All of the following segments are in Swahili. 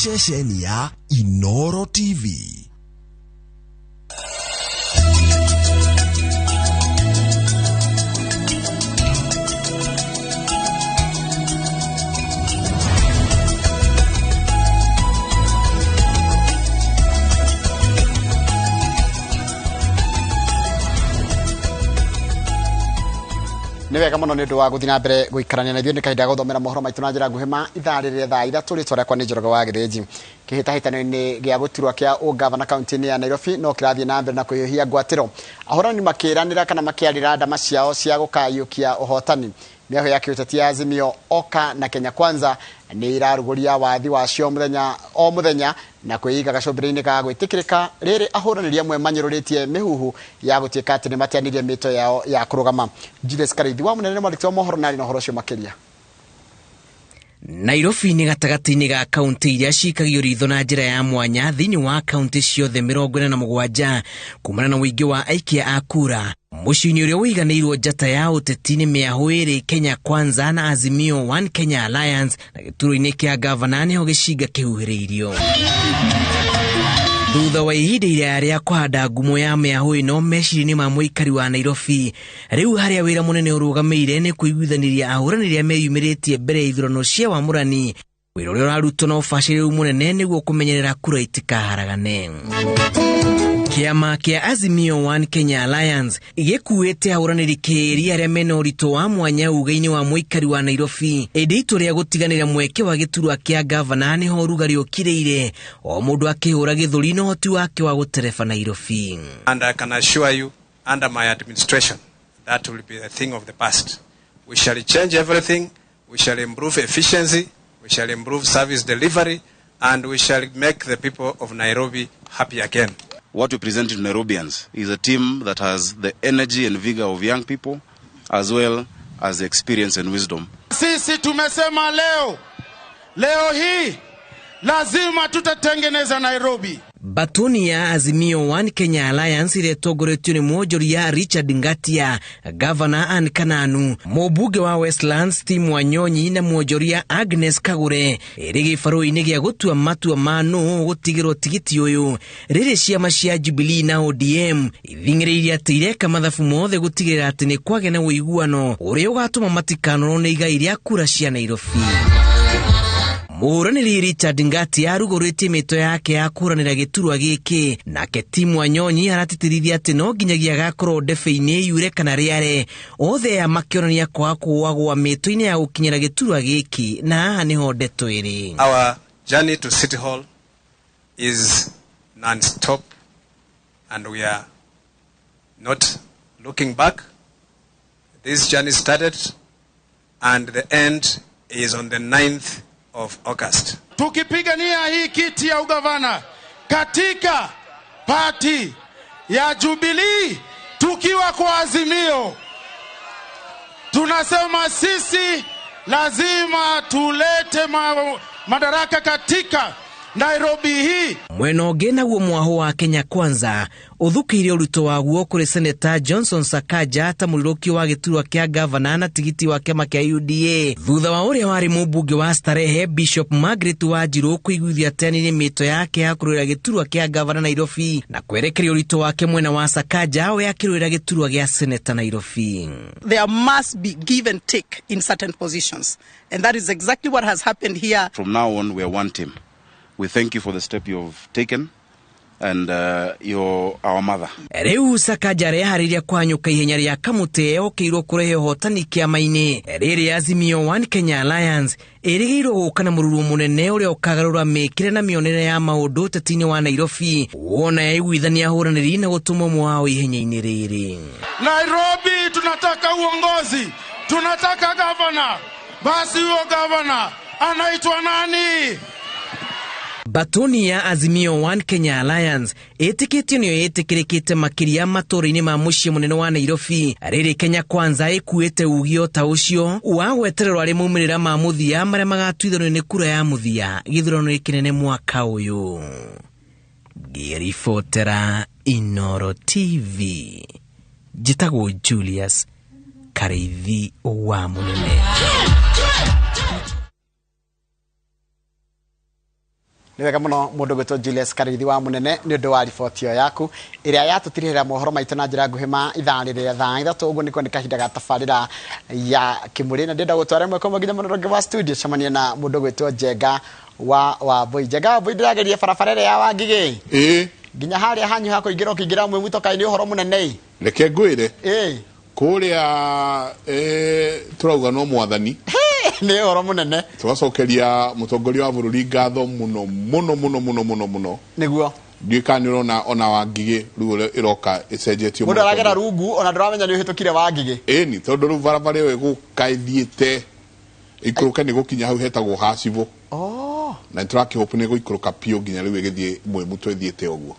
ceceni ya Inoro TV. Niwe kama none ndo waguthina mbere guikarania na thio kahinda guthomera mohoro maitu na njira nguhima itharire thaa ira turi twara kwa Njoroge wa Githinji kihitahitano-ini gia guturwa kia ugavana kaunti-ini ya Nairobi no kirathie na mbere na kuhiuhia ngwatiro ahorani makiranira kana makiarira ndama ciao cia gukayukia uhotani miaho ya kiuteti ya Azimio Oka na Kenya Kwanza ni iraruguria wathi wacio muthenya na kuiga gacobire-ini ka gwitikirika riri ahuraniria mwe manyururitie mihuhu ya gutieka ati ni matianirie mito yao ya kurugama. Julius Karithi wa munene mwandiki wa mohoro nari na horo cio makiria. Nairobi ni gatagati-ini ga kaunti iria cikagio ritho na njira ya mwanya thiini wa kaunti ciothe 47 kumana na wĩingĩ wa aikia a kura. Muciini uria wiganĩirwo njata ya uteti-ini miahu iri Kenya Kwanza na Azimio One Kenya Alliance na gĩturwa-inĩ kia gavana niho gĩcinga kĩhuhĩrĩirio. Thutha wa ihinda iria rĩa kũhanda ngumo ya miahu ĩno meciria-inĩ ma mũikari wa Nairobi, rĩu harĩa wĩra mũnene ũrũgamĩire nĩ kũiguithaniria ahũranĩri meyumĩrĩtie mbere ya ithurano cia wamũrani, wĩra ũrĩa ũrarutwo na ũbacĩrĩru mũnene nĩguo kũmenyerera kura itikaharagane. Kiama kia Azimio One Kenya Alliance igĩkuĩte ahũranĩri kĩrĩ arĩa mena ũritũ wa mwanya uga-inĩ wa mũikari wa Nairobi, ĩndĩ itua rĩa gũtiganĩra mweke wa gĩturwa kia gavana nĩho ũrugarĩ ũkirĩire, o mũndũ akĩhũra gĩthũri na ũhoti wake wa gũtereba Nairobi. And I can assure you, under my administration, that will be a thing of the past. We shall change everything, we shall improve efficiency, we shall improve service delivery, and we shall make the people of Nairobi happy again. What we present to Nairobians is a team that has the energy and vigor of young people as well as the experience and wisdom. Sisi tumesema leo hii lazima tutatengeneza Nairobi. Batoni ya Azimio One Kenya Alliance iretongoretio ni mwonjoria Richard Ngatia, Governor Anne Kananu, mũmbunge wa Westlands Tim Wanyonyi na mwonjoria Agnes Kagure. Iri gĩbarũ-inĩ gĩa gũtua matua ma nũ gũtigĩrwo tigiti ũyũ, rĩrĩ ciama cia Jubilee na ODM ithing'ĩrĩirie atĩ ireka mathabu mothe gũtigĩrĩra atĩ nĩ kwagĩa na ũiguano ũrĩa ũgatũma matikanũrwo nĩ igai rĩa kura cia Nairobi. Mũhũranĩri Richard Ngatia arugũrĩtie mĩto yake ya kũranĩra gĩturwa gĩkĩ, nake Tim Wanyonyi aratĩtĩrithia atĩ no nginyagia agakorwo ndebe-inĩ yure kana rĩare, othe makĩonania kwaga kũwagwa mĩto-inĩ ya gũkinyĩra gĩturwa gĩkĩ, na haha nĩho ndeto ĩrĩ. Our journey to City Hall is non-stop and we are not looking back. This journey started and the end is on the 9th of August. Tukipigania hii kiti ya ugavana katika party ya Jubilee tukiwa kwa Azimio, tunasema sisi lazima tulete madaraka katika Nairobi hii. Mwena ũngĩ naguo mwaho wa Kenya Kwanza ũthukĩire ũritũ waguo kũrĩ Senator Johnson Sakaja ta mũrirũkio wa gĩturwa kĩa gavana na tigiti wa kĩama kĩa UDA, thutha wa ũrĩa warĩ mũmbunge wa Starehe Bishop Margaret Wanjiru kũiguithia atĩ mĩto yake ya kũrũĩra gĩturwa kĩa gavana Nairobi na kwerekeria ũritũ wake mwena wa Sakaja we akĩrũĩra gĩturwa gĩa Senator Nairobi. There must be give and take in certain positions, and that is exactly what has happened here. From now on, we are one team. We thank you for the step you've taken, and you're our mother. Rĩu Sakaja arehariria kwanyũka ihenya rĩa kamũtĩ okĩirwo kũrehe ũhotani kĩama-inĩ rĩrĩ Azimio One Kenya Alliance ĩrĩgĩirwo gũka na mũruru mũnene ũrĩa ũkagarũra mĩkĩre na mĩonere ya maũndũ ũteti-inĩ wa Nairobi, wona yaiguithania ahũranĩri na gũtũma ũmwe wao ihenya-inĩ rĩrĩ. Nairobi tunataka uongozi, tunataka gavana. Basi huyo gavana anaitwa nani? Batoni ya Azimio One Kenya Alliance ĩtĩkĩtio nĩyo ĩtĩkĩrĩkĩte makĩria matũũra-inĩ ma mũciĩ mũnene wa Nairobi, rĩrĩ Kenya Kwanza ĩkuĩte ugio ta ũcio wa gwetererwo arĩ maumĩrĩra ma mũthia marĩa magatuithanio nĩ kura ya mũthia gĩthurano kĩnene mwaka ũyũ. Ngĩribotera Inoro TV, njĩtagwo Julius Karithi wa munene. Nĩ wega mũno mũndũ gwĩtwo Julius Karithi wa Mũnene nĩ ũndũ wa riboti ĩyo yaku ĩrĩa yatũtirĩhĩra mohoro maitũ na njĩra nguhĩ ma ithaa rĩrĩa thaa ithatũ ũguo nĩkuo nĩ kahinda ga tabarĩra ya Kimuri na ndĩrenda gũtwara ĩmwe kwa ĩmwe nginya mũndũ wa studio cemania na mũndũ gwĩtwo Njenga wa Mbui. Njenga Mbui ndĩrageria barabara ĩrĩa ya Wangigĩ nginya harĩa hanyu ha kũingĩra ũkĩingĩra mũtoka-inĩ ũhoro mũnene reke ngwĩre kũrĩa turauga no mwathani nĩ ũhoro mũnene tũgacokeria mũtongoria wa bũrũri ngatho mũno nĩguo ndiũka nĩ ũrona ona Wangigĩ rĩu ĩroka ĩcenjetio mũndũ aragera rungu ona ndũramenya nĩ ũhĩtũkire Wangigĩ ĩni tondũ rĩu barabara ĩyo ĩgũkaithiĩte ikũrũka nĩ gũkinya hau hetagwo Hacibũ na nĩtũrakĩhope nĩ gũikũrũka piũ nginya rĩu ĩgĩthiĩ Mwĩmutũ ĩthiĩte ũguo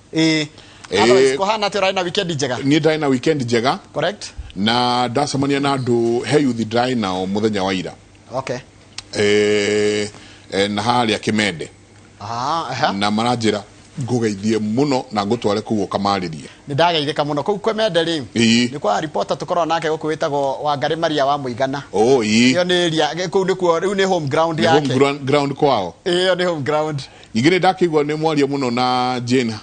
kũhana atĩ ũrarĩ na weekend njega niĩ ndarĩ na weekend njega correct na ndacemania na andũ he youth dry nao mũthenya wa ira na harĩa Kĩmende na maranjĩra ngũgeithie mũno na ngũtware kũu ũkamarĩrie nĩ ndageithĩka mũno kũu Kĩmende rĩ nĩ kwa reporter tũkorwo nake gũkũ wĩtagwo Wangari Maria wa Mũigana iyo nĩ area kũu nĩkuo rĩu nĩ home ground yake home ground kwao iyo nĩ home ground ningĩ nĩ ndakĩigua nĩ mwaria mũno na Jane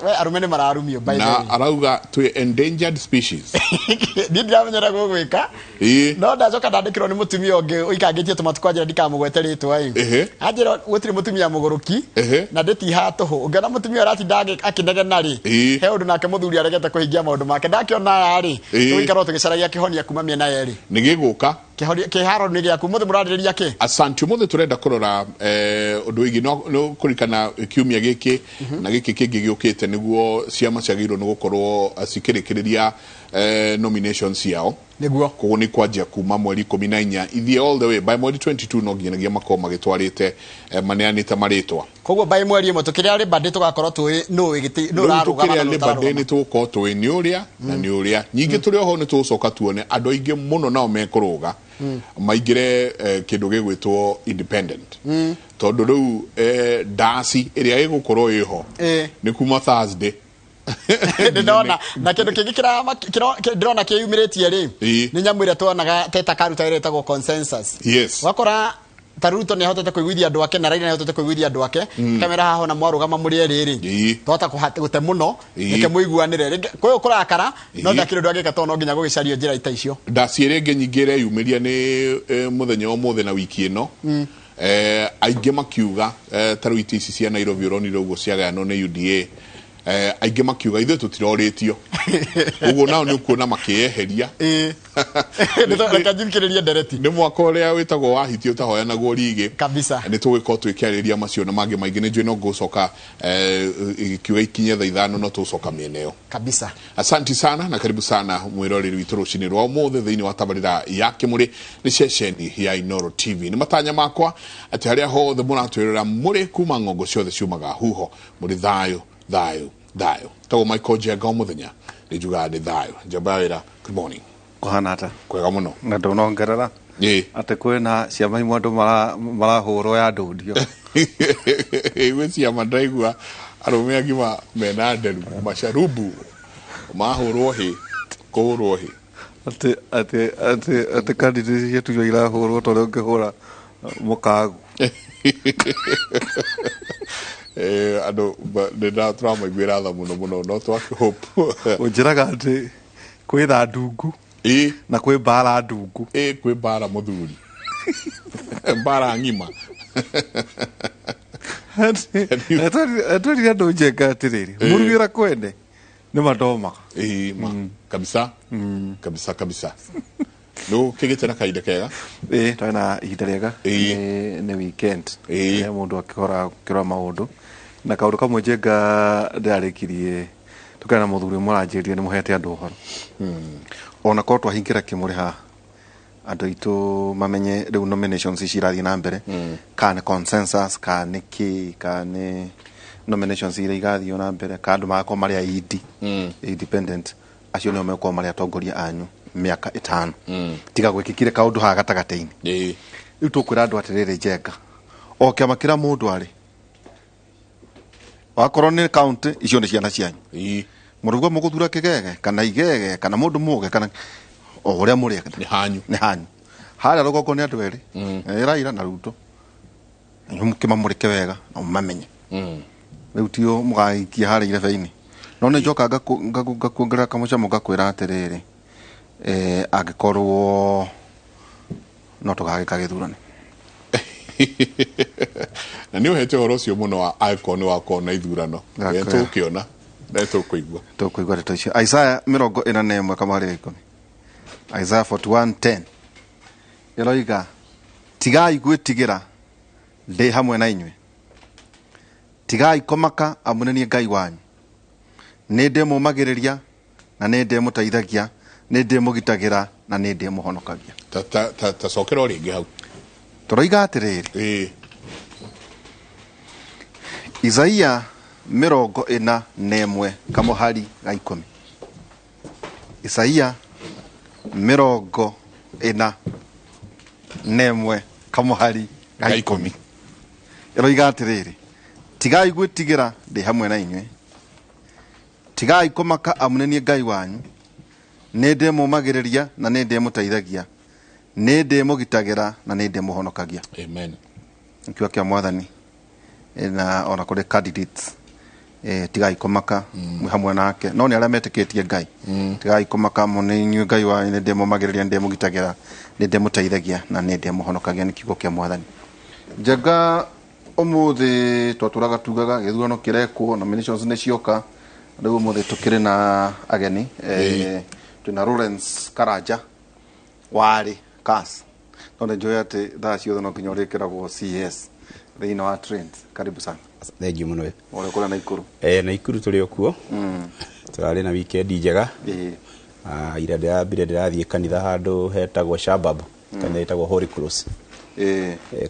we arume nĩ mararumio by the way na arauga twĩ endangered species nĩ ndĩramenyera gũgwĩka no ndacoka ndandĩkĩrwo nĩ mũtumia ũngĩ ũikangĩtie tũmatukũ anjĩra ndikamũgwete rĩtwa anjĩra gũtirĩ mũtumia mũgũrũki na ndĩtiha tũhũ ũngĩona mũtumia aratinda akĩnegena rĩ he ũndũ nake mũthuri aregete kũhingia maũndũ make ndakĩona rĩ tũgĩikarwo tũgĩcaragia kĩhonia kuma mĩena yerĩ nĩ gĩgũka kĩharo nĩ gĩaku mũthĩ mũrarĩrĩria kĩ asante mũthĩ tũrenda kũrora ũndũ wĩgiĩ no kũrikana kiumia gĩkĩ na gĩkĩ kĩngĩ gĩũkĩte nĩguo ciama ciagĩrĩirwo nĩ gũkorwo cikĩrĩkĩrĩria nominations yao nĩguo koguo nĩ kwanjia kuma mweri 14 ithie all the way by mweri 22 no nginyagia makorwo magĩtwarĩte maneanĩte marĩtwa koguo by mweri ĩmwe tũkĩrĩa rĩ bandĩ tũgakorwo tũĩ nũ rarũgama na bandĩ nĩ tũgũkorwo tũĩ nĩ ũrĩa na nĩ ũrĩa nyingĩ tũrĩ oho nĩ tũgũcoka tuone andũ aingĩ mũno nao mekũrũga maingĩre kĩndũ gĩgwĩtwo independent tondũ rĩu ndasi ĩrĩa ĩgũkorwo ĩho nĩ kuma Thursday ndona na kĩndũ kĩngĩ ndĩrona kĩyumĩrĩtie rĩ nĩ nyamũ ĩrĩa tuonaga teta karuta ĩrĩa ĩtagwo consensus wakora Taruto nĩ ahotete kũiguithia andũ ake na Raila nĩ ahotete kũiguithia andũ ake kamera haho na mwarũgama mũrĩ erĩ twahota gũte mũno reke mũiguanĩre kũyũ kũrakara no ndakĩrĩ ũndũ angĩka tondũ no nginya gũgĩcario njĩra ita icio ndaciĩrĩ ĩngĩ nyingĩ ĩreyumĩria nĩ mũthenya ũmũthĩ na wiki ĩno aingĩ makiuga tarũ iti ici cia Nairobi ũronire ũguo ciagayanwo nĩ UDA aingĩ makiuga ithuĩ tũtirorĩtio ũguo nao nĩ ũkuona makĩeheria nĩ mwaka ũrĩa wĩtagwo wahiti ũtahoyanagwo rigĩ nĩ tũgũgĩkorwo twĩkĩarĩria macio na mangĩ maingĩ nĩ njũĩ no ngũcoka ikiuga ikinye thaa ithano no tũgũcoka mĩena ĩyo asanti sana na karibu sana mwĩroreri witũ rũcinĩ rwa ũmũthĩ thĩinĩ wa tabarĩra ya Kimuri nĩ ceceni ya Inoro TV nĩ matanya makwa atĩ harĩa hothe mũratwĩrora mũrĩ kuma ng'ongo ciothe ciumaga huho mũrĩ thayũ tago Michael Njenga mũthenya nĩ njugaga nĩ thayũ njamba wĩra good morning kuhana ata kwega mũno na ndũnongerera atĩ kwĩna ciama imwe andũ marahũrwo ya ndũndio gwĩ ciama ndaigua arũme agima mena nderu macarubu mahũrwo hĩ kũhũrwo hĩ atĩ kandidati ciatu irahũrwo tondũ ũngĩhũra mũkagu andũ nĩ tũramaiguĩra tha mũno no twakĩhope ũnjĩraga atĩ kwĩna ndungu na kwĩ mbara ndungu kwĩ mbara mũthuri mbara ng'ima atũrire andũ Njenga atĩrĩrĩ mũrugĩra kwene nĩ mandomaga kabisa no kĩgĩte na kahinda kega twarĩ na ihinda rĩega nĩ weekend mũndũ akĩrora maũndũ na kaũndũ kamwe Njenga ndĩrarĩkirie tũkĩrĩ na mũthuri mũranjĩrire nĩ mũhete andũ ũhoro ona korwo twahingĩra Kimuri haha andũ aitũ mamenye rĩu nominations cirathiĩ na mbere kana nĩ consensus kana nĩ kĩ kana nĩ nominations iria igathiĩ na mbere kana andũ magakorwo marĩ independent acio nĩo megũkorwo marĩ atongoria anyu mĩaka 5 tiga gwĩkĩkire kaũndũ haha gatagatĩ-inĩ rĩu tũkwĩra andũ atĩrĩrĩ Njenga o kĩama kĩrĩa mũndũ arĩ wakorwo nĩ county icio nĩ ciana cianyu mũrugwa mũgũthura kĩgege kana igege kana mũndũ mũge kana o ũrĩa mũrĩ nĩ hanyu harĩa rũgongo nĩ andũ erĩ Raila na Ruto nyumũkĩmamũrĩke wega na mũmamenye riu tio mugaikia hari irebe-ini no nä njoka ngakuongerera kamucamo ngakwĩra atĩrĩrĩ angĩkorwo no tũgagĩka gĩthurano na nä å hete å horo å cio må no wa angĩkorwo nĩ wakorwo na ithurano tå kä ona tå kå igua ndeto icio Isaya 41 kama harĩ 10 Isaya 41:10 ĩroiga tigai gwĩtigĩra ndĩ hamwe na inyuĩ tigai komaka amu nĩ niĩ Ngai wanyu nĩ ndĩmũmagĩrĩria na nĩ ndĩmũteithagia nĩ ndĩmũgitagĩra na nĩ ndĩmũhonokagia ta cokera å rä ngä hau tũroiga atĩrĩrĩ Isaia 41 kamuhari ga 10 Isaia 41 kamuhari ga 10 ĩroiga atĩrĩrĩ tigai gwĩtigĩra ndĩ hamwe na inyuĩ tigai kũmaka amu nĩ niĩ Ngai wanyu nĩ ndĩmũmagĩrĩria na nĩ ndĩmũteithagia nĩ ndĩmũgitagĩra na nĩ ndĩmũhonokagia amen kiugo kĩa mwathani na ona kũrĩ candidates tigai kũmaka hamwe nake no nĩ arĩa metĩkĩtie Ngai tigai kũmaka amu nĩ niĩ Ngai wanyu nĩ ndĩmũmagĩrĩria nĩ ndĩmũgitagĩra nĩ ndĩmũteithagia na nĩ ndĩmũhonokagia nĩ kiugo kĩa mwathani njenga ũmũthĩ twatũraga tugaga gĩthurano kĩrekwo nominations nĩ cioka rĩu ũmũthĩ tũkĩrĩ na ageni twĩna Lawrence Karanja warĩ CAS no nĩ njũĩ atĩ thaa ciothe no nginya ũrĩkĩragwo CS thĩinĩ wa trends karibu sana thank you mũno ũrĩ kũrĩa Naikuru Naikuru tũrĩ okuo tũrarĩ na weekend njega ira ndĩrathiĩ kanitha handũ hetagwo Shabab kanitha hetagwo Holy Cross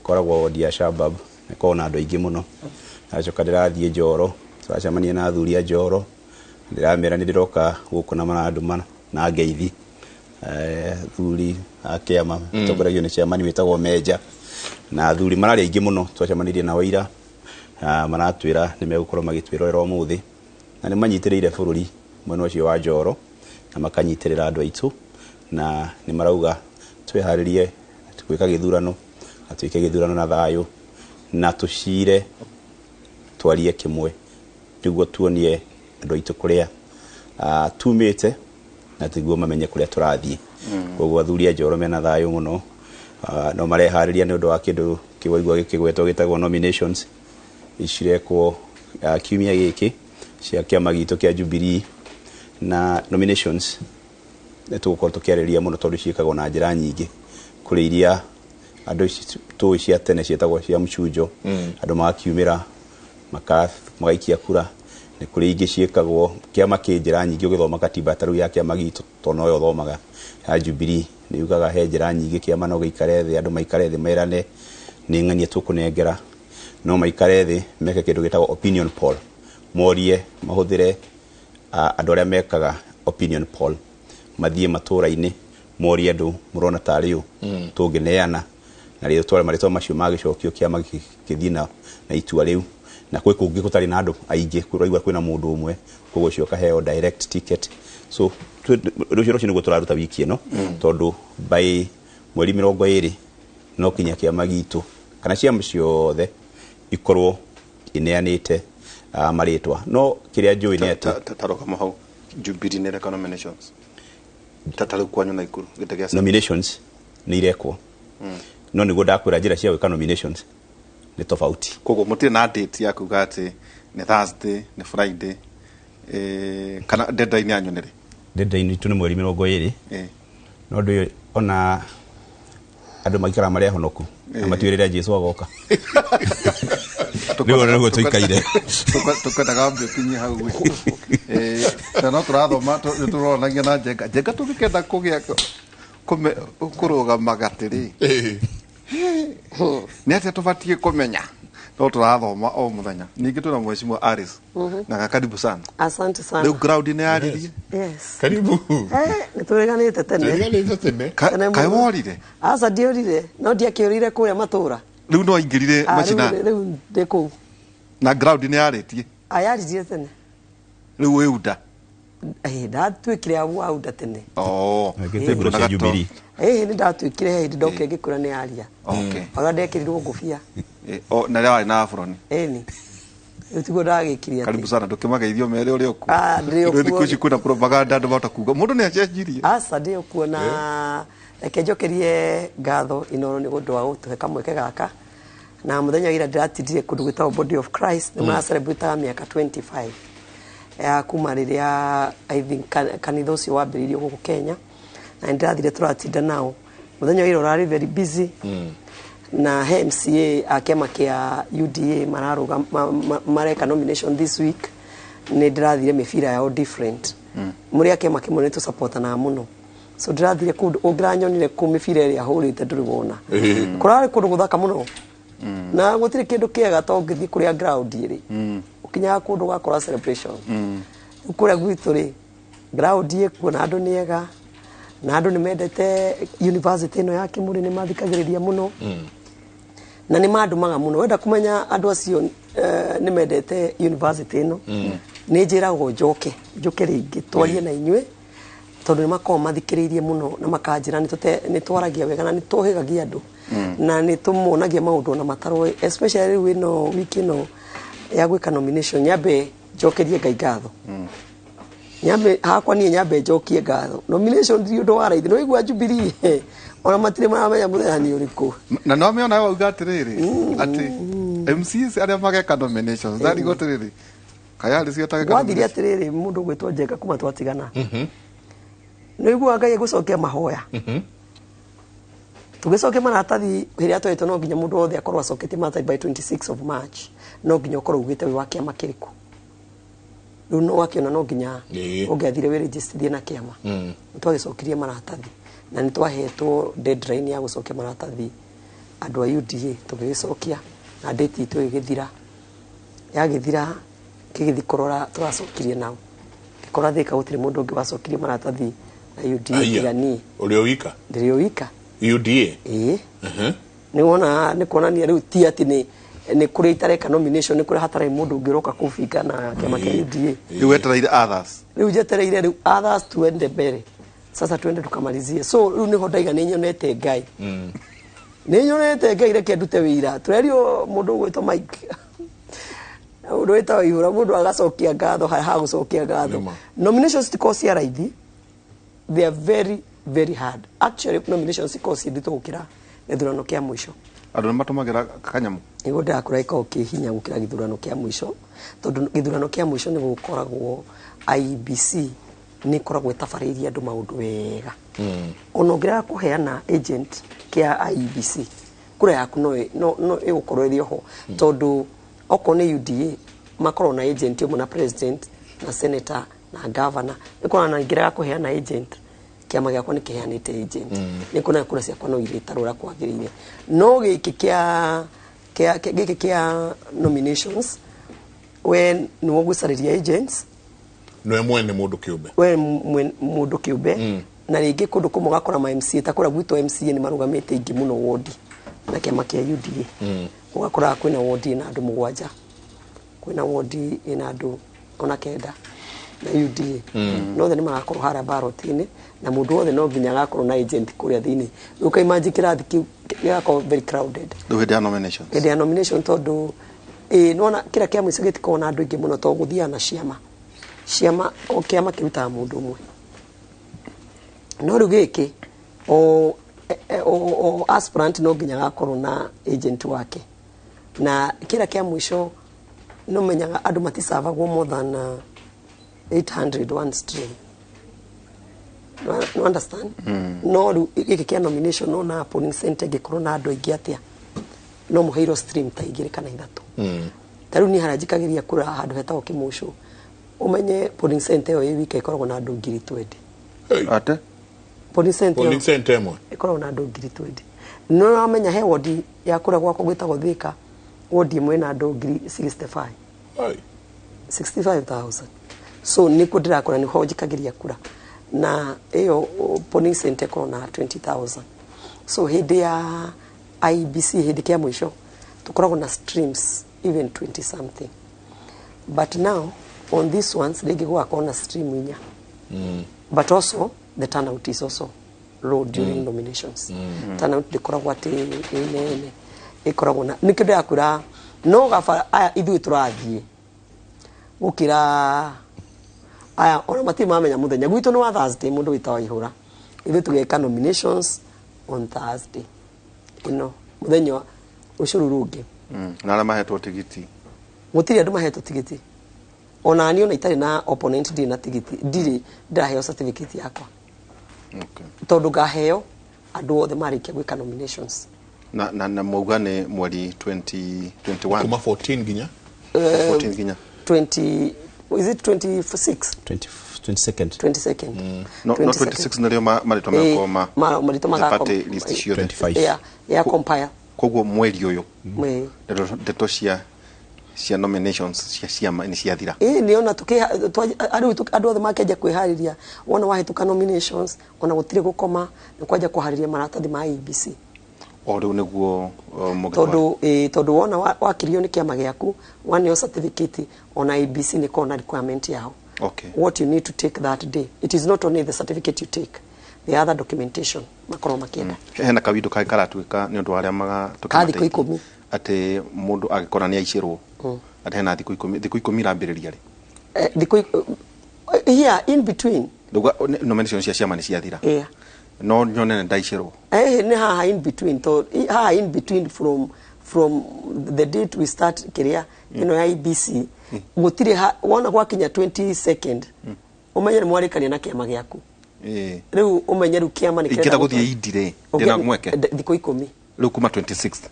koragwo wodi ya Shabab koragwo na andũ aingĩ mũno nacoka ndĩrathiĩ Njoro tũracemania na athuri a Njoro ndĩramera nĩ ndĩroka gũkũ na andũ na ngeithi thuri a kĩama tongoragio nĩ chairman wĩtagwo Meja na athuri mararĩ aingĩ mũno twacemanirie nao ira maratwĩra nĩ megũkorwo magĩtwĩrorera ũmũthĩ na nĩ manyitĩrĩire bũrũri mwena ũcio wa Njoro na makanyitĩrĩra andũ aitũ na nĩ marauga twĩharĩrie gwĩka gĩthurano na twĩke gĩthurano na thayũ na tũcire twarie kĩmwe nĩguo tuonie andũ aitũ kũrĩa tumĩte na tiguo mamenye kũrĩa tũrathiĩ koguo athuri a Njoro mena thayũ mũno no mareharĩria nĩ ũndũ wa kĩndũ kĩwaigua gĩkĩgwetwo gĩtagwo nominations icirekwo kiumia gĩkĩ cia kĩama gitũ kĩa Jubilee na nominations nĩ tũgũkorwo tũkĩarĩrĩria mũno tondũ ciĩkagwo na njĩra nyingĩ kũrĩ iria andũ tũĩ cia tene ciĩtagwo cia mchujo andũ magakiumĩra magaikia kura nĩ kũrĩ ingĩ ciĩkagwo kĩama kĩ njĩra nyingĩ ũgĩthoma katiba tarĩu ya kĩama gitũ to noyo thomaga ya Jubilee nĩ yugaga he njĩra nyingĩ kĩama no gĩikare thĩ andũ maikare thĩ merane nĩ ng'ania tũkũnengera no maikare thĩ meke kĩndũ gĩtagwo opinion poll morie mahũthĩre andũ arĩa mekaga opinion poll mathiĩ matũra-inĩ morie andũ mũrona tarĩ ũũ tũngĩneana na rĩu tware marĩtwa macio magĩcokio kĩama gĩthiĩ na itua rĩu na kwĩ kũngĩ gũtarĩ na andũ aingĩ kũraigua kwĩna mũndũ ũmwe koguo ũcio kaheo direct ticket so rũcio nĩguo tũraruta wiki ĩno tondũ by mweri 20 no kinya kĩama gitũ kana ciama ciothe ikorwo ineanĩte marĩtwa no kĩrĩa njũĩ nĩ atĩ taroka mahau Jubilee nĩ reka nominations tatarĩ kwanyu Naikuru gĩtegea nominations nĩ irekwo no nĩguo ndakwĩra njĩra cia gwĩka nominations nĩ tofauti koguo mũtirĩ na date ya kuga atĩ nĩ Thursday nĩ Friday kana deadline yanyu nĩ rĩ deadline itu nĩ mweri 20 no ndĩ ona andũ maikara marĩa honoku na matuĩrĩra Jesũ agoka nĩguo tũikaire tũkwendaga mbĩkinyi hau no tũrathoma nĩtũronagia na njenga tũgĩkenda kũgĩa kũrũgamaga atĩrĩ nĩ atĩa tũbatiĩ kũmenya no tũrathoma o mũthenya ningĩ twĩna mheshimiwa Alice na karibu sana asante sana rĩu ground nĩ yarĩrie yes karibu nĩtũreganĩte tene kaĩ worire aca ndiorire no ndiakĩũrire kũrĩa matũra rĩu no aingĩrire macinani rĩu ndĩ kũu na ground nĩ yarĩtie ayaririe tene rĩu wĩ uda ndatwĩkire auda tene gĩtĩmbũro cia Jubilee nĩ ndatwĩkire hĩndĩ ndoke ngĩkũra nĩ aria ona ndekĩrirwo ngũbia na rĩu warĩ na buroni ni Utigo ndagikiria. Karibu sana tukimageithio mere uri oku. Ndio kuo. Ndio thiku kuna propaganda andu bata kuga. Mundu ni acenjirie. Asa ndio kuona ekenjokerie ngatho Inoro ni gundu wa utuhe kamweke gaka. Na muthenya ira ndiratindire kundu gwitagwo Body of Christ ni celebrate miaka 25 ya kuma riria I think kanitha ucio wambiririo guku Kenya na ndirathire turatinda nao muthenya ira urari very busy na MCA akema kia UDA mararuga mareka nomination this week ni ndirathire mifira yao different muri akema kimone to support na muno so ndirathire kundu ungiranyonire ku mifira ria hurite nduri wona kurari kundu guthaka muno na gutire kindu kiega to ngithii kuria ground iri ukinya kundu gakora celebration kuria gwitu ri ground ye kuona andu niega na andu nimendete university no ya Kimuri ni mathikagiriria muno na ni madumaga muno wenda kumenya andu acio nimendete university no ni njiragwo njoke ringi twarie na inywe tondu ni makoo mathikiririe muno na makanjira ni twaragia wega na ni tuhigagia andu na ni tumuonagia maundu na mataro especially we no wiki no ya gwika nomination nyambe njokerie Ngai ngatho nyambe hakwa ni nyambe njokie ngatho nomination ndio ndo wara ithino igwa Jubilee ona matire maramenya muthenya ni uriku na no me ona wauga atiriri ati MCs aria mageka nominations thari gotiriri kayari cio tage wathiri atiriri mundu gwitwo Njenga kuma twatigana no igwa Ngai gucokia mahoya tugicoke maratathi hiria twetwo no nginya mundu othe akorwo acokete maratathi by 26 of March no nginya ukorwo ugite wi wa kiama kiriku riu no wakiona no nginya ungiathire wi register na kiama twagicokirie maratathi na ni twahetwo deadline ya gucokia maratathi andu a UDA tugicokia na date itu igithira yagithira kigithi korora twacokirie nao kora thika gutire mundu ungi wacokirie maratathi na UDA yani uri wika ndirio wika UDA ni wona ni kuonania riu ti ati ni kuri itareka nomination ni kuri hatara mundu ngiroka kufika na kiama kia UDA riu wetereire others riu jetereire riu others tuende mbere sasa tuende tukamalizie so riu ni hodaiga ni nyonete Ngai ni nyonete Ngai reke ndute wira turerio mundu gwito Mike mundu wita ihura mundu agacokia ngatho ha gucokia ngatho nominations tiko cia raithi they are very hard actually nominations iko cidito gukira githurano kia mwisho andu ni matumagira kanyamu igo ndakura iko kihinya gukira githurano kia mwisho tondu githurano kia mwisho ni gukoragwo IBC ni koragwo tafariria andu maundu wega ono ngira kuheana agent kia IBC kura yaku no igukorwo iri ho tondu oko ni UDA makorwo na agent yo na president na senator na governor ikona na ngira kuheana agent kiama giakwa ni kiheanite agent ni kuna kura cia kwa no iritarura kwagirire no giki kia nominations when no gusariria agents no mwene mundu kiumbe we mundu kiumbe na ringi kundu kumwe gakora ma MCA takora gwito MCA ni marugamite ingi muno wodi na kiama kia UDA ugakora kwina wodi na andu mugwanja kwina wodi ina andu ona kenda na UDA no the ni magakorwo hara barotini na mundu othe no nginya agakorwo na agent kuria thini ukaimagine kirathi kiu gako very crowded do the nominations the nomination tondu nona kira kiama icio gitiko na andu ingi muno to guthia na ciama o kiama kiruta mundu umwe no riu giki o aspirant no nginya agakorwo na agent wake na kira kia mwisho no menyaga andu matisavagwo more than 800 one stream no understand no giki kia nomination no na polling center gikorwo na andu aingi atia no muheiro stream ta igire kana ithatu taru ni harajikagiria kura handu hetagwo Kimushu umenye polling center yo wika ikoragwo na andu 20 ate polling center mo ikoragwo na andu 20 no amenya he wodi ya kura gwako gwitagwo Thika wodi imwe na andu 65 65,000 so niko ndirakora ni hojikagiria kura na iyo polling center ko na 20,000 so hidi ya IBC hidi kia mwisho tukoragwo na streams even 20 something but now on this ones they go akona stream inya but also the turnout is also low during nominations turnout dikoragwo ati ine ikoragwo na nikindo yakura no gafa aya ithu turathie gukira aya ona mati mamenya muthenya gwitu no wa Thursday mundu witawa ihura ithu tugeka nominations on Thursday muthenya ucuru rungi na ala mahetwo tigiti gutiri andu mahetwo tigiti ona ni ona itari na opponent ndi na tigiti ndiri ndaheo certificate yakwa tondu ngaheo andu othe marikia gwika nominations na mauga ni mweri 2021 kuma 14 ginya 14 ginya 20 is it 26 22nd no 26 nalio marito makoma marito makoma list cio 25 ya compile koguo mweri uyu ndeto cia nominations cia ciama ni ciathira niona andu othe makeja kwihariria wona wahituka nominations ona gutire gukoma ni kwaja kuhariria maratathi ma IBC o riu niguo mugatwa tondu wona wakirio ni kiama giaku one your certificate on IBC ni kona requirement yao. Okay. What you need to take that day. It is not only the certificate you take, the other documentation makoro makienda. Hena kawindo kai karatuika ni undu aria maga kathiko 10 ati mundu agikora ni aicirwo ati hena thiko 10 rambiriria ri thiko here in between nominations cia ciama ni ciathira no nyone ndaicirwo ni ha in between to ha in between from the date we start career IBC gutire wona gwakinya 22nd umenye ni mwarikania na kiama giaku riu umenye ru kiama ni kenda guthie indire ndina mweke thiko 10 riu kuma 26th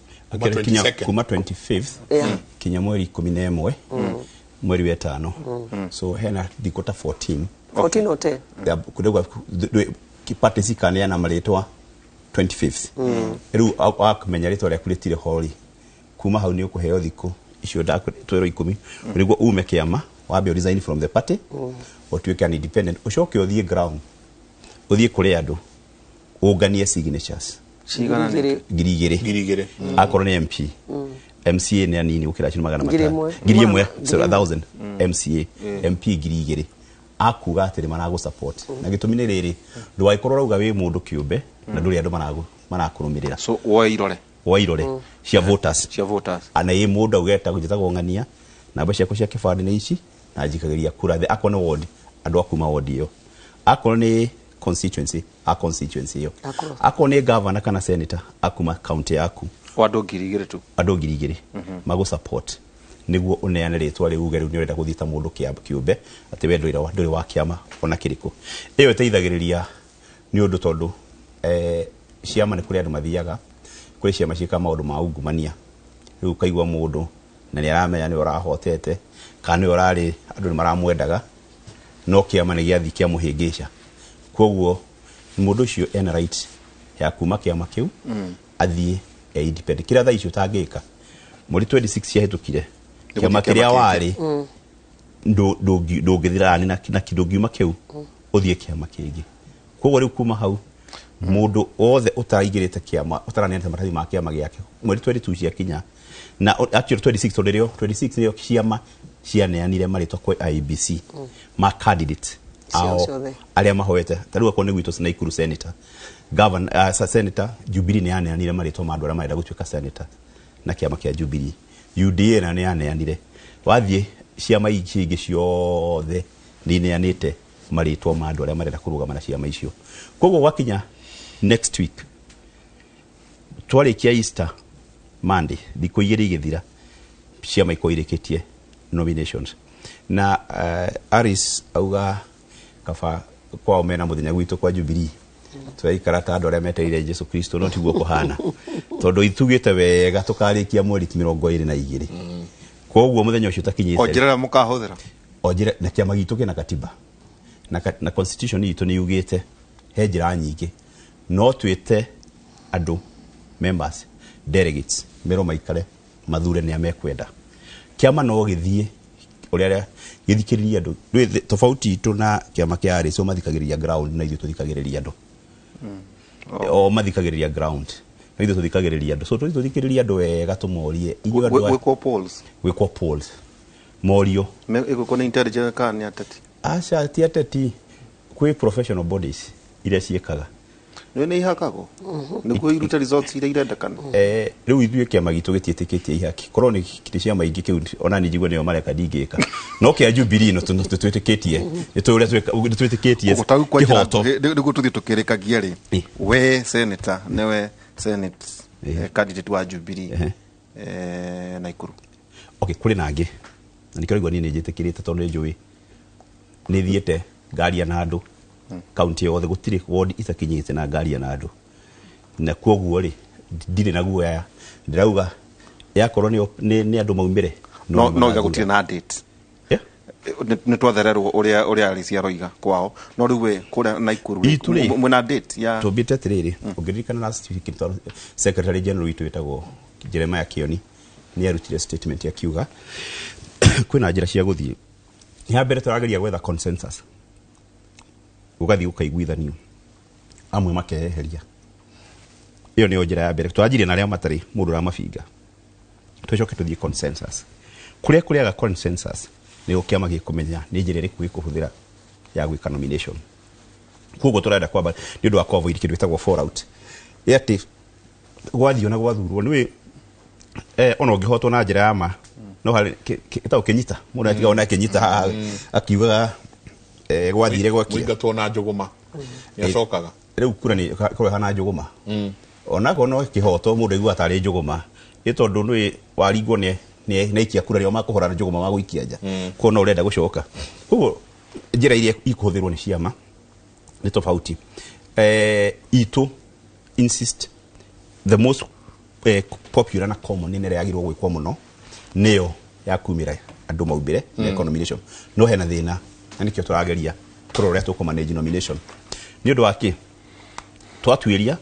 kuma 25th kinya mweri 11 mweri wa 5 so hena thiko ta 14 or 10 kudegwa kipate sikania na maletwa 25th riu akumenya ritwa ria kuletire holi kuma hau ni ukuheo thiko icio twero 10 niguo ume kiama wabe resign from the party otuike an independent ucoke uthie ground uthie kuri andu unganie signatures girigire akorwo ni MP MCA ni anini ukira chini magana matano ngiri imwe 1000 MCA MP girigire akuga atiri marago support na gitumine riri ndwaikorwo rauga wi mundu kiumbe na nduri andu marakurumirira so wairore cia voters ana ye mundu ugeta kujita gongania namba ciako cia kibandi ni ici na njikagiria kura the akone ward andu akuma ward iyo akone constituency yo akone governor kana senator akuma county yaku andu girigire tu mago support niguo uneane ritwa riu uge riu ni urenda guthita mundu kiumbe ati we nduri wa kiama ona kiriko iyo iteithagiriria ni undu tondu ciama ni kuri andu mathiaga kuri ciama ciika maundu ma ungumania riu kaigwa mundu na ni aramenya ni urahotete kana ni urari andu ni maramwendaga no kiama ni giathi kia muhingica koguo mundu cio ena right ya kuma kiama kiu athie independent kira tha icio tangika muri 26 ciahitukire kiama kiria wari ndungithirani na kidungiuma kiu uthie kiama kingi koguo riu kuma hau mundu othe utaraigirite kiama utaranete maratathi ma kiama giake mweri 22 cia kinya na actually 26 tondirio 26 niyo ciama cianeanire maritwa kwa IBC ma candidate ao aria mahoete taruga ko ni gwitu Naikuru senator governor senator Jubilee ni aneanire maritwa ma ndwara maenda gutuika senator na kiama kia Jubilee UDA na ni aneanire wathie ciama ingi ciothe ni neanite maritwa ma ndwara marenda kurugama na ciama icio koguo gwakinya next week twarikia Easter Monday thiko igiri igithira ciama ikoirikitie nominations na Aris auga kaba kwa omena muthenya gwitu kwa Jubilee twaikara ta andu aria metereire Jesu Kristo no tiguo kuhana tondu itugite wega tukarikia mweri 22 koguo muthenya ucio takinyite onjera mukahuthira onjera na kiama gitu kina katiba na constitution itu ni yugite he njira nyingi no twite andu members delegates mero maikare mathure ni amekwenda kiama no githie uria githikiriria andu tofauti itu na kiama kia ari so mathikagiriria ground na ithu tuthikagiriria andu o mathikagiriria ground na ithu tuthikagiriria andu so tuthikagiriria andu wega tumorie wikwo polls morio iko kona intelligence kan ya tati acha ti atati kwi professional bodies ile ciekaga nĩ ihakago nĩguo irute results iria irendekana rĩu ithuĩ kĩama gitũ gĩtiĩtĩkĩtie ihaki korwo nĩ ciama ingĩ kĩu ona ni njigua nĩo mareka ndingĩka no kĩa Jubilee no twĩtĩkĩtie twĩtĩkĩtie kĩhoto nĩguo tũthiĩ tũkĩrĩkagia rĩ we senator nĩwe senate candidate wa Jubilee Naikuru okay kũrĩ nangĩ na nĩkĩo igua niĩ nĩnjĩtĩkĩrĩte tondũ nĩnjũĩ nĩthiĩte ngaria na andũ kaunti yothe gũtirĩ ward itakinyĩte na ngaria na andũ na kwoguo rĩ ndirĩ na guoya ndirauga yakorwo nĩ andũ maumire no gũtirĩ na date nĩ twathererwo ũrĩa arĩciaroiga kwao no rĩu kũrĩa Naikuru mwena date ya tũmbĩte atĩrĩrĩ ũngĩririkana last week secretary general witũ wĩtagwo Jeremiah Kioni nĩ arutire statement akiuga kwĩna njĩra cia gũthiĩ ya mbere tũrageria gwetha consensus ugathiĩ ũkaiguithanio amwe makeheria iyo nĩyo njĩra ya mbere twanjirie na arĩa matarĩ mũndũ wa mabinga tũcoke tũthiĩ consensus kũrĩaga consensus nĩyo kĩama gĩkũmenya nĩ njĩra ĩrĩkũ gĩkũhũthĩra ya gwĩka nomination kwoguo tũrenda kwamba nĩ ũndũ wa avoid kĩndũ gĩtagwo fallout atĩ gwathio na gwathurwo nĩwe ona ũngĩhotwo na njĩra ya ma no harĩ gĩtagwo kĩnyita mũndũ atiga ona kĩnyita akiugaga gwathire gwakia mũingatwo na njũgũma nĩacokaga rĩu kura nĩ kũreha na njũgũma onako no kĩhoto mũndũ aigua atarĩ njũgũma ĩ tondũ nĩ waringwo nĩ naikia kura rĩo makũhora na njũgũma magũikia nja kuona ũrenda gũcoka koguo njĩra iria ikũhũthĩrwo nĩ ciama nĩ tofauti itũ insist the most popular na common nĩ yagĩrĩirwo gwĩkwo mũno nĩyo ya kumĩra andũ maumbire nomination no hena thĩna na nĩkĩo tũrageria tũrore tũkũmanage nomination nĩ ũndũ wa kĩ twatuĩria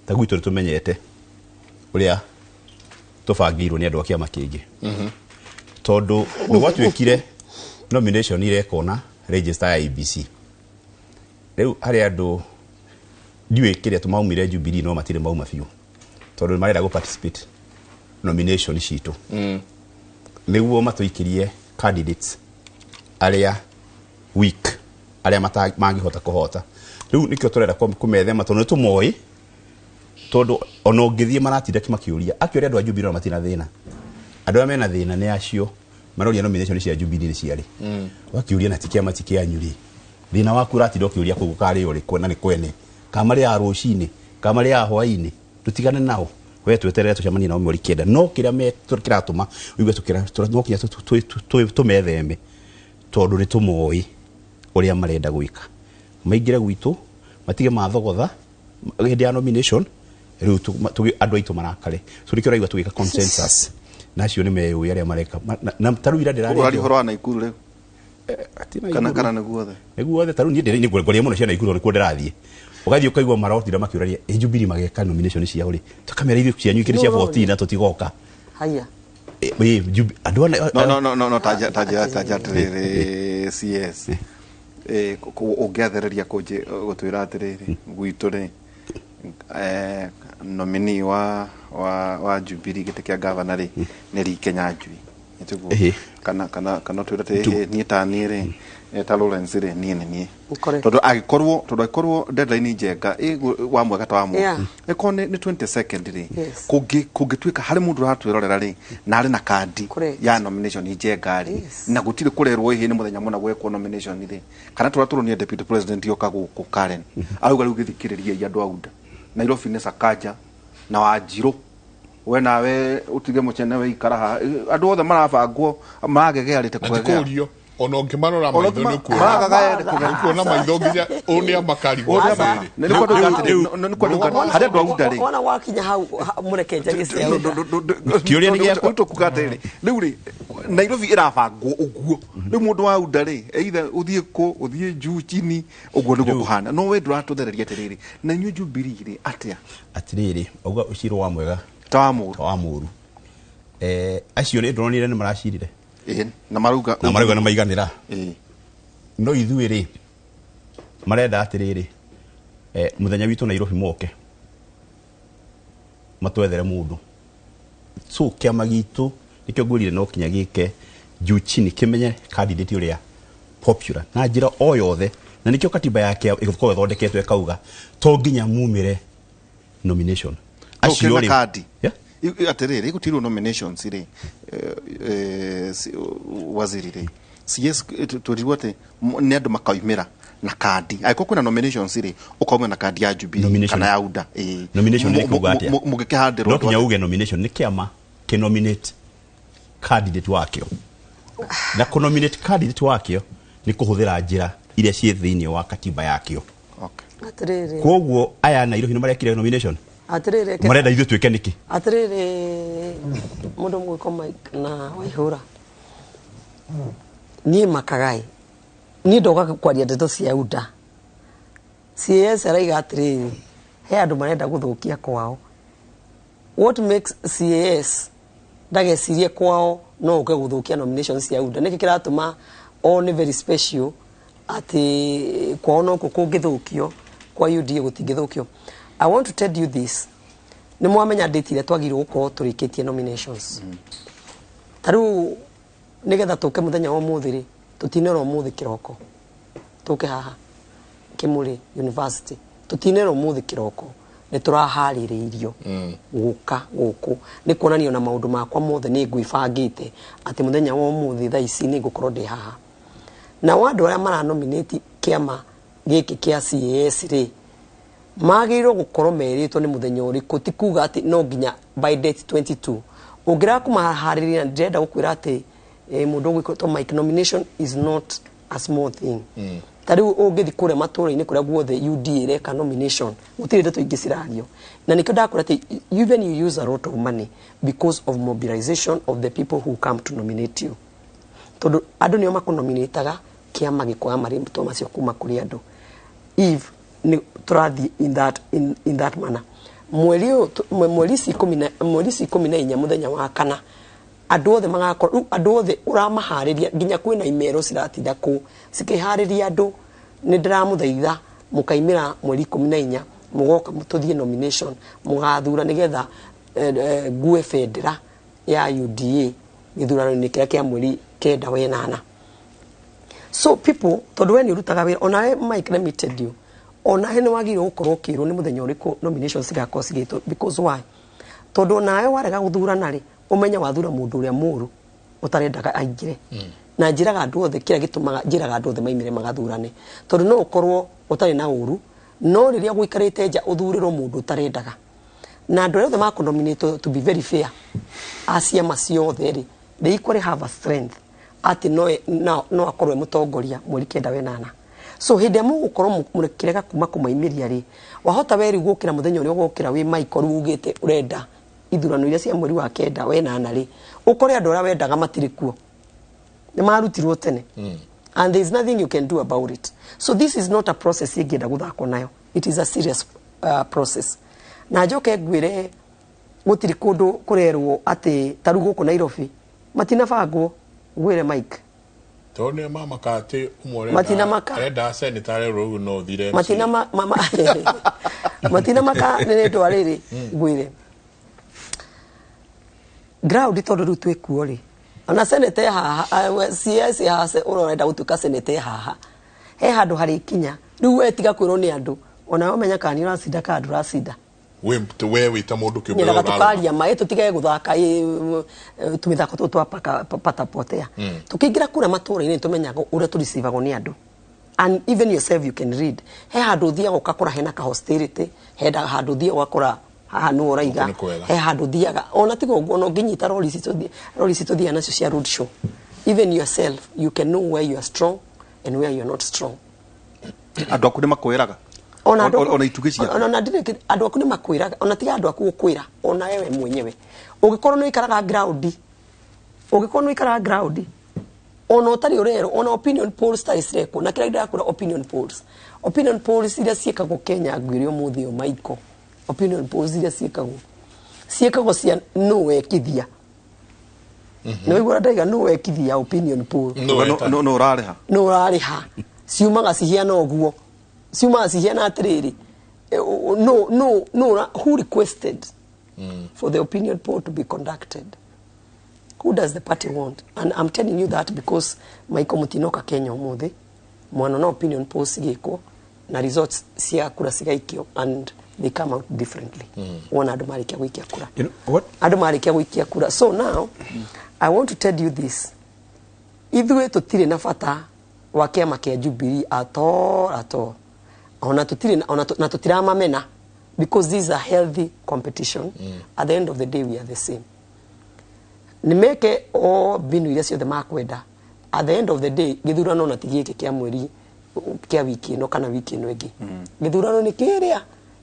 ta gwitũ tũmenyete ũrĩa tũbangĩirwo nĩ andũ a kĩama kĩngĩ tondũ nĩ gwatuĩkire nomination irekwo na register ya IEBC rĩu harĩ andũ ndiũĩ kĩrĩa tũmaumire Jubilee no matirĩ mauma biũ tondũ marenda participate nomination citũ nĩguo matũikirie candidates arĩa weak arĩa mangĩhota kũhota rĩu nĩkĩo tũrenda kũmethema tondũ nĩtũmoĩ tondũ ona ũngĩthiĩ maratinda makĩũria akĩũria andũ a Jubilee no matina thĩna andũ arĩa mena thĩna nĩ acio maroria nomination cia Jubilee nĩ ciarĩ wakĩũria na tikĩama tikĩanyu rĩ thĩna waku ũratinda ũkĩũria kũu karĩ ũrĩ kwena nĩ kwene kama rĩ ya rũcinĩ kama rĩ ya hwainĩ tũtigane nao we tweterere tũcemanie nao mweri kenda no kĩrĩa kĩratũma uigue tũkinya tũmetheme tondũ nĩ tũmoĩ ũrĩa marenda gwĩka maingĩre gwitũ matige mathogotha hĩndĩ ya nomination rĩu andũ aitũ marakare so nĩkĩo raigua tũgĩka consensus nacio nĩ meũĩ arĩa mareka na tarũ ira ndĩrarĩ ũrari horo wa Naikuru rĩu kana nĩguo tarũ niĩ ndĩrĩ ngũrĩa mũno cia Naikuru nĩkuo ndĩrathiĩ ugathiĩ ukaigua marotira makĩũraria Jubilee mageka nomination ciao rĩ tũkamera ithuĩ cianyu ikĩrĩ cia 14 na tũtigoka haya andũ no taja CS ũngĩathereria gũtwĩra atĩrĩrĩ gwitũ rĩ nominee wa Jubilee gĩtĩ kĩa governor rĩ nĩ Rikenya Njui nĩtuo kana twĩra atĩrĩrĩ niĩ ta niĩ rĩ ta Lawrence rĩ niĩ tondũ agĩkorwo deadline njenga wa mwega ta wa mwaka eko nĩ 22nd rĩ kũngĩtuĩka harĩ mũndũ ũratwĩrorera rĩ na arĩ na kandi ya nomination njenga rĩ na gũtirĩ kũrerwo ihe nĩ mũthenya mũna gwekwo nomination rĩ kana tũratũronia deputy president yoka gũkũ Karen auga rĩu gĩthikĩrĩria andũ auda Nairobi nĩ Sakaja na Wanjirũ we nawe utige mũcene we ikara andũ othe marabangwo magegearĩte kwegea ona ũngĩmarora maitho nĩ kuona maitho nginya ũnĩa makari harĩa andũ auda rĩ ona wakinya hau mũrekenja gĩcĩa kĩũria nĩ gĩakwa tũkuga atĩrĩ rĩu rĩ Nairobi ĩrabangwo ũguo rĩu mũndũ wa auda rĩ either ũthiĩ juu chini ũguo nĩguo kũhana no we ndũratũthereria atĩrĩrĩ na inyuĩ Jubilee rĩ atĩa atĩrĩrĩ auga ũcirwo wa mwega ta wa mũru acio nĩ ndonire nĩ maracirire na maruga na maiganĩra no ithuĩ rĩ marenda atĩrĩrĩ mũthenya witũ Nairobi moke matwethere mũndũ so kĩama gitũ nĩkĩo ngwĩrire no kinya gĩke juu chini kĩmenye candidate ũrĩa popular na njĩra o yothe na nikio katiba yake igukorwo thondeketwo ekauga to nginya mumire nomination acio ri kadi atiriri igutirwo nominations ri waziri ri CS turirwo ati ni andu makaimira na kadi aiko kuna nominations ri ukauma na kadi ya Jubilee kana ya UDA nomination ni kuga atia mugikihandirwo no kinya uge nomination ni kiama ki nominate candidate wakio na ku nominate candidate wakio ni kuhuthira njira iria cie thiini wa katiba yakio atiriri koguo aya na irohi no marekire nomination atiriri marenda ithu twike niki atiriri mundu mwiko Mike na Waihura ni makagai ni ndoka kwaria ndeto cia UDA CS araiga atiriri he andu marenda guthukia kwao what makes CS ndagecirie kwao no uke guthukia nominations cia UDA niki kiratuma all very special ati kwao no kungithukio kwa UDA gutingithukio. I want to tell you this. Ni mwamenya date ile twagirwo gukorwo turikitie nominations. Taru nigetha tuke muthenya wa muthiri tutinero muthi kiroko. Tuke haha Kimuri University. Tutinero muthi kiroko. Ni turahaririirio guka guku ni kuonanio na maundu makwa mothe ni ngwibangite ati muthenya wa muthi thaa ici ni ngukorwo ndi haha. Na wandu aria mara nominate kiama giki kia CAS ri magirwo gukorwo meritwo ni muthenya uriku ti kuga ati no nginya by date 22 ungira kumahariria ndenda gukwira ati mundu gwikotwo Mike nomination is not a small thing tari ungithi kure matura-ini kuria guothe UDA reka nomination gutire ndeto ingi cirario na nikio ndakora ati even you use a lot of money because of mobilization of the people who come to nominate you tondu andu nio makunominataga kiama gikoya marimto macio kuma kuri andu if ni turathi in that manner mweli 14 muthenya wa kana andu othe magakorwo andu othe uramahariria nginya kwina imero ciratinda ku cikihariria andu ni ndiramuthaitha mukaimira mweli 14 mugoka mututhie nomination mugathura nigetha gue federa ya UDA githurano ni kia mweli 9 wa 8. So people tondu we ni urutaga wira ona Mike limited you ona hene wagire gukorwo kirwo ni muthenya uriku nominations cigakorwo cigitwo because why tondu nawe warega guthurana ri umenya wathura mundu uria muru utarendaga aingire na njiraga andu othe kira gitumaga njiraga andu othe maimire magathurane tondu no ukorwo utari na uru no riria guikarite nja uthurirwo mundu utarendaga na andu othe ma nominate to be very fair asia macio othe ri they equally have a strength ati no akorwe mutongoria mweri 9 wa 8. So hinde mu gukorwo murekirega kuma kumaimiria ri wahota weri gukira muthenya uria gukira wi Michael ugite urenda ithurano iria cia mweri wa 9 wa 8 ri ukore andu aria wendaga matirikuo ni marutirwo tene and there is nothing you can do about it. So this is not a process yegeda guthako nayo, it is a serious process. Na njoke ngwire gutiri kundu kurerwo ati taru guku Nairobi matina bangwo gwire Mike tone mama kati umore matina maka arenda senatare rogu no thire matina mama matina maka nene twariri gwire ground tondu ru twekuo ri ona senate haha CS hase urorenda gutuka senate haha he handu hari kinya riu wetiga kwirwo ni andu ona wamenya kani uracinda ka andu uracinda we wita mundu kiumbe urara tukaria mai tutige guthaka tumithako tu twa pata potea tukiingira kura matura-ini tumenyaga uria tureceivago ni andu and even yourself you can read he handu thia gukakora hena ka hostility he handu thia gukakora haha no uraiga he handu thiaga ona tigo uguo no nginyita rori citu thia nacio cia road show even yourself you can know where you are strong and where you are not strong andu akuri makwiraga ona itugicia ona ndire andu akuni makwiraga ona tiga andu aku gukwira ona wewe mwenyewe ugikorwo no ikaraga ground ona utari urero ona opinion polls ta isreko na kira ndia kura opinion polls iria ciekagwo Kenya ngwirio muthio Michael opinion polls iria ciekagwo cia no wekithia no igura ndaiga no wekithia opinion poll no urariha ciumaga cihiana oguo ciumaga cihiana atiriri no who requested for the opinion poll to be conducted? Who does the party want? And I'm telling you that because Michael Mutinoka Kenya umuthi mwana na opinion polls giko na results cia kura cigaikio and they come out differently. Wona andu marikia gwikia kura. You know what? Andu marikia gwikia kura. So now I want to tell you this. Ithuĩ tutire na bata wa kiama kia Jubilee at all. Ona tutire na tutiramamena because this is a healthy competition. At the end of the day we are the same. Nimeke o binu iria ciothe makwenda. At the end of the day githurano na tigike kia mweri kia wiki no kana wiki no igi. Githurano ni kiria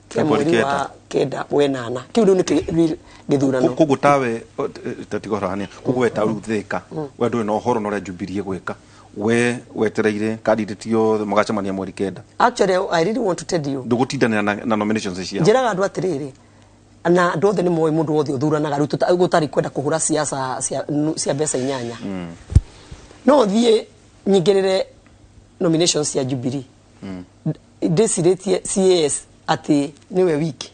kia mweri wa kenda wenana. Kiu ni githurano. Kugutawe tatigorania kugweta ruthika. We ndui no horo no ria Jubilee gwika. We wetereire candidate yo magacemania mweri kenda. Actually I really want to tell you. Ndugutindana na nominations cia. Njiraga andu atiriri. Na andu othe ni moyo mundu wothe uthuranaga riu tutari kwenda kuhura siasa cia mbeca inyanya. No thie nyingirire nominations cia Jubilee. Desirĩtie CAS ati niwe wiki.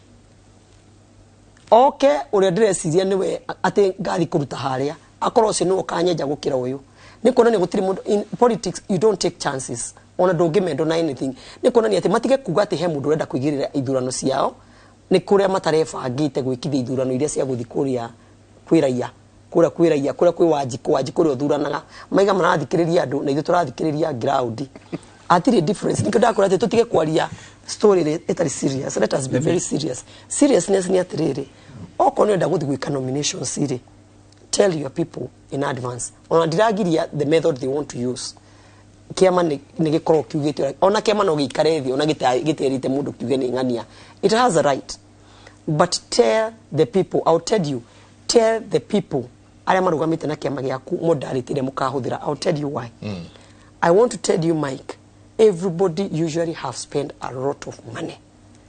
Okay, uria ndĩreciria niwe ati ngathi kuruta haria. Akorwo cio no kanyenja gukira uyu. Nikona ni gutiri mundu in politics you don't take chances. Ona ndungimendo na anything. Nikona ni ati matige kuga ati he mundu urenda kuigirira ithurano ciao. Ni kuria matarefangite gwikithia ithurano iria cia guthi kuria kwiraia. Kuria kwi Wanjiku uthuranaga. Maiga marathikiriria andu na ithu turathikiriria ground. Atiri difference. Nikenda kura ati tutige kwaria story etari serious. Let us be very serious. Seriousness ni atiriri. Oko ni nda guthi gwika nominations iri. Tell your people in advance. Ona ndiragiria the method they want to use. Kiama ni gikorwo kiugite ona kiama no gikare thi ona giterite mundu kiuge ni ngania. It has a right. But tell the people, I'll tell you, tell the people aria marugamite na kiama giaku modality ile mukahuthira. I'll tell you why. I want to tell you, Mike, everybody usually have spent a lot of money.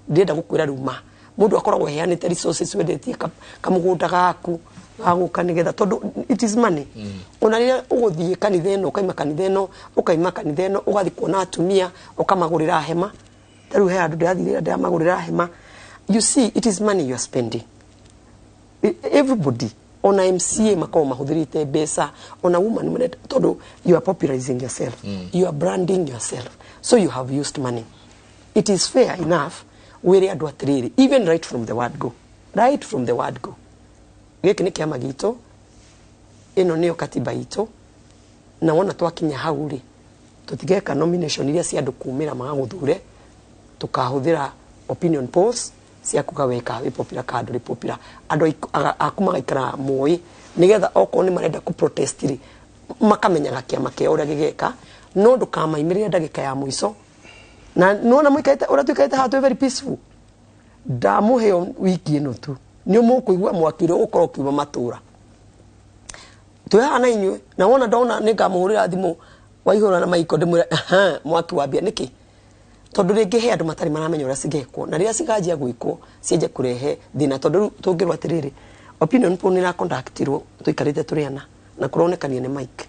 Ndenda gukwira ruma mundu akoragwo heanite resources wedetie kamugunda gaku aguka nigetha tondu it is money. Ona rira uguthie kanitha ino ukaima kanitha ino ugathi kuona atumia ukamagurira hema taru he andu ndathire ndamagurira hema. You see, it is money you are spending. Everybody on MCA makao mahuthirite besa on a woman minute todo you are popularizing yourself. You are branding yourself, so you have used money. It is fair enough where adu atiriri even right from the word go. Giki ni kiama gitu ino niyo katiba itu na wona twakinya hau ri tutigeka nomination iria cia andu kumira magaguthure tukahuthira opinion polls cia kugaweka we popular card ri popular andu akuma ikara moi nigetha oko ni marenda ku protest ri makamenyaga kiama kia uria gigeka no ndukamaimiria ndagika ya muico na nona mwikaite uria twikaite hatu very peaceful ndamuhe wiki ino tu ni mukuigwa mwakire ukoro kiuma matura tuhana inyu na wona ndona ningamuhurira thimu waihura na maiko ndimwira mwaki wambia niki tondu ringi he andu matari maramenya uria cigekwo na riria ciganjia gwikwo cienje kurehe thina tondu tungirwa atiriri opinion poll ni conductirwo tuikarite turiana na kuronekania ni Mike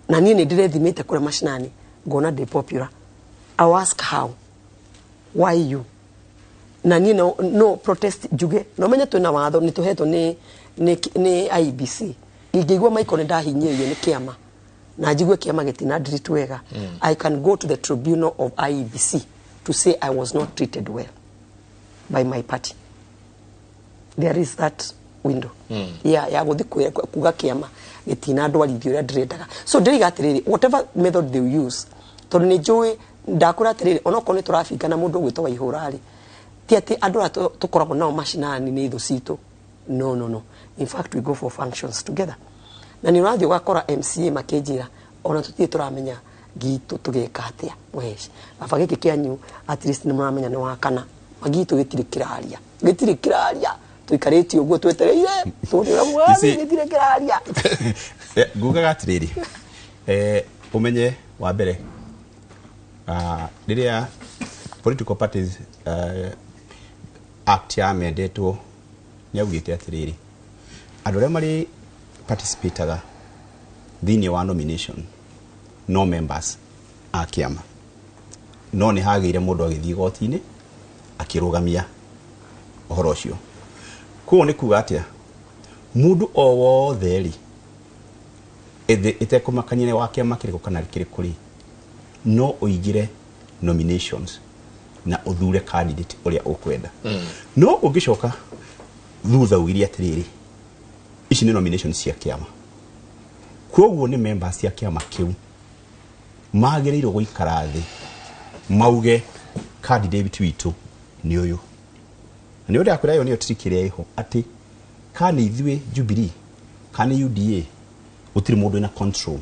na nie ni ndirethimite kure mashinani ngona de popular. I ask how, why you na nie no protest juge no menya twina watho ni tuhetwo ni IBC ngigwa Mike ni ndahinyirio ni kiama na njigwe kiama gitina ndiritu wega. I can go to the tribunal of IBC to say I was not treated well by my party. There is that window. Ya guthi kuga kiama gitina ndwarithio uria ndirendaga. So ndiriga atiriri whatever method they use tondu ni njui ndakura atiriri onoko ni turafika na mundu gwitwa ihurari ti ati andu tukoragwo nao mashinani ni ithu citu. No. In fact we go for functions together. Na ni urathi ugakora MCA makinjira ona tutie turamenya gitu tugeka atia wesh baba giki kianyu at least ni muramenya ni wakana magitu gitire kiraria tuikareti uguo twetereire turira mwathi gitire kiraria nguga gatiriri umenye wa mbere riria political parties act ya amendetwo ni augite atiriri andu aria mari participataga thini wa nomination no members a kiama no ni hagire mundu agithii gotini akirugamia ohoro ucio kuo ni kuga atia mundu o wothe ri ite kumakania wa kiama kiriko kana kirikuri no oigire nominations na uthure candidate uria ukwenda no ungicoka thutha ugiria atiriri ici ni nominations cia kiama koguo ni members cia kiama kiu magiriirwo guikara thi mauge candidate witu ni uyu ni uria akwira yo ni otirikire iho ati kani ithwe Jubilee kani UDA utiri mundu ina control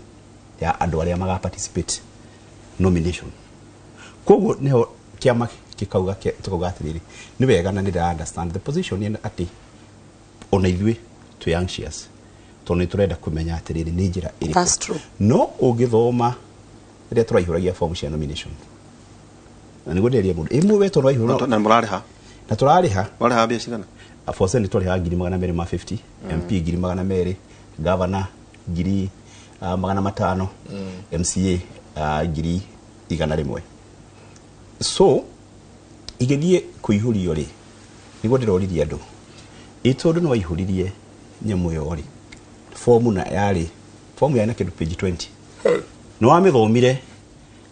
ya andu aria maga participate nomination koguo neho kiama kikauga tukauga atiriri ni wega na ni da understand the position in ati ona ithwe to anxious toni turenda kumenya atiriri ni njira iri that's true no ugithoma ria turaihuragia form cia nomination na ni guderia mundu imwe wetu turaihura na murariha na turariha wariha bia cigana for send turiha 250 MP 200 governor 500 MCA 100 so igethie kuihurio ri nigo ndiroririe andu itondu no ihuririe nyemu yori form na yari form yana kindu page 20 no amithomire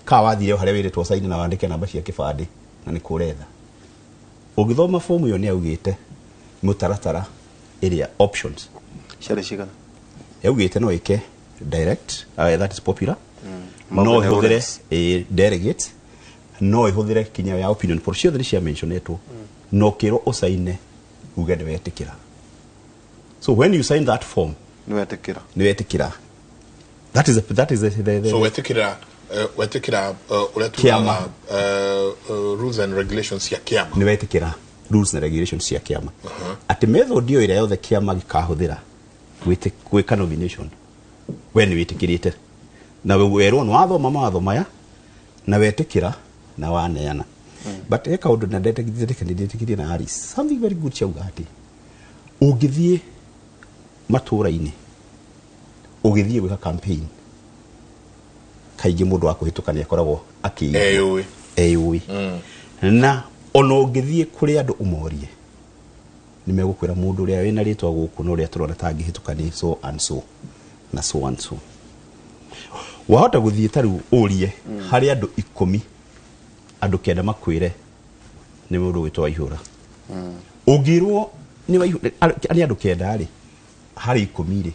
ka wathire haria wiritwo saini na wandike namba cia kibande na ni kuretha ugithoma form yo ni augite mutaratara area options ciare cigana augite no ike direct that is popular no ihudire a delegate no ihudire kinya ya opinion for sure cia mentionetwo no kiro usaine ugende wetikira so when you sign that form ni wetikira that is the so wetikira uria tunaga rules and regulations ya kiama ni wetikira rules and regulations ya kiama ati method dio ire yothe kiama gikahuthira gwika nomination when wetikirite na werwo no athoma mawatho maya na wetikira na waneana but eka undu na candidate na Harris something very good chauga ati ugithie matura-ini ugithie gwika campaign kaigi mundu akuhitukania koragwo eyui na ono ugithie kuri andu umorie ni megukwira mundu uria wina ritwa guku no uria turona tangihitukania so and so na so and so wahota guthie taru urie hari andu 10 andu kenda makwire ni mundu witwa ihura ugirwo ni ani andu kenda ri hari 10 ri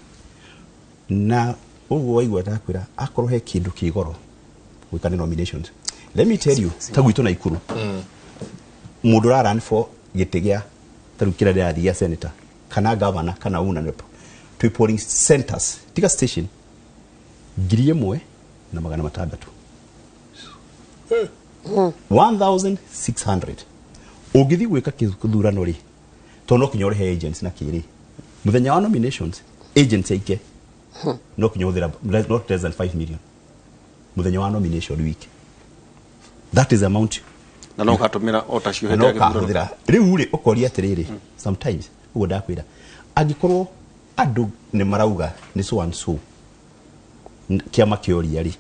na uguo waigua takwira akorwo he kindu kigoro gwikane nominations let me tell you tagwito na ikuru mundu ra run for gitigia tarukira ya thia senator kana governor kana una nepo to polling centers tika station 1,600 1,600 ugithi gwika kithurano ri tono kinyore he agents na kiri muthenya wa nominations agents aike no kinyothira not less than 5 million muthenya wa nomination week that is amount na no katumira otacio hete kithurano riu ri ukoria atiriri sometimes ugo ndakwira angikorwo andu ni marauga ni so and so kiama kioria ri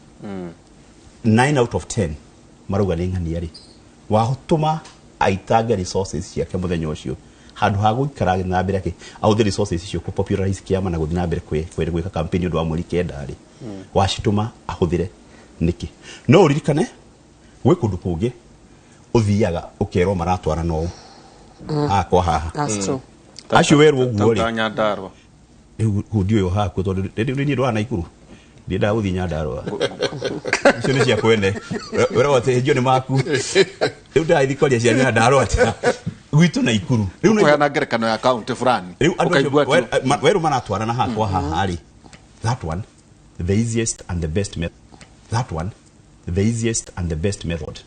9 out of 10 marauga ni ng'ania ri wahutuma aitanga resources ciake muthenya ucio handu ha guikara na mbere yake au the resources icio ku popularize kiama na guthina mbere gwika campaign ndu wa mweri kenda ri washituma ahuthire niki no uririkane gwe kundu kungi uthiaga ukerwo maratwara no akwa haha that's true acio werwo guo ri tanya ndarwa ndio yo haku tondu ni ndwa na ikuru ndia uthi nyandarwa icio ni cia kwende wera wote hijio ni maku riu ndaithikoria cia nyandarwa gwitu na ikuru riu no yana ngerekano ya account fulani ukaigua weru maratwara na hakwa haha ri that one the easiest and the best method that one the easiest and the best method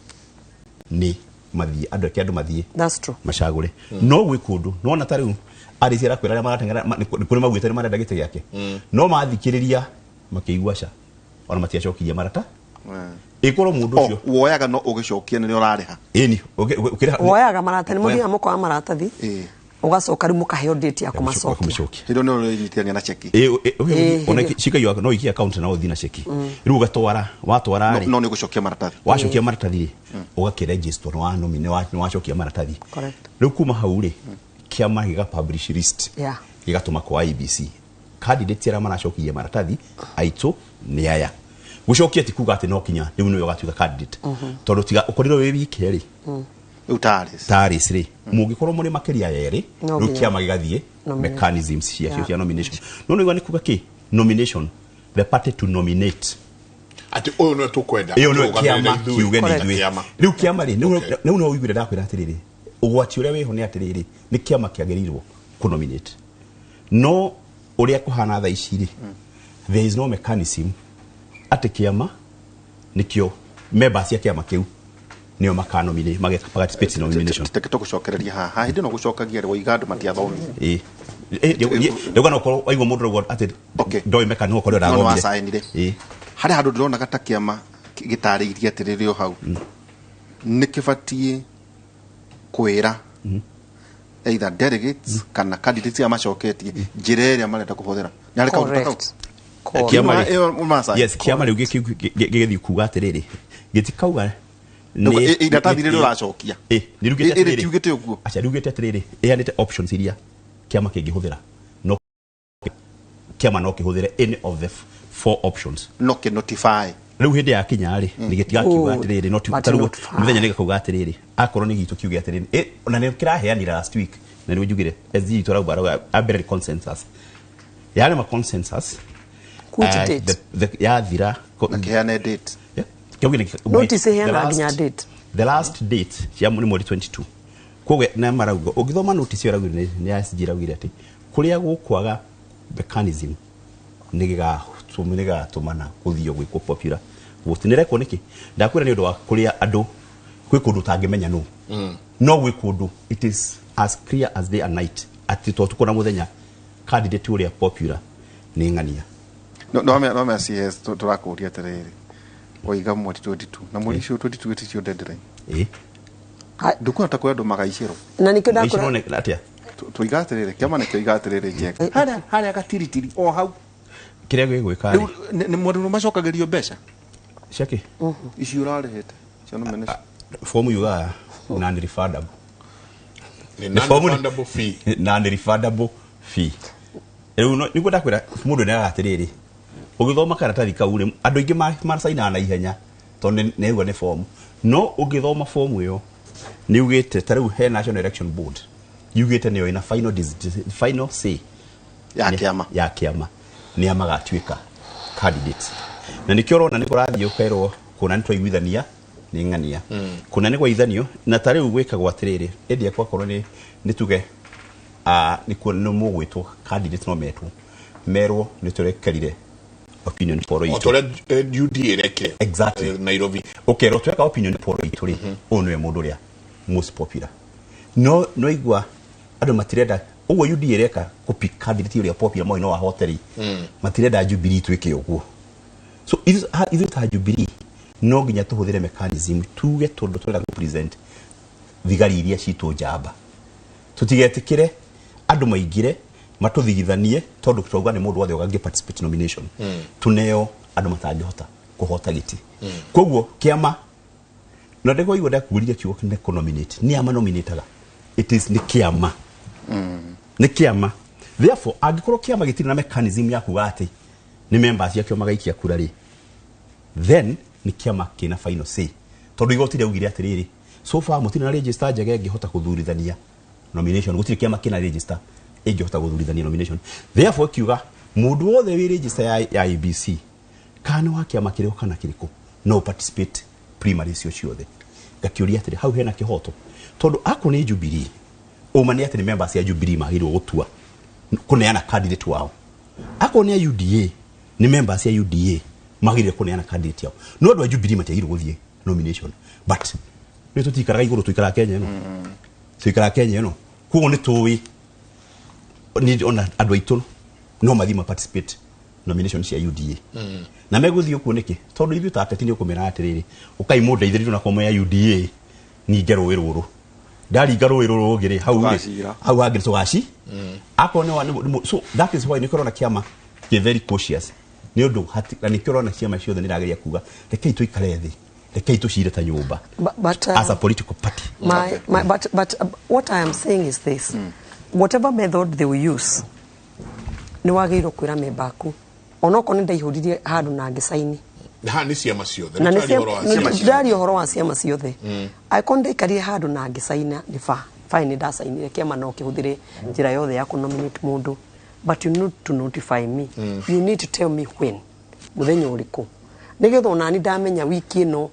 ni mathie andu mathie that's true mashagure no gwi kundu no na tariu ari cira kwira maratengera kuri magwite marenda gite yake no mathikiriria makiigwasha ona matiacokirie marata ikoro mundu ucio woyaga no ugicokia ni urariha ni woyaga marata ni muthia muko wa maratathi ugacoka rimu kaheo date ya kumacokia hindo no nyitania na cheki ona chika yo no iki account na uthi na cheki riu gatwara watwara no ni gucokia maratathi wacokia maratathi ugakiregister wa nomine wacokia maratathi correct riu kuma hauri kiama giga publish list gigatuma kwa IBC candidate ara maracokia maratathi aito ni aya gucokia ti kuga ati no kinya riu niwe gatuika candidate tondu tiga ukorirwo wi wike ri taris ri mungikorwo muri makiria yeri riu kiama gigathie mechanisms cia nomination no igwa ni kuga ki nomination the party to nominate ati oyo no tukwenda iyo no kiama kiuge ni ithuĩ riu kiama ri niu no wiguire ndakwira atiriri ugwati uria wiho ni atiriri ni kiama kiagerirwo ku nominate no uria kuhana tha ici ri there is no mechanism ati kiama nikio members ya kiama kiu nio makanominate participate in nomination tekito gucokereria haha hindi no gucokagia ri igando matiathomi ndego no ko aigo mundu rwo ati ndoi meka no ko ndo ndathomire hari handu ndirona gata kiama gitariirie atiriri o hau nikibatie kwira either delegates kana candidates ya macoketie njire iria marenda kuhuthira nyari kaundu kiama yes kiama riu gigithi kuga atiriri gitikauga ni iratathire ruracokia ni rugite atiriri tiugite uguo acha rugite atiriri ihanite options iria kiama kingihuthira no kiama no kihuthire any of the 4 options no ki notify riu hindi ya kinya ri ni gitiga kiuga atiriri no tarugo muthenya ni gikuga atiriri akorwo ni gitu kiuga atiriri ona ni kiraheanira last week na ni wujugire SG torauga abere consensus yale ma consensus which date ya thira kiheane date notice heana ginya date the last date ya mweri 22 kogwe na maraugo ugithoma notice yoragire ni ya SG ragire ati kuria gukwaga mechanism nigiga tumana kuthio gwiko popular gutinire ko niki ndakwira ni undu wa kuria andu kwi kundu tangimenya no gwi kundu it is as clear as day and night ati to tukona muthenya candidate uria popular ni ngania no me CS turakuria atiriri oiga mweri 22 na mweri 22 iticio deadline ndukuna takwenda andu magaicirwo na nikio ndakora atia tuiga atiriri kiama nikio iga atiriri njega haria gatiritiri o hau kiria gwika ni mwandu macokagerio mbeca ciake ici urarihite cio no menes form yuga non refundable non refundable fee riu niguo ndakwira mundu ni agatiriri ugithoma karatathi kau ri andu ingi maracaina na ihenya tondu neigua ni form no ugithoma form iyo ni ugite tariu he National Election Board yugite niyo ina final say ya kiama ni amagatuika candidates na nikio rona ni kurathio kairwo kuna nitwa igwithania ni ngania kuna ni kwa ithanio na tariu gwika gwatiriri endi akwa korwo ni tuge ni kuno mugwitwo candidates no metwo merwo ni turekerire opinion poro itu otore UDA reke exactly Nairobi okay ro tweka opinion poro itu ri onwe mundu ria most popular no igwa adu matireda ugo UDA reka copy candidate ria popular mo no wa hoteli matireda Jubilee tweke uguo so is ta Jubilee no ginya tuhuthire mechanism tuge tondu twenda represent thigari iria cito njamba tutigetikire andu maingire matuthigithanie tondu twauga ni mundu wothe ugangi participate nomination tuneo andu matangihota kuhota giti koguo kiama no ndego igwa ndakuria kiugo ne nominate ni ama nominataga it is ni kiama ni kiama therefore angikorwo kiama gitiri na mechanism ya kuga ati ni members yakio magaikia kura ri then ni kiama kina final say tondu igoti riaugire atiriri so far mutiri na register njege ngihota kuthurithania nomination gutiri kiama kina register ingihota guthurithania nomination therefore kiuga mundu wothe wi register ya IBC kana wa kiama kiriko kana kiriko no participate primary cio ciothe gakiuria atiri hau hena kihoto tondu ako ni Jubilee umani atiri members ya Jubilee magirwo gutua kuneana candidate wao ako ni UDA ni members ya UDA magire kuneana candidate yao no andu a Jubilee matiagirwo guthie nomination but ni tutikaraga iguru tuikara Kenya no tuikara Kenya no kuo ni tuwi ni ona andu aitu no mathima participate nomination cia UDA na meguthio kuoneke tondu ithu ta ateti ni ukumera atiriri ukai munde ithiri na komo ya UDA ni ngero wiruru ndari ngaro wiruru ugire hau agire tugaci ako no so that is why ni korona kiama ke very cautious ni undu hatika ni korona kiama ciothe ni rageria kuga rekei tuikare thi rekei tucire ta nyumba as a political party but what I am saying is this whatever method they will use ni wagiro kwira membaku onoko ni ndaihuririe handu na ngisaini ha ni ciama ciothe ndari horo wa ciama ciothe aikonde kari handu na ngisaina ni fine ndasainire kiama no kihuthire njira yothe ya ku nominate mundu, but you need to notify me. You need to tell me when muthenya uriku nigetho nani ndamenya wiki ino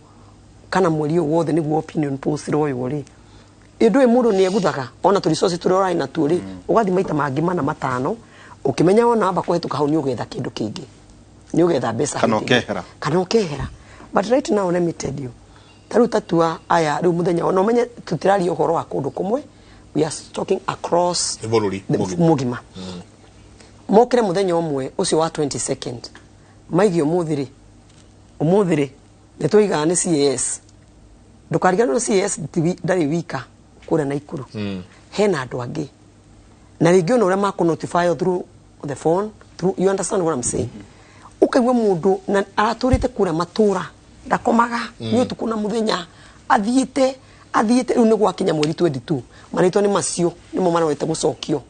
kana mweri wothe niguo opinion post royo ri indwe mundu ni eguthaga ona turi source turi ora ina turi ugathi maita mangi mana matano ukimenya ona aba kwetuka hau ni ugetha kindu kingi ni ugetha besa kana okehera. But right now let me tell you, taru tatua aya riu muthenya ona umenye tutirari uhoro wa kundu kumwe, we are talking across mugima mokire muthenya umwe ucio wa 22nd maigio umuthiri ni tuiga ni CS ndukarigana no CS ndari wika kura na ikuru hena andu angi na ringi ona uria maku notify through the phone through, you understand what I'm saying? Ukaigwa mundu na araturite kura matura ndakomaga ni utuku na muthenya athiite riu ni gwakinya mweri 22 marito ni macio ni mo marorete gucokio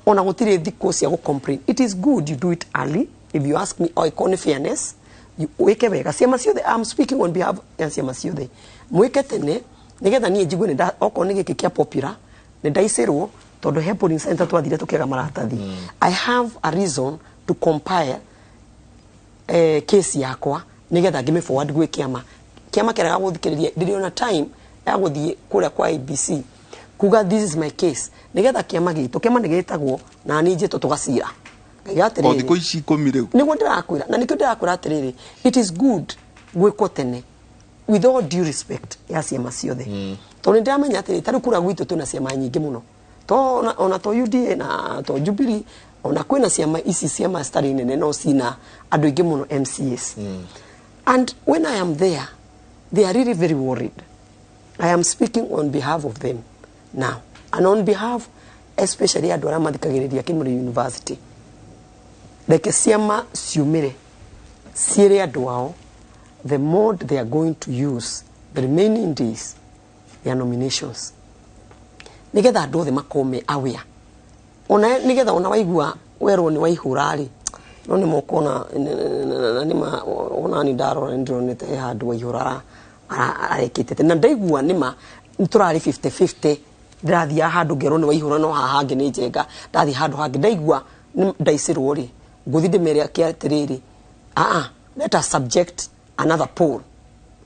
ona gutire thiko cia go complain. It is good you do it early. If you ask me, or fairness, you weke wega ciama ciothe. I'm speaking on behalf ya ciama ciothe mwike tene nigetha nie njigwe nda oko ni giki kia popular ni ndaicirwo tondu he polling center twathire tukiaga maratathi. I have a reason to compare case yakwa nigetha ngime forward gwe kiama kiraga guthikiriria ndiri na time ya guthie kuria kwa ABC kuga this is my case nigetha kiama nigitagwo na nije tugacira ngayatere thiko ici komire nigo ndirakwira na nikyo ndirakwira atiriri it is good gwiko tene with all due respect ya ciama ciothe tondu ndiramenya atiri tari kura gwitu tuna ciama nyingi muno to ona to UDA na to Jubilee ona kwina ciama ici ciama stari nene no sina andu ingi muno MCAs and when I am there they are really very worried. I am speaking on behalf of them now and on behalf especially andu aria mathikagiriria Kimuri University like ciama ciumire ciire andu ao the mode they are going to use the remaining days their nominations nigetha andu othe makome aware ona nigetha ona waigua werwo ni waihurari no ni mokona nima ona ni ndaro ndronete handu waihurara arekete na ndaigua nima nturari 50-50 ndathia handu ngero ni waihura no hahange ni njenga ndathi handu hange ndaigua ndaicirwo ri nguthi ndimere kia tiriri let us subject another poll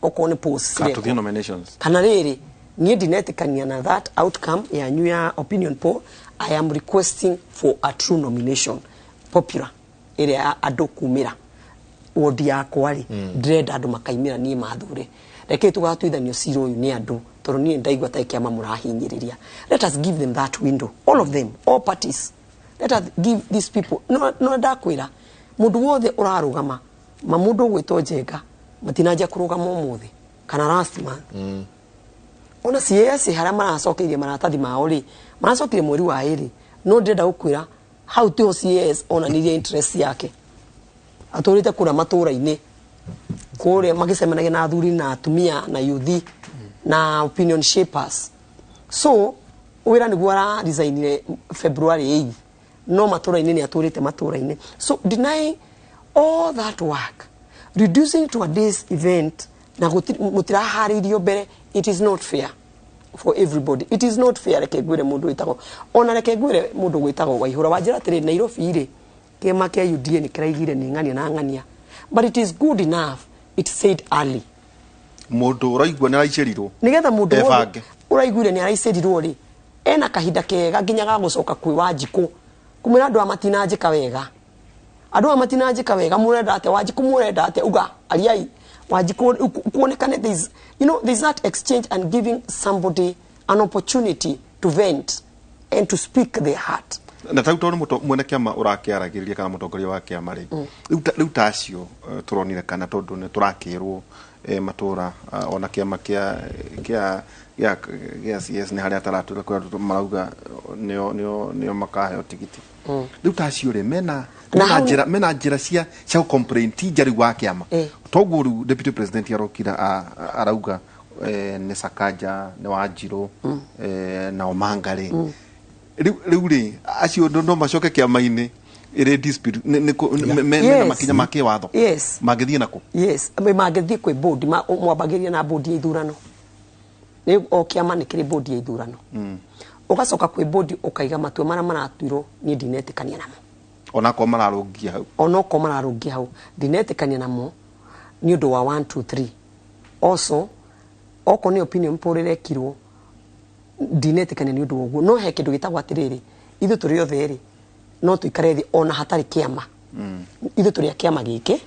okone polls to nominations kana riri nie dinetikania na that outcome ya new year opinion poll. I am requesting for a true nomination popular area andu kumira wodi yakwa ri ndrenda andu makaimira nie mathure reke tugatuithanio ciro uyu ni andu tondu nie ndaigua ta kiama murahinyiriria. Let us give them that window, all of them, all parties. Let us give these people no ndakwira mundu wothe urarugama mamundu gwito njenga matinajia kurugama umuthi kana last month ona CS haria maracokirie maratathi mao ri maracokirie mweri wa iri no ndenda gukwira how to CS ona nirie interest yake aturite kura matura-ini kure magicemanage na athuri na atumia na youth na opinion shapers. So wira niguo ara resignire February 8 no matura-ini ni aturite matura-ini. So denying all that work, reducing to a day's event na mutiraharirio mbere, it is not fair for everybody. It is not fair. Reke gwire mundu witago ona reke gwire mundu gwitago waihura wanjira tiri Nairobi ri kema kia UDA ni kiraigire ni ngania na ngania, but it is good enough it said early mundu uraigwa ni araicirirwo nigetha mundu uraigwire ni araicirirwo ri ena kahinda kega nginya ga gucoka kwi Wanjiku kumira andu amatinanjika wega andu amatinanjika wega murenda ate Wanjiku murenda ate uga aliai Wanjiku kuonekane there's that exchange and giving somebody an opportunity to vent and to speak their heart. Na tauto ni mwene kiama urakiaragiriria kana mutongoria wa kiama ri riu tacio turonire kana tondu ni turakirwo matura ona kiama kia CS ni haria taratura kwa marauga nio makahe tigiti riu tacio ri mena njira cia complain jari wa kiama toguo riu deputy president arokira arauga ni Sakaja ni Wanjiru na Omangare riu ri acio no macoke kiama-ini ire dispute mena makinya make watho magithie nako magithie kwi board mwabagiria na board ya ithurano ni okiama ni kiri board ya ithurano ugacoka kwi board ukaiga matua mara maratuirwo ni ndinetikania namo onako mararungia hau ndinetikania namo ni undu wa 1 2 3 also oko ni opinion poll rekirwo ndinetikania ni undu woguo no he kindu gitagwo atiriri ithu turi othe ri no tuikare thi ona hatari kiama ithu turi kiama giki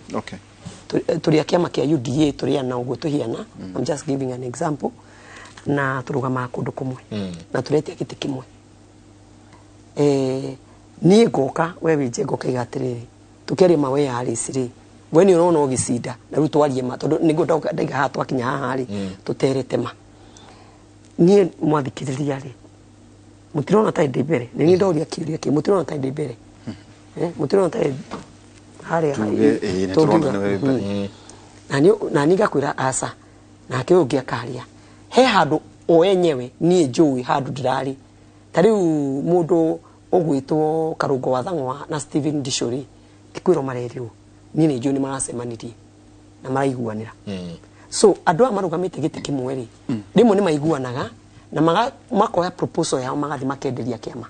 turi kiama kia UDA turi ana uguo tuhiana I'm just giving an example na turugama kundu kumwe na turetia giti kimwe ni ngoka we wije ngoka igatiriri tukeria mawe ya alisiri we ni urono gicinda na ru twarie ma tondu ningo ndaiga ha twakinya haha ri tuterete ma ni mwathikiriria ri mutirona ta inde mbere ni ndoria kiuria ki mutirona ta inde mbere mutirona ta hari na ni gakwira asa na ke ungia karia he handu o enyewe ni njui handu ndirari tariu mundu ogwitwo Karungo wa Thang'wa na Steven Dishori tikwiro marerio ni njui ni maracemanirie na maraiguanira so andu amarugamite giti kimwe ri rimwe ni maiguanaga na makoya proposal yao magathi makenderia kiama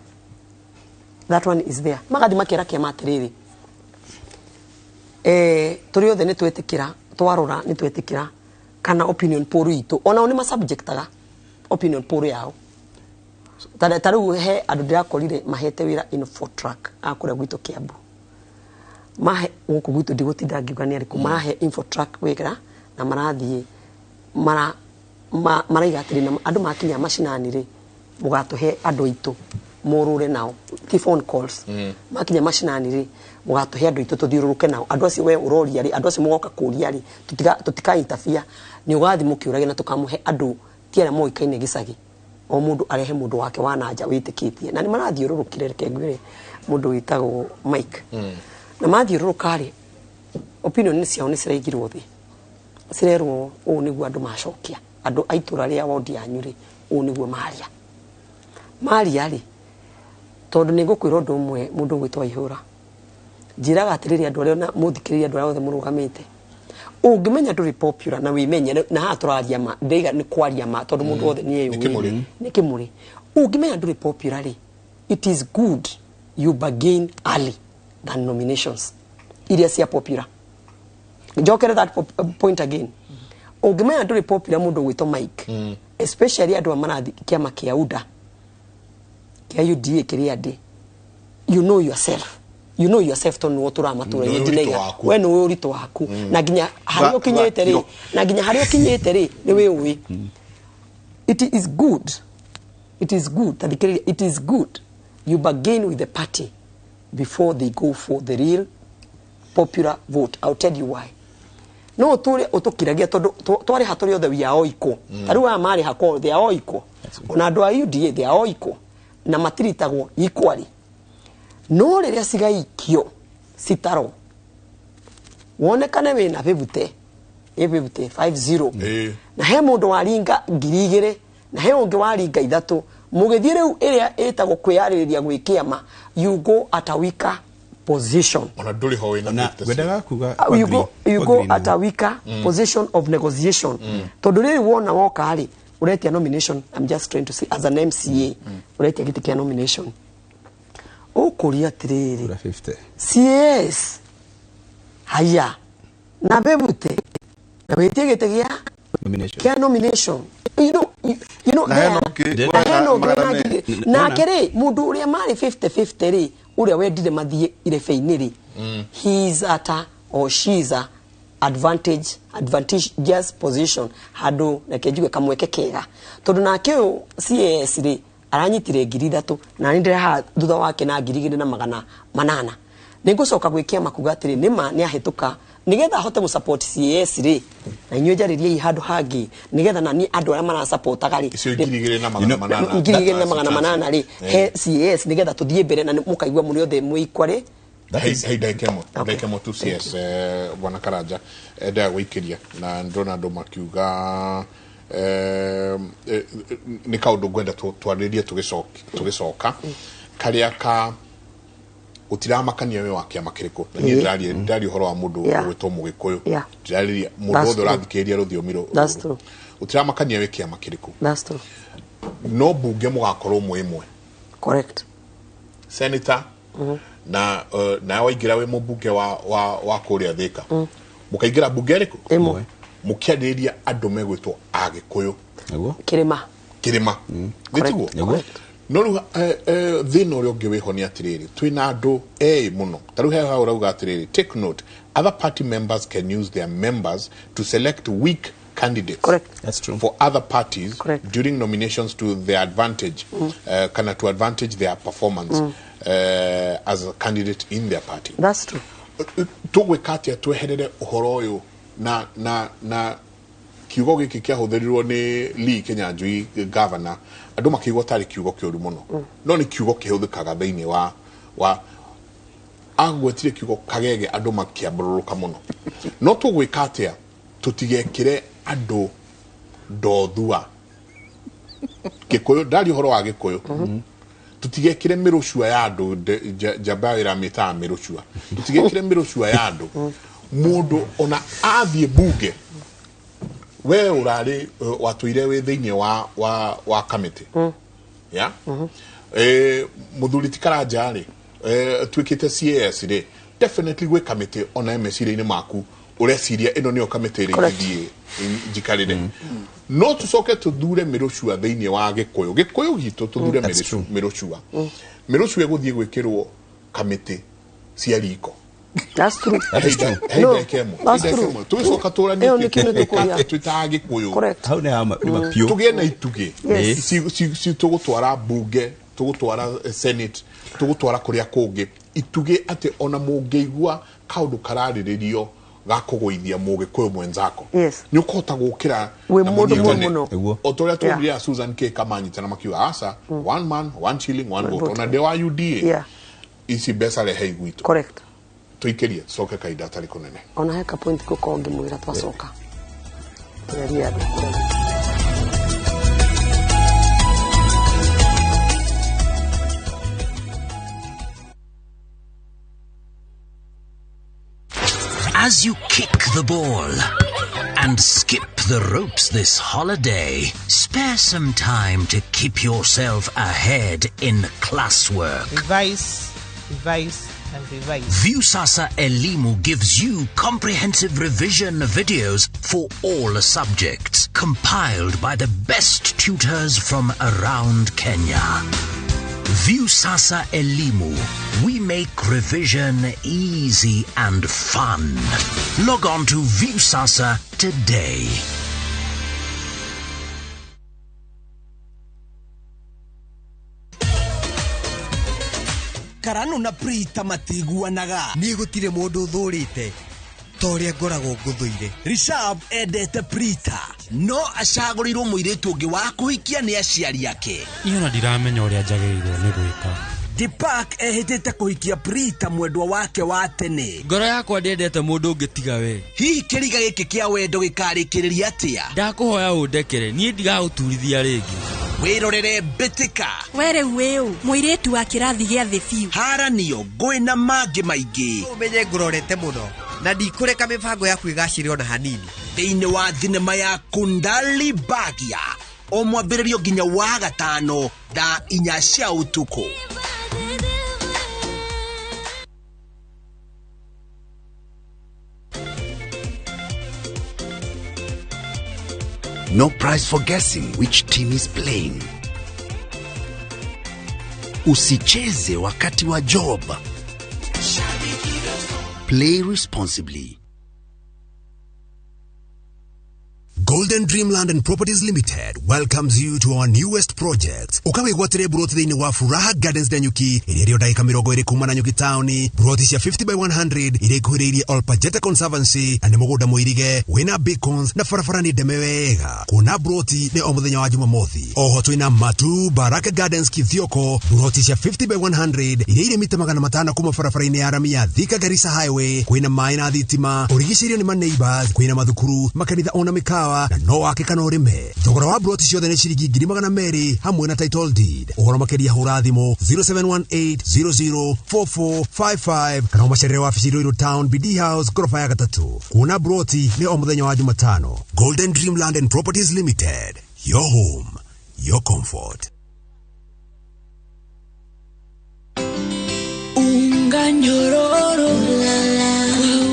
that one is there magathi makera kiama atiriri turi othe ni twetikira twarora ni twetikira kana opinion poll itu ona ni ma subjectaga opinion poll yao taru he andu ndirakorire mahete wira info track akura gwito Kiambu mahe guku gwito ndigutinda ngiuga ni ariku mahe info track wira na marathie maraiga atiri na andu makinya mashinani ri mugatuhe andu itu murure nao ti phone calls makinya mashinani ri mugatuhe andu itu tuthiururuke nao andu acio we uroria ri andu acio mugoka kuria ri tutika interfere ni ugathi mukiurage na tukamuhe andu tiara moikaine gicagi o mundu arehe mundu wake wananja witikitie na ni marathiururukire reke ngwire mundu witagwo Mike na mathiururuka ri opinion ni ciao ni ciraigirwo thi cirerwo u niguo andu macokia andu aitura ria wodi yanyu ri u niguo maria ri tondu ningukwira undu umwe mundu gwitwa ihura njiraga atiriri andu aria na muthikiriria andu aria othe murugamite ungimenya nduri popular na wimenye na haturaria ma ndeiga ni kwaria ma tondu mundu othe ni eyu ni Kimuri ungimenya nduri popular ri it is good you begin early than nominations iria cia popular njokere that point again ungimenya nduri popular mundu gwitwa Mike especially andu amarathi kiama kia UDA kia UDA kiria ndi you know yourself tondu wotura matura yindinega we no urito waku na ginya hario kinyete ri ni we uwi it is good it is good you begin with the party before they go for the real popular vote. I'll tell you why. No tore otukiragia tondu twari haturi othe we are oiko taru amari hako they are oiko ona andu a UDA they are oiko na matiritagwo equally no riria cigaikio citaro wonekane we na bebute 50 na he mundu waringa 2000 na he ungi waringa 3 mugithie riu iria etagwo kwiyaririria gwikiama you go at a weaker position ona nduri ho wina wendaga kuga you go at a weaker position of negotiation tondu riri wona woka ari uretia nomination I'm just trying to say as an MCA uretia giti kia nomination ukuria tiriri 50 CS haya na bebute na wetie giti gia nomination you know na kere mundu uria mari 50-50 ri uria wendire mathie irebe-ini ri he is at a or she is a advantageous position handu reke njuge kamweke kega tondu nake CS ri aranyitire 3,000 na ndire ha thutha wake na 2,800 ningucoka gwikia makugatiri nima ni ahituka nigetha hote mu support CS ri na inyo jaririe handu hangi nigetha na ni andu aria mara support agari 2,800 ri he CS nigetha tuthie mbere na mukaigwa muri othe muikware Daikemo tu CS bwana Karanja nda gwikiria na ndona ndo makiuga ni kaundu gwenda twaririe tugicoka karia ka utiramakania we wakia makiriko ni ndari horo wa mundu gwetwo mugikuyu ndari mundu othe urathikiriria ruthiomiro that's true utiramakania we kia makiriko that's true no bunge mugakorwo mwimwe correct senator na waingira we mubunge wa kuria Thika mukaingira bunge riko imwe mukiarĩrĩria andũ megwĩtwo agĩkũyũ kirima nĩtiguo no rĩu thĩna ũrĩa ũngĩ wĩho nĩ atĩrĩrĩ twĩna andũ mũno ta rĩu heho ũrauga atĩrĩrĩ take note other party members can use their members to select weak candidates. Correct. That's true. For other parties. Correct. During nominations to their advantage, to advantage their performance as a candidate in their party. That's true. Tugwikatia tweherere uhoro uyu na kiugo giki kiahuthirirwo ni Lee Kenyanjui governor andu makigwa tari kiugo kiuru muno no ni kiugo kihuthikaga thiini wa agwetire kiugo kagege andu makiambururuka muno no tugwikatia tutigekire andu ndothua gikuyu ndari horo wa gikuyu tutigekire mirushua ya andu jabawira mita mirushua tutigekire mirushua ya andu mundu ona athie bunge we urari watuire we thiini wa committee ya muthuri tikaraja ri twikite CAS ri definitely we committee ona mesire-ini maku ureciria ino niyo committee ri thie jikarire no tucoke tuthure mirushua thiini wa gikuyu gitu tuthure mirushua mirushua guthie gwikirwo committee cia riko. That's true. That's true. No, that's true. Tuisoka tora ni twitagi kuyu. Correct. How na mapio. Tugie na ituge. Si tugutwara bunge, tugutwara senate, tugutwara kuria kungi. Ituge ate ona mungeigua kaundu karariririo gakugwithia mugikuyu mwenzako. Yes. Ni ukota gukira we mundu muno. Otoria turia Susan K Kamanyita na makiwa asa one man, one shilling, one vote. Ona dewa UDA. Yeah. Isi besa le heigwitu. Correct. Tuikerie soka kaida tari kunene ona heka point ko kongi mwira twasoka tureria as you kick the ball and skip the ropes this holiday, spare some time to keep yourself ahead in classwork. Revise and revise. Viusasa Elimu gives you comprehensive revision videos for all subjects, compiled by the best tutors from around Kenya. Viusasa Elimu. We make revision easy and fun. Log on to Viusasa today. Karano na Prita matiguanaga ni gutire mundu thurite toria ngoragwo nguthuire. Rishab endete Prita no acagurirwo muiritu ungi wa kuhikia ni aciari yake. Niona ndiramenya uria njagĩrĩirwo nĩ gwĩka. Dipak ehitite kuhikia Prita mwendwa wake wa tene. Ngoro yakwa ndiendete mundu ungi tiga we. Hihi kiriga giki kia wendo gikarikiriria atia? Ndakuhoya undekere nie ndigaguturithia ringi. Wirorere Betika were weu muiritu wa kirathi gia thi fiu haranio ngui na mangi maingi umenye ngurorete muno na ndikureka mibango ya kwigacira ona hanini thiini wa thinema ya Kundali Bagia o mwambĩrĩrio nginya wa gatano thaa 4 cia utuku. No prize for guessing which team is playing. Usicheze wakati wa job. Play responsibly. Golden Dreamland and Properties Limited welcomes you to our newest project. Ukawegwatere broti thini wa Furaha Gardens na Nyuki, iliyo dakika 20 kuma na Nyuki Town, broti cia 50 by 100, ilikuhiririe Olpajeta Conservancy, na mugoda muirige, wina beacons na farafarani demewega. Kuna broti ne omuthenya wa Jumamothi. Oho twina Matu Baraka Gardens Kithioko, broti cia 50 by 100, ile mita 500 kuma farafaraini ya Arami ya Thika Garissa Highway, kwina mai na thitima, urigicirio ni ma neighbors, kwina mathukuru, makanitha ona mikawa mwaka na no wake kana urime. Thogora wa broti ciothe nĩ ciringi 200,000 hamwe na title deed. Ũhoro makĩria hũra thimũ 0718004455 kana ũmacerere wabici Ruiru Town BD House gorofa ya 3. Kuona broti nĩ o mũthenya wa Jumatano. Golden Dream Land and Properties Limited. Your home, your comfort. Unga nyororo kwa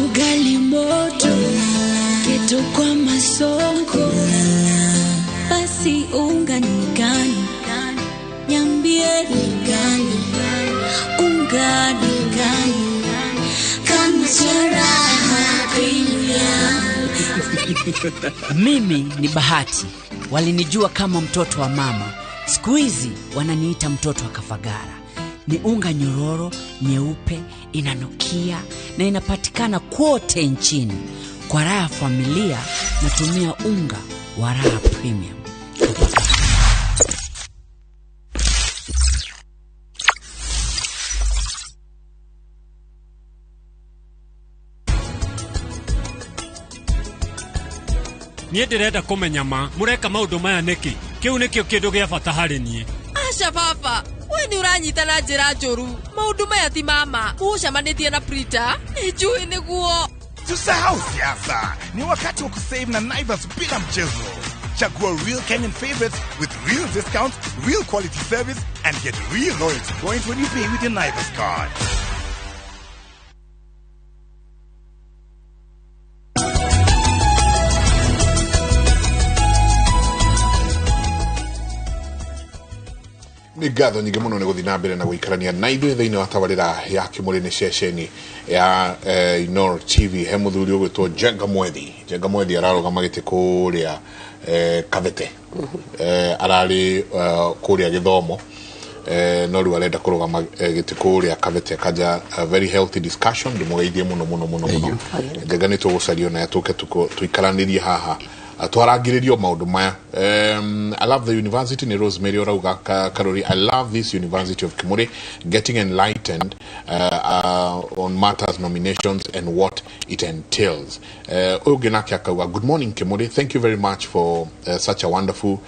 ugali moto keto kwa masongo basi unga ni gani niambie ni gani unga ni gani kama charaha pia. Mimi ni Bahati, walinijua kama mtoto wa mama, siku hizi wananiita mtoto wa Kafagara. Ni unga nyororo, nyeupe, inanukia na inapatikana kote nchini. Kwa raha familia natumia unga wa Raha Premium. Niĩ ndĩrenda kũmenya ma mũreka maũndũ maya nĩkĩ? Kĩu nĩkĩo kĩndũ gĩa bata harĩ niĩ. Aca baba, we ni uranyita na njĩra njũru. Maũndũ maya ti mama. Mũcemanĩtie na Prita? Nĩnjũĩ nĩguo. Tusahau siasa. Ni wakati wa kusave na Naivas bila mchezo. Chagua real Kenyan favorites with real discounts, real quality service, and get real loyalty points when you pay with your Naivas card. Ni ngatho nyingĩ mũno nĩ gũthiĩ na mbere na gũikarania na ithuĩ thĩinĩ wa tabarĩra ya Kimuri nĩ ceceni ya Inoro TV. He mũthuri ũgwĩtwo Jenga Mwethi ararũgama gĩtĩ kũrĩa Kavete, ararĩ kũrĩa Gĩthomo, no rĩu arenda kũrũgama gĩtĩ kũrĩa Kavete. Kaja very healthy discussion, ndĩmũgeithie mũno. Jenga nĩ tũgũcario na tũke tũikaranĩrie haha twarangĩrĩrio maũndũ maya. I love the university, ni Rosemary orauga Karori. I love this University of Kimuri, getting enlightened on matters, nominations and what it entails. Ogenaki akauga, good morning Kimuri, thank you very much for such a wonderful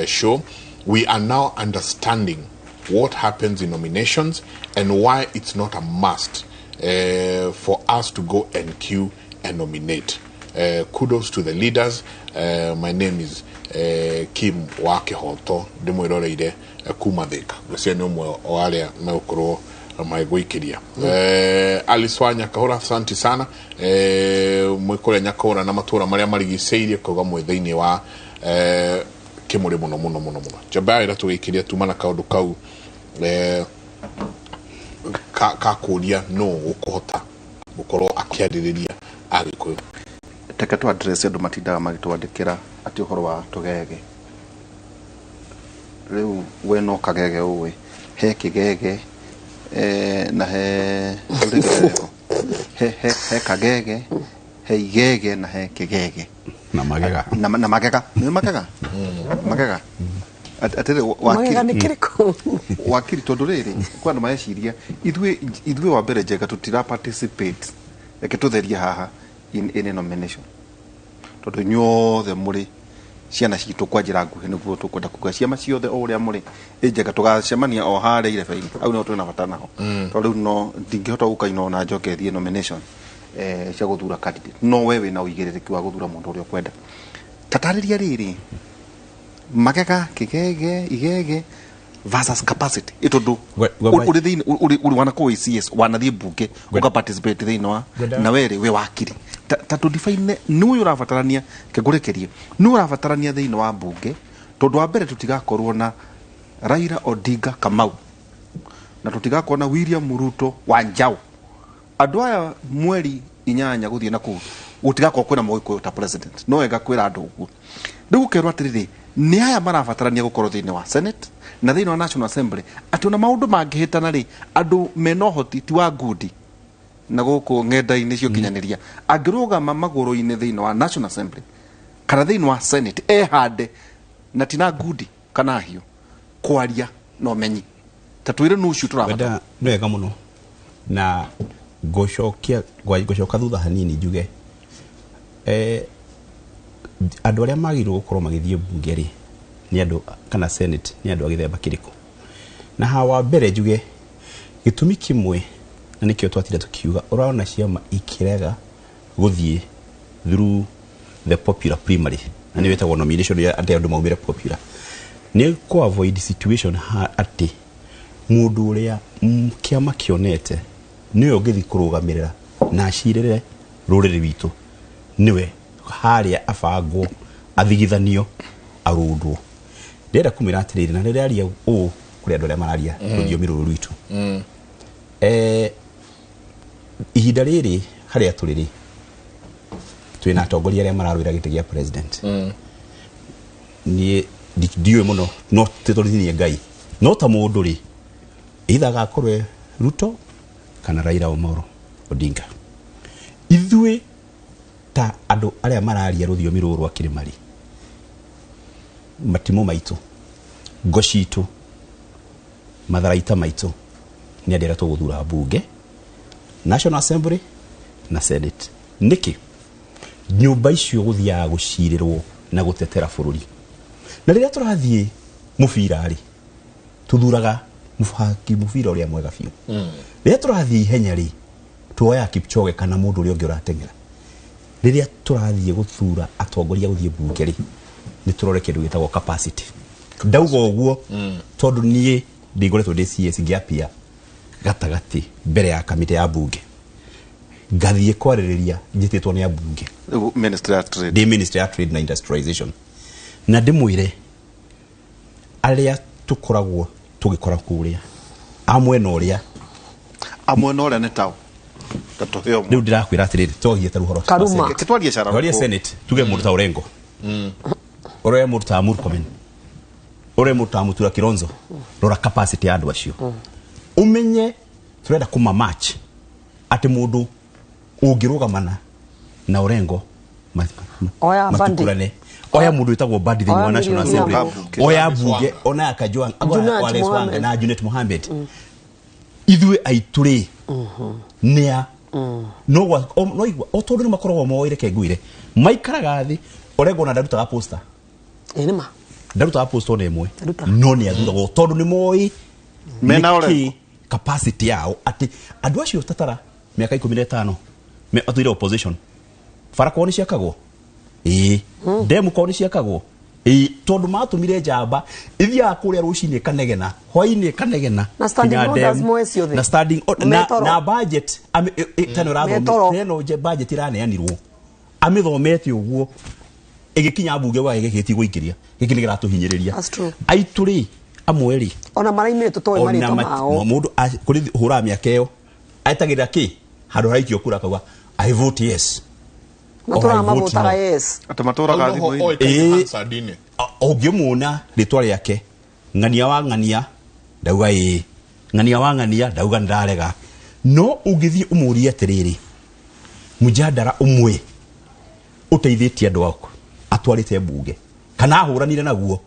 show. We are now understanding what happens in nominations and why it's not a must for us to go and queue and nominate. Kudos to the leaders. My name is Kim Wakehoto ndimwiroreire kuma Thika. Gũcio nĩ ũmwe wa arĩa megũkorwo maigũikĩria. Aliswanya kahora, asante sana. Mwĩkũrĩa Nyakora na matũra marĩa marigicĩirie kuga mwĩ thĩinĩ wa Kimuri mũno. Jabaira tũgĩikĩria tuma na kaũndũ kau ka kũria no ũkũhota gũkorwo akĩarĩrĩria Agĩkũyũ. Teka tu address andũ matindaga magĩtwandĩkĩra atĩ ũhoro wa tũgege. Rĩu we no kagege ũĩ, he kĩgege na he kagege, he igege na he kĩgege na magega na magega nĩ magega atĩrĩ wakiri tondũ rĩrĩ kwa andũ maeciria ithuĩ wa mbere Njega tutira participate reke tũtherie haha in nomination tondu nyothe muri ciana citũ kwa njĩra nguhĩ nĩguo tũkwenda kuga ciama ciothe o ũrĩa muri Njega tũgacemania o harĩa irebe-inĩ au no twĩna bata naho tondu rĩu no ndingĩhota gũkaina na njoke thiĩ nomination cia gũthura candidate no we wĩna ũigĩrĩrĩki wa gũthura mũndũ ũrĩa ũkwenda. Tatarĩria rĩrĩ magega kĩgege igege versus capacity ĩtondũ ũrĩ thĩinĩ ũrĩ wana kũĩ CS wanathiĩ mbunge ũka participate thĩinĩ wa na were we wakiri ta to define nĩ ũyũ ũrabatarania kĩgũrekerie nĩ ũrabatarania thĩinĩ wa mbunge tondũ wa mbere tũtigakorwo na Raila Odinga Kamau na tũtigakorwo na William Ruto Wanjau. Andũ aya mweri 8 gũthiĩ na kũu gũtigakorwo kwĩna Mũgĩkũyũ ta president no wega kwĩra andũ ũguo. Rĩu ũkerwo atĩrĩrĩ nĩ aya marabatarania gũkorwo thĩinĩ wa Senate na thĩinĩ wa National Assembly atĩ ona maũndũ mangĩhĩtana rĩ andũ mena ũhoti ti wa ngundi na gũkũ ng'enda-inĩ cio kinyanĩria angĩrũgama magũrũ-inĩ thĩinĩ wa National Assembly kana thĩinĩ wa Senate ehande na tina ngundi kana hiũ kwaria no menyi ta twĩre nũ ũcio tũrabatara. Nĩ wega mũno na gũcoka thutha hanini njuge andå arä a magä gå magithie bunge rä nä andå kana senate nä andå agithemba kä rä kå na hawa mbere njuge gä tå kimwe na nä kä o twatinda tå kiuga å raona ciama ikärega gå thiä through the popular primary na nä wetagwo nomination ya andå maumire popular nä kå avoid situation atä må ndå å rä a kä ama kä onete nä we å ngä thiä kå rå gamä rä ra na acirä re rå rä rä witå nä we harä a abangwo athigithanio arå ndwo ndärenda kå mä ra atä rä rä na nä rä aria å kå rä andå arä a mararia rå thiomi rå rwitå ihinda rä rä harä a tå rä rä twä na atongoria arä a mararå ä ra gä tä gä a president niä ndiå må no no tä tå thinie ngai no ta må ndå rä itha agakorwo Ruto kana Raila Omolo Odinga ithuĩ ta andå arä a mararia rå thiomi rå rwa kä rä marä matimå maitå ngo citå matharaita maitå nä andä arä a tå gå thura mbunge National Assembly na Senate nä kä nyå mba icio gå thiaga gå cirä rwo na gå tetera bå rå ri na rä rä a tå rathiä må bira rä tå thuraga må bira å rä a mwega biå rä rä a tå rathiä ihenya rä tuoya Kipchoge kana må ndå å rä a å ngä å rateng'era rä rä a tå rathiä gå thura atongoria gå thiä mbunge rä nä tå rore kä ndå gä tagwo capacity ndauga å guo tondå niä ndä ngoretwo ndä CS ngä apia gatagatä mbere ya kamitä ya mbunge ngathiä kwarä rä ria njä tä two nä ambunge ndä ministry ya trade na industrialization na ndä mwä re arä a tå koragwo tå gä kora kå rä a amwena å rä a nä tao rä u ndä rakwä ra atä rä rä twagie ta rå horo twarie senate tuge må ndå ta Orengo å rä må ndå ta Murkomen å rä må ndå ta Mutura Kilonzo rora capacity ya andå acio å menye tå renda kå match atä må ndå å ngä rå gamana na Orengo matukurane oya må ndå wä tagwo Badi thä wa National Assembly oya mbunge ona akajwang na Junet Mohammed ithuĩ aitũ rĩ nĩa no igua o tondũ nĩ makoragwo moire kengũire maikaraga thĩ Orengo na ndarutaga poster nĩma ndarutaga poster ona ĩmwe no nĩ athuragwo tondũ nĩ moĩ mena Orengo capacity yao atĩ andũ acio tatara mĩaka 15 me atuire opposition barako nĩ ciakagwo ndemu ko nĩ ciakagwo tondũ matũmire njamba ithiaga kũrĩa rũcinĩ kanegena hwainĩ kanegena na standing orders moe ciothe na standing na budget tano rathomete je budget iraneanirwo amithomete ũguo ĩgĩkinya mbunge wa ĩgĩkĩti gũingĩria gĩkĩ nĩ gĩratũhinyĩrĩria aitũrĩ amwe rĩ ona maraimire tũtoe marĩtwa mao mũndũ kũrĩ hũra mĩaka ĩyo aitagĩrĩra kĩ handũ haraikio kura kauga I vote yes matura mavotaga yes atamatoraga thimũ-inĩ ũngĩmwona rĩtwa rĩake ng'ania wa ng'ania ndauga ng'ania wa ng'ania ndauga ndarega no ũngĩthiĩ ũmũrie atĩrĩrĩ mũjadara ũmwe ũteithĩtie andũ aku atwarĩte mbunge kana ahũranire naguo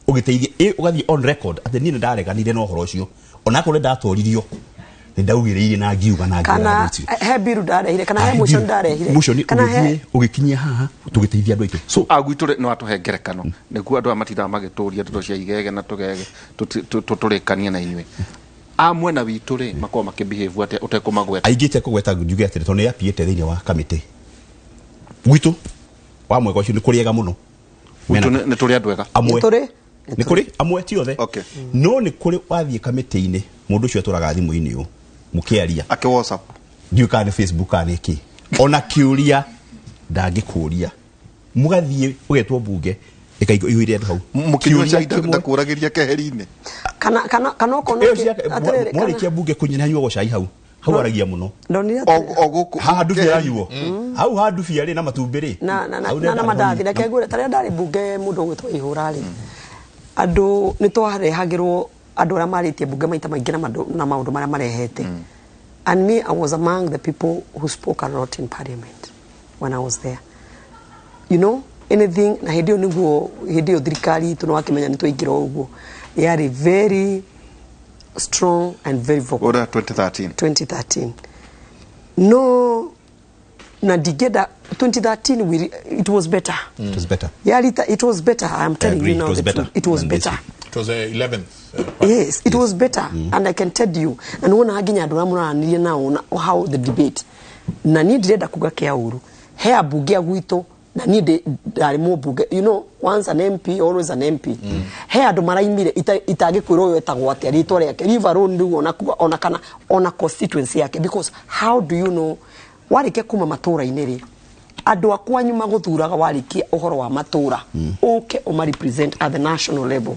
ũgĩteithie ũgathiĩ on record atĩ niĩ nĩ ndareganire na ũhoro ũcio ona akorwo ndatoririo nĩ ndaugĩrĩire na ngiuga na kana he biru ndarehire kana he motion ndarehire kana he ũgĩkinyia haha tũgĩteithia andũ aitũ so agwitũ no atũhe ngerekano nĩguo andũ matindaga magĩtũria ndeto cia igege na tũgege tũtũrĩkania na inyuĩ amwena witũ rĩ makorwo makĩbehave atĩ ũtekũmagweta aingĩ tekũgweta njuge atĩ tondũ nĩ apiĩte thĩinĩ wa kamĩtĩ gwitũ wa mwega ũcio nĩ kũrĩega mũno nĩ tũrĩ andũ ega amwe nĩ kũrĩ amwe ti othe no nĩ kũrĩ wathiĩ kamĩtĩ-inĩ mũndũ ũcio atũraga thimũ-inĩ ũyũ mũkĩaria ake WhatsApp ndiũ kana Facebook kana kĩ ona kĩũria ndangĩkũria mũgathiĩ ũgetwo mbunge ĩkaigwo ihũire andũ hau mũkĩnyua ndakũragĩria keheri-inĩ kana okono mwarĩkia mbunge kũnyanyuagwo cai hau aragia mũno handu biaranyuo hau handu biarĩ na matumbĩ rĩ na mandathi reke ngwĩre tarĩa ndarĩ mbunge mũndũ ũgwĩtwo ihũra rĩ andũ nĩ twarehagĩrwo andũ arĩa marĩtie mbunge maita maingĩ na maũndũ marĩa marehete and me I was among the people who spoke a lot in parliament when I was there you know anything na hĩndĩ ĩyo nĩguo hĩndĩ ĩyo thirikari itũ nĩ wakĩmenya nĩ twaingĩra ũguo yarĩ very strong and very vocal 2013 no na digeda 2013 it was better. It was better. Yeah, it was better. I'm telling you now. It was better. It was 11th. Yes, it was better. And I can tell you. And when I get now how the debate. Na ni direda kugakea uru. He abugia gwito na ni dari mo buge. You know, once an MP, always an MP. He adu maraimire itage kwiro yo etagwo atia ritwa riake. River road ndu ona kana ona constituency yake, because how do you know warike kuma matura inere adu akwanyu maguthuraga warike uhoro wa matura okay o represent at the national level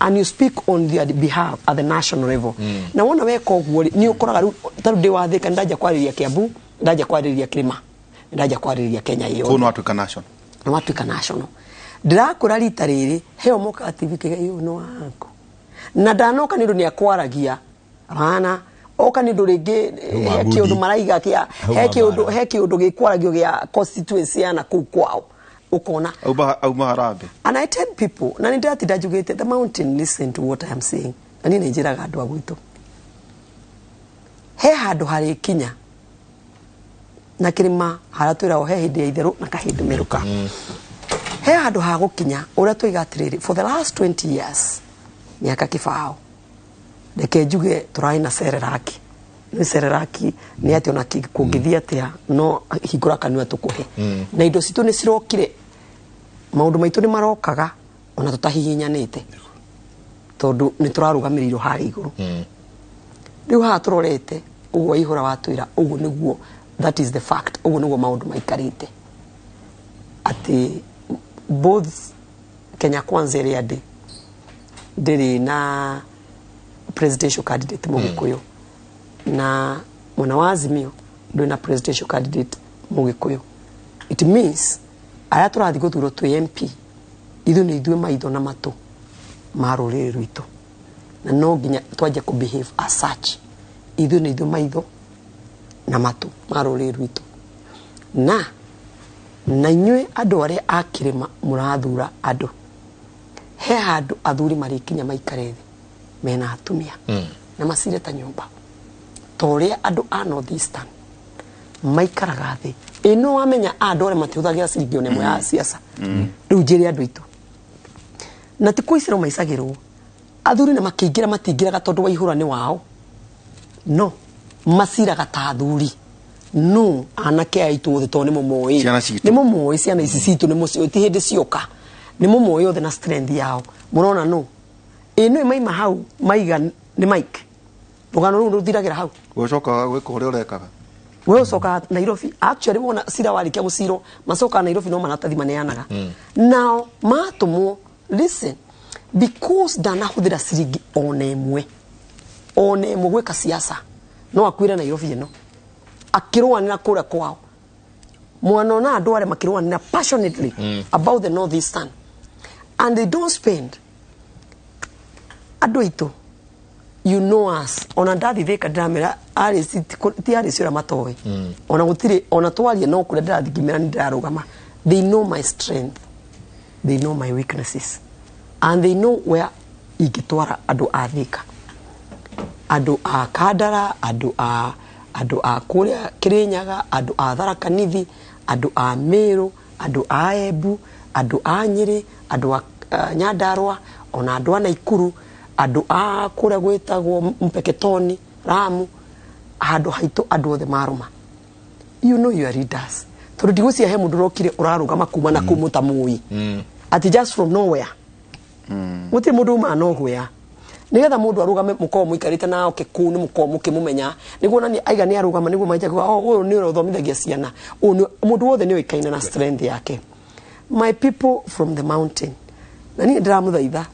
and you speak on their behalf at the national level. Na wona weka ogwo ni ukoraga taru de wathika ndaja kwariria Kiambu, ndaja kwariria Kirima, ndaja kwariria Kenya iyo kuno watu national na watu national ndirakura rita riri heo moka ativike iyo no wako na ndanoka nindo ni akwaragia bana oka nindo ringi heki undu maraiga kia heki undu gikwaragio gia constituency ana ku kwao ukona au harambe. And I tell people na ndati ndajugite the mountain, listen to what I am saying. Na ni njiraga andu agwitu he handu hari kinya na Kirima haratwira o he hindi ya itheru na kahindi meruka he handu ha gukinya uria twigatiriri for the last 20 years miaka kibao reke njuge turai na sereraki ni sereraki ni ati ona kungithia atia no hingura kanua tukuhe na indo citu ni cirokire maundu maitu ni marokaga ona tutahihinyanite tondu ni turarugamiriro hari iguru riu ha turorete uguo ihura watwira uguo niguo, that is the fact, uguo niguo maundu maikarite ati both Kenya Kwanza ria ndiri na presidential candidate Mugikuyu na mwana wa Azimio ndiri na presidential candidate Mugikuyu. It means aya turathi guthuro tu MP ithu ni ithue maitho na matu marurire rwitu na no nginya twaje ku behave as such. Ithu ni ithue maitho na matu marurire rwitu na inyue andu aria a Kirima murathura andu he handu athuri marikinya maikare thi mena atumia na masire ta nyumba toria andu a North Eastern maikaraga thi ino wamenya andu aria matihuthagira ciringi one ya siasa riu njiri andu itu na ti kuicira maicagirwo athuri na makiingira matingiraga tondu wa ihura ni wao no masiraga ta athuri no anake aitu the tone momoi ni momoi ciana ici citu ni mucio ti hindi cioka ni momoi othe na strength yao murona no ino maima hau maiga ni mike rugano ru ruthiragira hau gucoka gwika uria urekaga we ucoka Nairobi actually wona cira warikia guciro macoka Nairobi no manatathi maneanaga now matumwo listen because ndanahuthira ciringi one imwe gwika siasa no akwira Nairobi no akirwanira kura kwao mwana na andu aria makirwanira passionately about the North Eastern and they don't spend andu itu you know us ona ndathi thika ndamera ari ti ari cira matowe ona gutire ona twaria no kure ndathigimera ni ndarugama. They know my strength, they know my weaknesses, and they know where igitwara andu a thika, andu a Kandara, andu a kuria Kirinyaga, andu a Tharaka Nithi, andu a Meru, andu a Embu, andu a Nyeri, andu a Nyandarua, ona andu a Naikuru, andu a kuria gwitagwo Mpeketoni, Ramu, andu haitu andu othe maruma. You know your leaders. Tondu ndigucia he mundu rokire urarugama kuma na kumuta mui ati just from nowhere muti mundu ma no hwea nigetha mundu arugame muko muikarite na oke ku ni muko mukimumenya niguo nani aiga ni arugama niguo maija kwa uyu ni uthomithagia ciana mundu wothe ni oikaina na strength yake. My people from the mountain nani ndiramuthaitha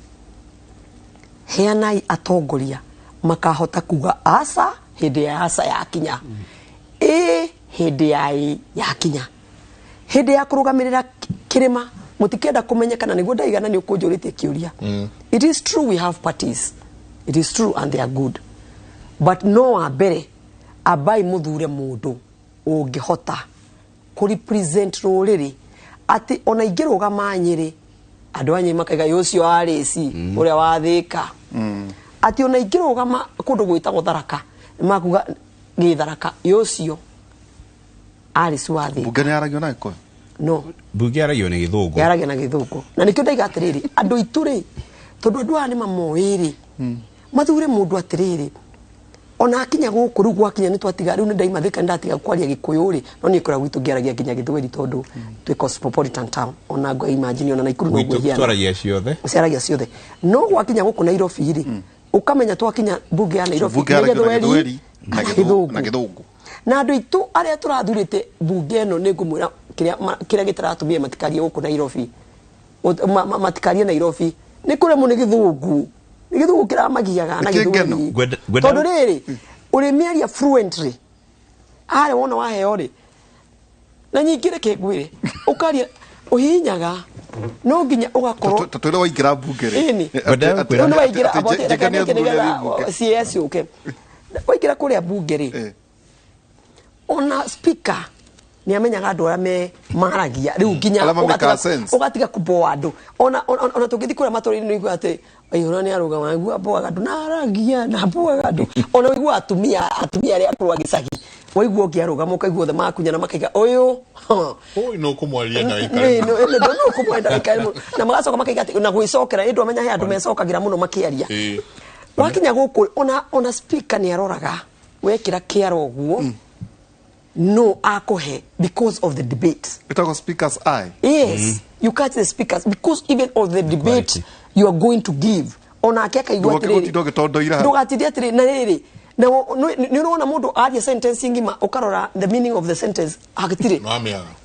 heanai atongoria makahota kuga asa hindi ya asa ya kinya hindi ya kinya hindi ya kurugamirira Kirima mutikenda kumenyekana niguo ndaigana ni ukunjuritie kiuria. It is true we have parties, it is true and they are good, but no abere abai muthure mundu ungihota ku represent ruriri ati ona ingirugama Nyeri andu anyi makaiga yocio arisi uria wathika ati ona ingirugama kundu gwitagwo Tharaka makuga Githaraka yocio Alice Wathi bunge yaragio na iko no bunge yaragio na githungu yaragio na githungu na nikio ndaiga atiriri andu ituri tondu andu ani mamoiri mathure mundu atiriri ona akinya guku ru gwakinya ni twatiga riu ni ndaimathika ndatiga kwaria gikuyuri no ni ikora gwitu ngiaragia nginya githweri tondu twi cosmopolitan town ona go imagine ona Naikuru no gwihiana twaragia ciothe ciaragia ciothe no gwakinya guku Nairobi ri ukamenya twakinya bunge ya Nairobi githweri na githungu na andu itu aria turathurite bunge no ni ngumwira kiria gitaratumia matikarie guku Nairobi matikarie Nairobi ni kure mu ni githungu kiramagiaga na githungu tondu riri uri miaria fluently are wona waheo ri na nyingire kengwire ukaria uhinyaga no nginya ugakorwo tatwira waingira bunge ri no waingira abote rekane kinega CS okay waingira kuria bunge ri ona speaker ni amenyaga andu aria me maragia riu nginya ugatiga kuboa andu ona tungithi kuria matori-ini ni igua ati ayona ni aruga wangu aboaga andu na aragia na aboaga andu ona igua atumia aria akorwa gicagi waigua ngiaruga mukaigua the makunya na makaiga uyu no kumwaria na no kumwenda ikari na magacoka makaiga ati na gwicokera indu amenya he andu mecokagira muno makiaria wakinya guku ona speaker ni aroraga wekira kiaro guo no akohe because of the debate. It was speaker's eye. Yes, you catch the speakers because even of the debate you are going to give. Ona akiaka igwa tiri. Ndogatiri atiri na riri. Na ni unaona mundu aria sentence ngima ukarora the meaning of the sentence agitire.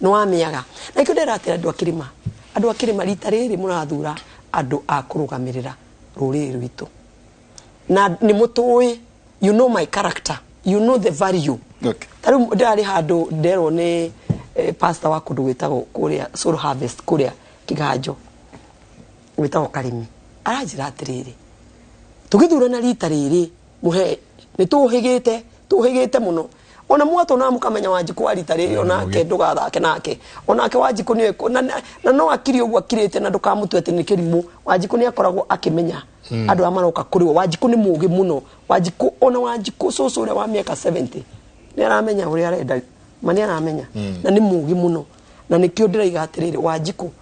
No amiaga. Na ikyo ndera atira andu akirima. Andu akirima rita riri murathura andu akurugamirira ruriri rwitu. Na ni mutui, you know my character. You know the value. Okay. Taru ndari handu ndero ni pastor wa kundu gwitagwo kuria Soul Harvest kuria Kiganjo gwitagwo Karimi aranjira atiriri tugithurana rita riri muhe ni tuhigite muno ona mwato na mukamenya Wanjiku wa rita riri ona ke ndugathake nake ona ke Wanjiku ni na no akiri ugu akirite na ndukamutwe ati ni kirimu Wanjiku ni akoragwo akimenya andu amaroka kuriwo Wanjiku ni mugi muno Wanjiku ona Wanjiku susuria wa miaka 70 ni aramenya uri arenda mani aramenya na ni mugi muno na nikio ndiraiga atiriri Wanjiku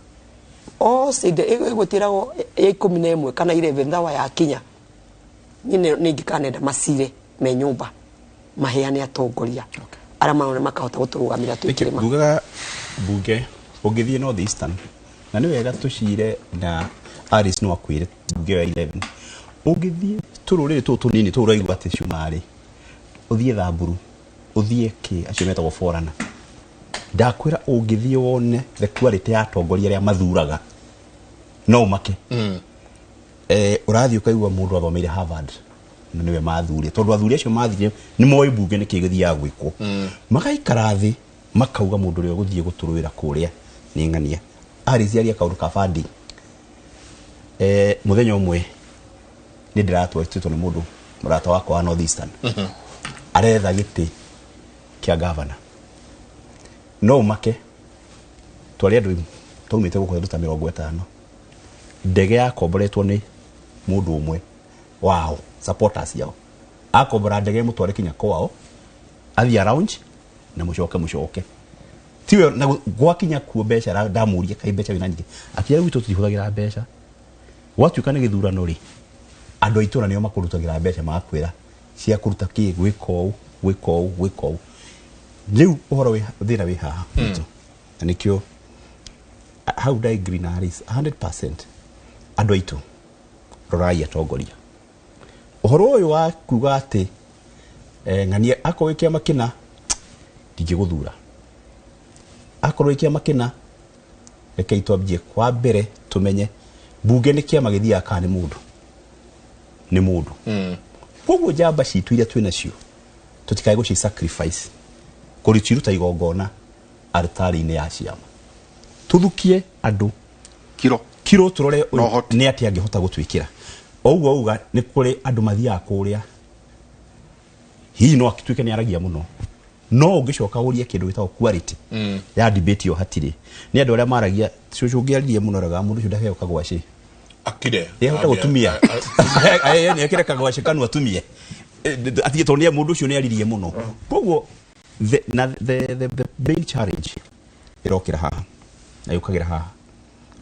side egutirago 11 kana 11 thawa ya kinya nyine ningikanenda masire me nyumba maheane atongoria aramana makahota guturugamira twikirima ngugaga bunge ugithie North Eastern na ni wega tucire na Aris no akwire bunge ya 11 ugithie tururire tunini turaigwa ati cumari uthie Thamburu uthie ki acio metagwo forana ndakwira ungithie wone the quality ya atongoria aria mathuraga no make urathie ukaigwa mundu athomeire Harvard na niwe mathuri tondu athuri acio mathire ni moi bunge ni kigithia gwikwo magaikara thi makauga mundu uri guthie guturuira kuria ni ngania Aris aria kaundu ka fandi muthenya umwe ni ndiratwetitwo ni mundu murata wakwa wa North Eastern aretha giti kia governor no make twari andu taumite guko nduta 50 ndege yakomboretwo ni mundu umwe wao supporters yao akombora ndege mutware kinya kwao athia around na mucoke tiwe na gwakinya kuo mbeca ndamuria kai mbeca wina nyingi akira gwitu tutihuthagira mbeca watuika ni githurano ri andu aitura nio makurutagira mbeca makwira cia kuruta ki gwiko riu uhoro we thina we haha na nikio how do I agree na Aris 100% andu aitu rorai atongoria uhoro uyu wa kuga ati ngania akowikia makina ndingiguthura akoroikia makina reke itwambie kwa mbere tumenye bunge ni kiama githia kana ni mundu koguo jamba citu iria twina cio tutikae guci sacrifice kuritiruta igongona altari-ini ya ciama tuthukie andu kiro turore ni ati angihota gutwikira ougo uga ni kuri andu mathia kuria hi no akitwike ni aragia muno no ungicoka urie kindu gitao quality ya debate yo hatire ni andu aria maragia cucu ngiaririe muno raga mundu cio ndake ukagwaci akire hota gutumia ni akire kagwaci kanu atumie ati tonia mundu cio ni aririe muno koguo the main challenge irokira haha na yukagira haha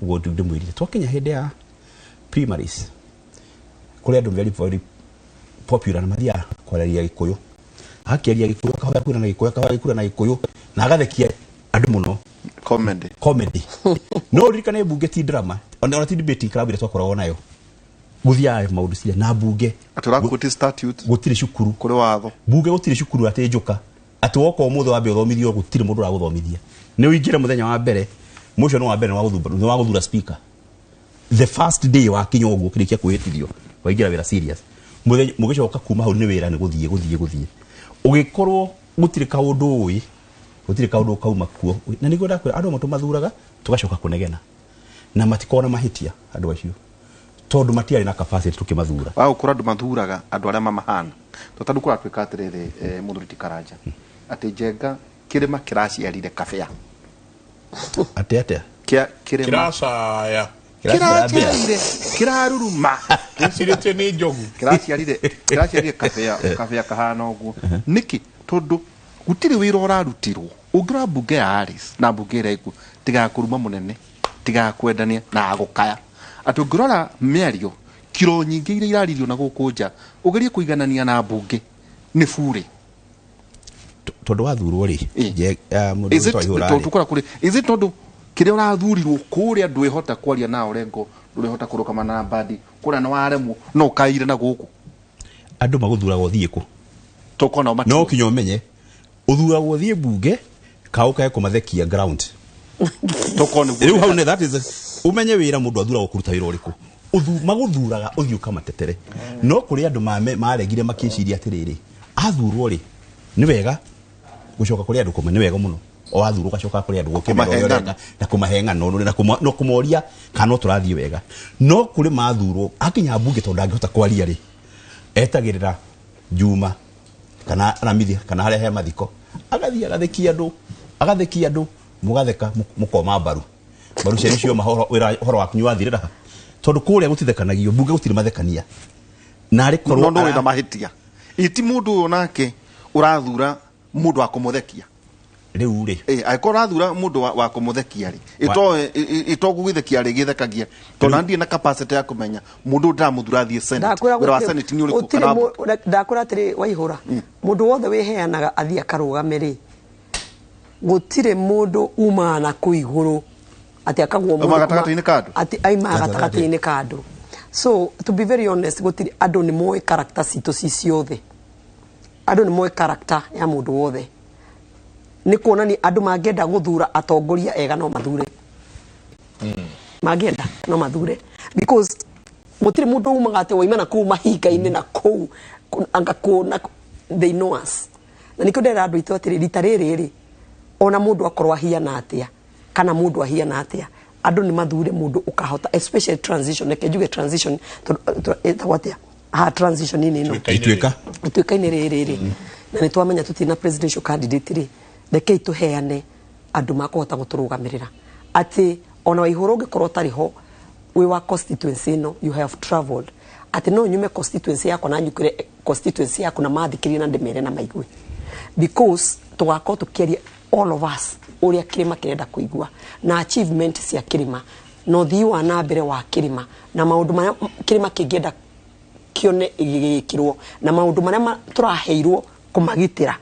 ugo ndimwirire twakinya hinde ya primaries kule andu very popular na mathia kwaria Gikuyu akiaria Gikuyu akahoya kwira na Gikuyu akahoya kwira na Gikuyu na agathekia andu muno comedy no ririkane bunge ti drama ona ti debate club ile twakoragwo nayo guthia maundu cia na bunge atura kuti statute gutire cukuru kuri watho bunge gutire cukuru ate njuka ati woko mutho wa mbere thomithio gutire mundu raguthomithia ni uingire muthenya wa mbere mucio no wa mbere wa guthura speaker the first day wa kinyogo kirikia kwihitithio waingira wira serious mugicoka kuma hau ni wira ni guthie ugikorwo gutire kaundu ui gutire kaundu kauma kuo na nigo ndakwira andu matu mathuraga tugacoka kunegena na matikona mahitia andu acio tondu matiari na capacity tukimathura wa ukura andu mathuraga andu aria mamahana totandu kura twika atiriri muthuriti Karanja ati Njenga kirima kiraciarire kabea ate kirima kiracaya kiraruruma nsirite ni njogu kiraciarire kabea kahana uguo niki tondu gutiri wira urarutirwo ungira bunge ya Aris na bunge reiku tiga kuruma munene tiga kwendania na agukaya atungirora miario kiro nyingi ira iraririo na gukunja ugerie kuiganania na bunge ni bure tondu wathurwo ri mundu twahura tondu kura kuri is it tondu kire urathurirwo kuria ndu ihota kwaria nao rengo ndu ihota kurukamana na badi kuna no aremwo no kaire na guku andu maguthuraga uthie ku tokona mati no kinyo menye uthuraga uthie bunge kauka kumathekia ground tokona riu hau ne that is umenye wira mundu athuraga kuruta wira uriku maguthuraga uthio kama tetere no kuri andu maregire makiciria atiriri athurwo ri ni wega gucoka kuri andu kumwe ni wega muno o athurwo gacoka kuri andu gukimera na kumahenga no kumoria kana turathie wega no kuri mathurwo akinya bunge tondu angihota kwaria ri etagirira Juma kana Ramithi kana haria he mathiko agathekia andu mugatheka mukoma baru cio horo wa kunywa thirira tondu kuria gutithekanagia bunge gutire mathekania na ari korwo no ina mahitia iti mundu nake urathura mundu wa kumuthekia riu ri aikora athura mundu wa kumuthekia ri ito gugithekia ri githekagia tondu ndie na capacity ya kumenya mundu ndamuthura thie senate wira wa senate ni uriku ndakura atiri waihura mundu wothe wiheanaga athia karugame ri gutire mundu uma na kuiguru ati akagwo mundu gatagati-ini kandu ati aima gatagati-ini kandu so to be very honest gutire andu ni moe character cito ciothe andu ni moe character ya mundu wothe ni kuona ni andu mangenda guthura atongoria ega no mathure mangenda no mathure because gutire mundu umaga ati waimana ku mahinga-ini na ku anga kuona they know us na niko ndera andu itu atiri rita riri ona mundu akorwa hiana atia kana mundu ahiana atia andu ni mathure mundu ukahota especially transition nekejuge transition tawatia transition ni ituika ni riri na ni twamenya tutina presidential candidate ri reke tuheane andu makohota guturugamirira ati ona waihuru ngikorwo tariho we wa constituency no you have traveled ati no nyume constituency yako na nyukire constituency yako na mathikirie na ndemere na maigwe because tugako tukiaria all of us uria kirima kirenda kuigua na achievement cia kirima no thii wa na mbere wa kirima na maundu maria kirima kingienda kione igikirwo na maundu maria turaheirwo kumagitira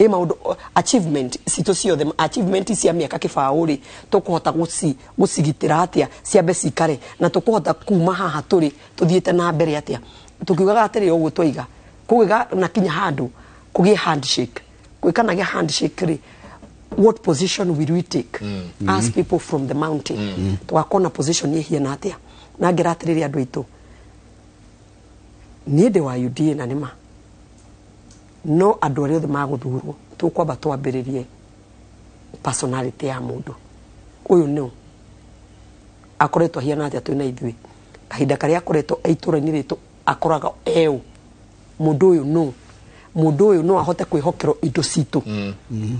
maundu achievement cito ciothe achievement cia miaka kibauri tukuhota gucigitira atia ciambe cikare na tukuhota kuma haha turi tuthiete na mbere atia tukiugaga atiri uguo twiga kugiga na kinya handu kugie handshake kwikanagia handshake ri what position will we take as people from the mountain twakona position ye hiana atia na ngira atiriri andu itu niende wa UDA na nima no andu aria othe maguthurwo tukwamba twambiririe personality ya mundu uyu no akoretwo hiana atia twina ithui kahinda karia akoretwo aitura-ini ritu akoraga mundu uyu no ahote kwihokero indo citu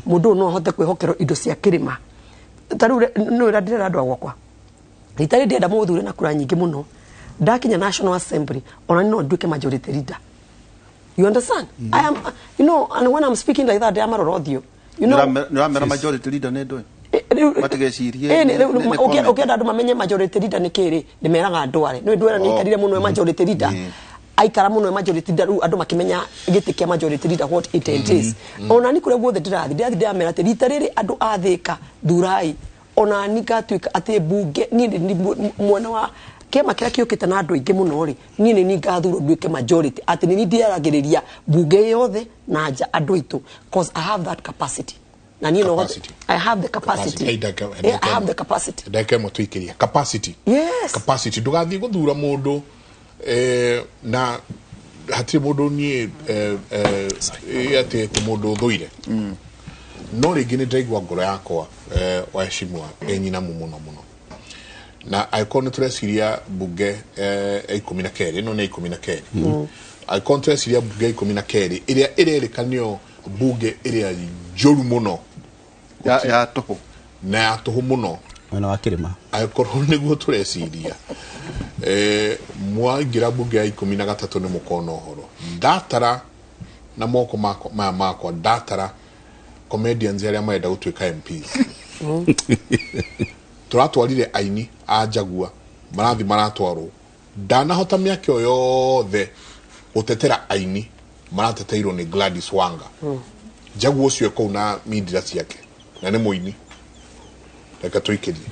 mundu uyu no ahote kwihokero indo cia kirima taru no ndira andu agwakwa ritari ndenda muthure na kura nyingi muno ndakinya National Assembly ona no nduke majority leader. You understand? I am, and when I'm speaking like that, I am a rodio. you know Nĩramera majority leader nĩ ndũ okay andu mamenye majority leader nĩ kĩrĩ ndĩmeraga andũ arĩ nĩ ndwera nĩ ikarire mũno majority leader aikara mũno majority leader rĩu andũ makimenya gĩtĩ kĩa majority leader what it is ona ni kure guothe ndĩramera atĩ rita rĩrĩ andũ athĩka thurai ona ni ngatuĩka atĩ bunge ni mwana wa kema kĩrĩa kĩũkĩte na andũ aingĩ mũno rĩ niĩ nĩ ni ngathurwo nduĩke majority atĩ nĩ ndiaragĩrĩria bunge yothe na nja andũ aitũ cause I have that capacity na niĩ no I have the capacity I have the capacity ndeke mo tuikiria capacity capacity ndugathii guthura mundu na hatire mundu ni ate mundu thuire no ringi ni ndaigua ngoro yakwa wa heshimwa enyina muno na aikoni tureciria bunge 12 no ne 12 aikoni tureciria bunge 12 iria irerekanio bunge iria joru muno ya toho na ya toho muno na wakirima aikoro niguo tureciria mwagira bunge ya 13 ni mukono horo datara na moko makwa datara comedians aria maenda gutuika MPs turatwarire aini ajagua marathi maratwarwo ndanahota miaka yothe utetera aini marateteirwo ni Gladys Wanga jagua ucio ko na media ciake na ni muini reka tuikirie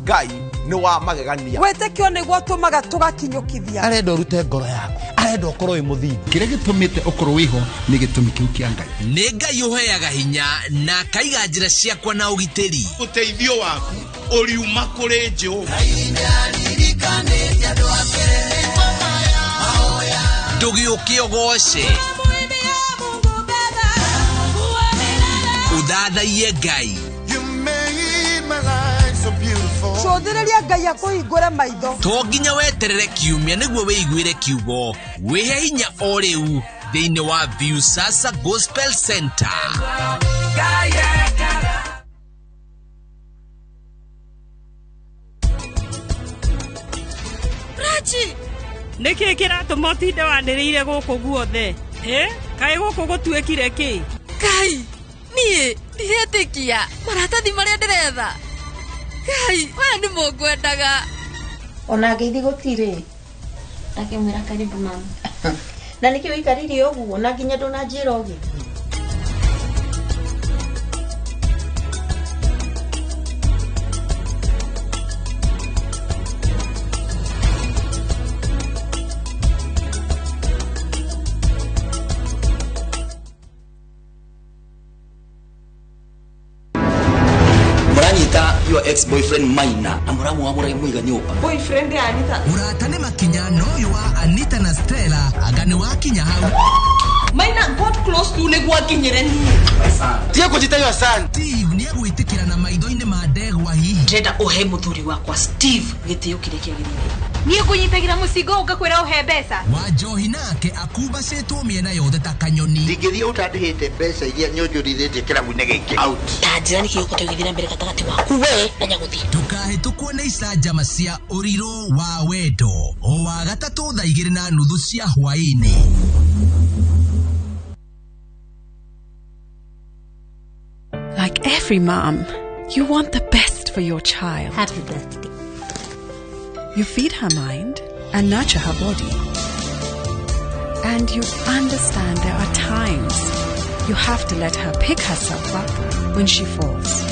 Ngai ni wa magegania wetekio niguo tumaga tugakinyukithia arenda urute ngoro yaku arenda ukorwo wi muthingi kire gitumite ukorwo wiho ni gitumi kiu kia Ngai ni Ngai uheaga hinya na kaiga njira ciakwa na ugitiri uteithio waku uriuma kuri Jehova ndugiuke ogoshe uthathaiye Ngai cũthĩrĩria Ngai akũhingũre maitho to nginya weterere kiumia nĩguo wĩiguĩre kiugo wĩhe hinya o rĩu thĩinĩ wa Viusasa Gospel Center. Rachi nĩkĩ kĩratũma ũtinde wanĩrĩire gũkũ guothe kaĩ gũkũ gũtuĩkire kĩ Ngai niĩ ndihetĩkia maratathi marĩa ndĩretha Ngai we nĩ mũngwendaga ona ngeithi gũtirĩ akĩmwĩra karibu mama na nĩkĩ ũikarire ũguo na nginya ndũnanjĩra ũgĩ your ex-boyfriend Maina amuramu wa murai muiga nyumba boyfriend ya Anita uratane makinya no wa Anita na Stella agani wa kinya hau Maina got close to niguo akinyire ni tie kujitayo sana Steve ni agwitikira na maitho-ini ma ndegwa hihi ndenda uhe muthuri wakwa Steve gitio kire kiagirire niĩ kũnyitagira mũcingo ũkakwĩra ũhe mbeca Wanjohi nake akubacĩtwo mĩena yothe ta kanyoni ndingĩthiĩ ũtandĩhĩte mbeca iria nyonjorithĩtie kĩrabu-inĩ gĩkĩ out ta njĩra nĩkĩ ũgũtũgĩthira mbere gatagatĩ waku we na Nyaguthi ndũkahĩtũkwo nĩ icanjama cia ũrirũ wa wendo o wa gatatũ thaa 2:30 cia hwaĩ-inĩ. Like every mom, you want the best for your child. Happy birthday. You feed her mind and nurture her body. And you understand there are times you have to let her pick herself up when she falls.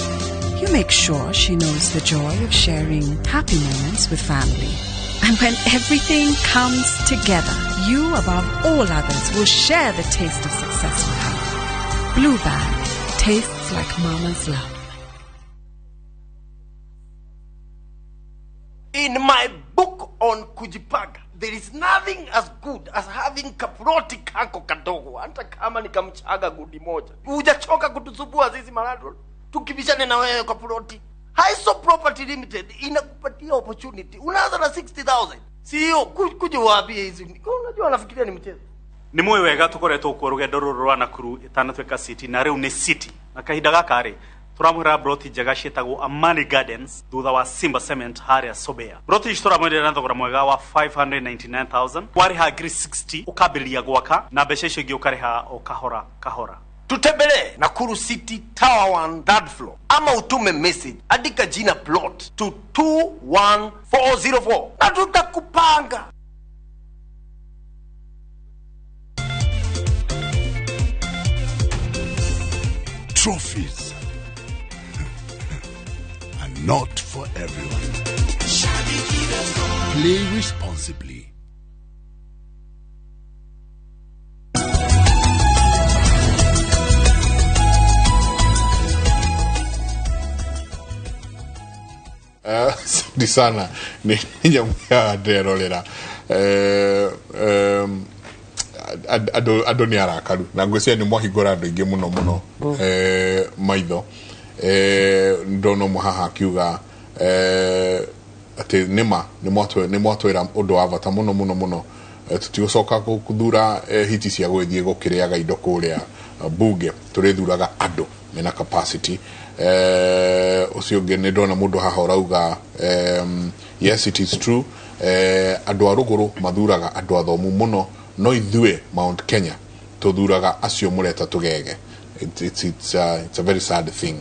You make sure she knows the joy of sharing happy moments with family. And when everything comes together, you above all others will share the taste of success with her. Blue Band tastes like mama's love. In my book on kujipanga, there is nothing as good as having kaproti kako kadogo. Hata kama ni kamchaga gudi moja. Hujachoka kutusubua sisi marado. Tukibishane na wewe kaproti. Haiso Property Limited inakupatia opportunity. Unaanza na 60,000. Sio kuja waambie hizi. Unajua anafikiria ni mchezo. Ni mwe wega tukoretwo ku rugendo ruru rwa Nakuru itanatweka city na riu ni city na kahinda gaka ri turamwira broti njega cietagwo Amani Gardens thutha wa Simba Cement haria Sobea. Broti ici turamwendera na thogora mwega wa 599,000 wariha ngiri 60 ukabilia gwaka na mbeca icio ingi ukariha o kahora kahora. Tutembele Nakuru City Tower 1 third floor ama utume message andika jina plot to 21404 na tutakupanga. Trophies are not for everyone. Play responsibly. Di sana ni nyamuya derolera adoni arakaru na ngwese ni mwahigora ndo inge muno maitho ndono muhaha kiuga ati nima ni mwatwira undu wa bata muno tutigocoka kuthura hiti cia gwithie gukiriaga indo kuria bunge turithuraga andu mena capacity ucio ngene ndona mundu haha urauga yes it is true andu aruguru mathuraga andu athomu muno no ithue Mount Kenya tuthuraga acio mureta tugege. It's a very sad thing.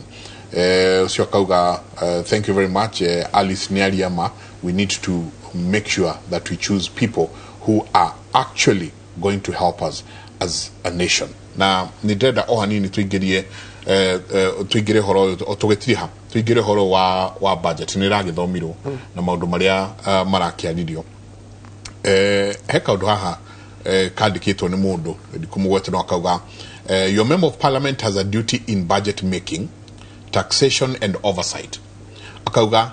Ucio kauga thank you very much Alice Niariama. We need to make sure that we choose people who are actually going to help us as a nation. Na nidenda ohanini tuigerie tuigire horo otugetiha tuigire horo wa budget ni ragithomirwo na maundu maria marakiaririo heka undu haha kandikitwo ni mundu ndikumugwete no akauga your member of parliament has a duty in budget making, taxation and oversight. Akauga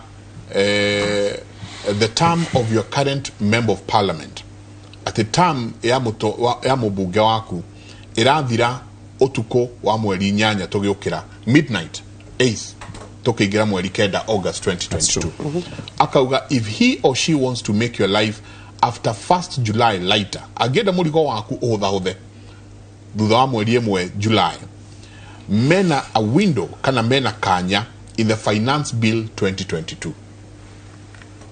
the term of your current member of parliament at the term ya mubunge waku irathira otuko wa mweri 8 tugiukira midnight 8th tukigira mweri 9 August 2022. Akauga if he or she wants to make your life after 1st July lighter agenda murigo waku uhuthe thutha wa mweri 1 July mena a window kana mena kanya in the finance bill 2022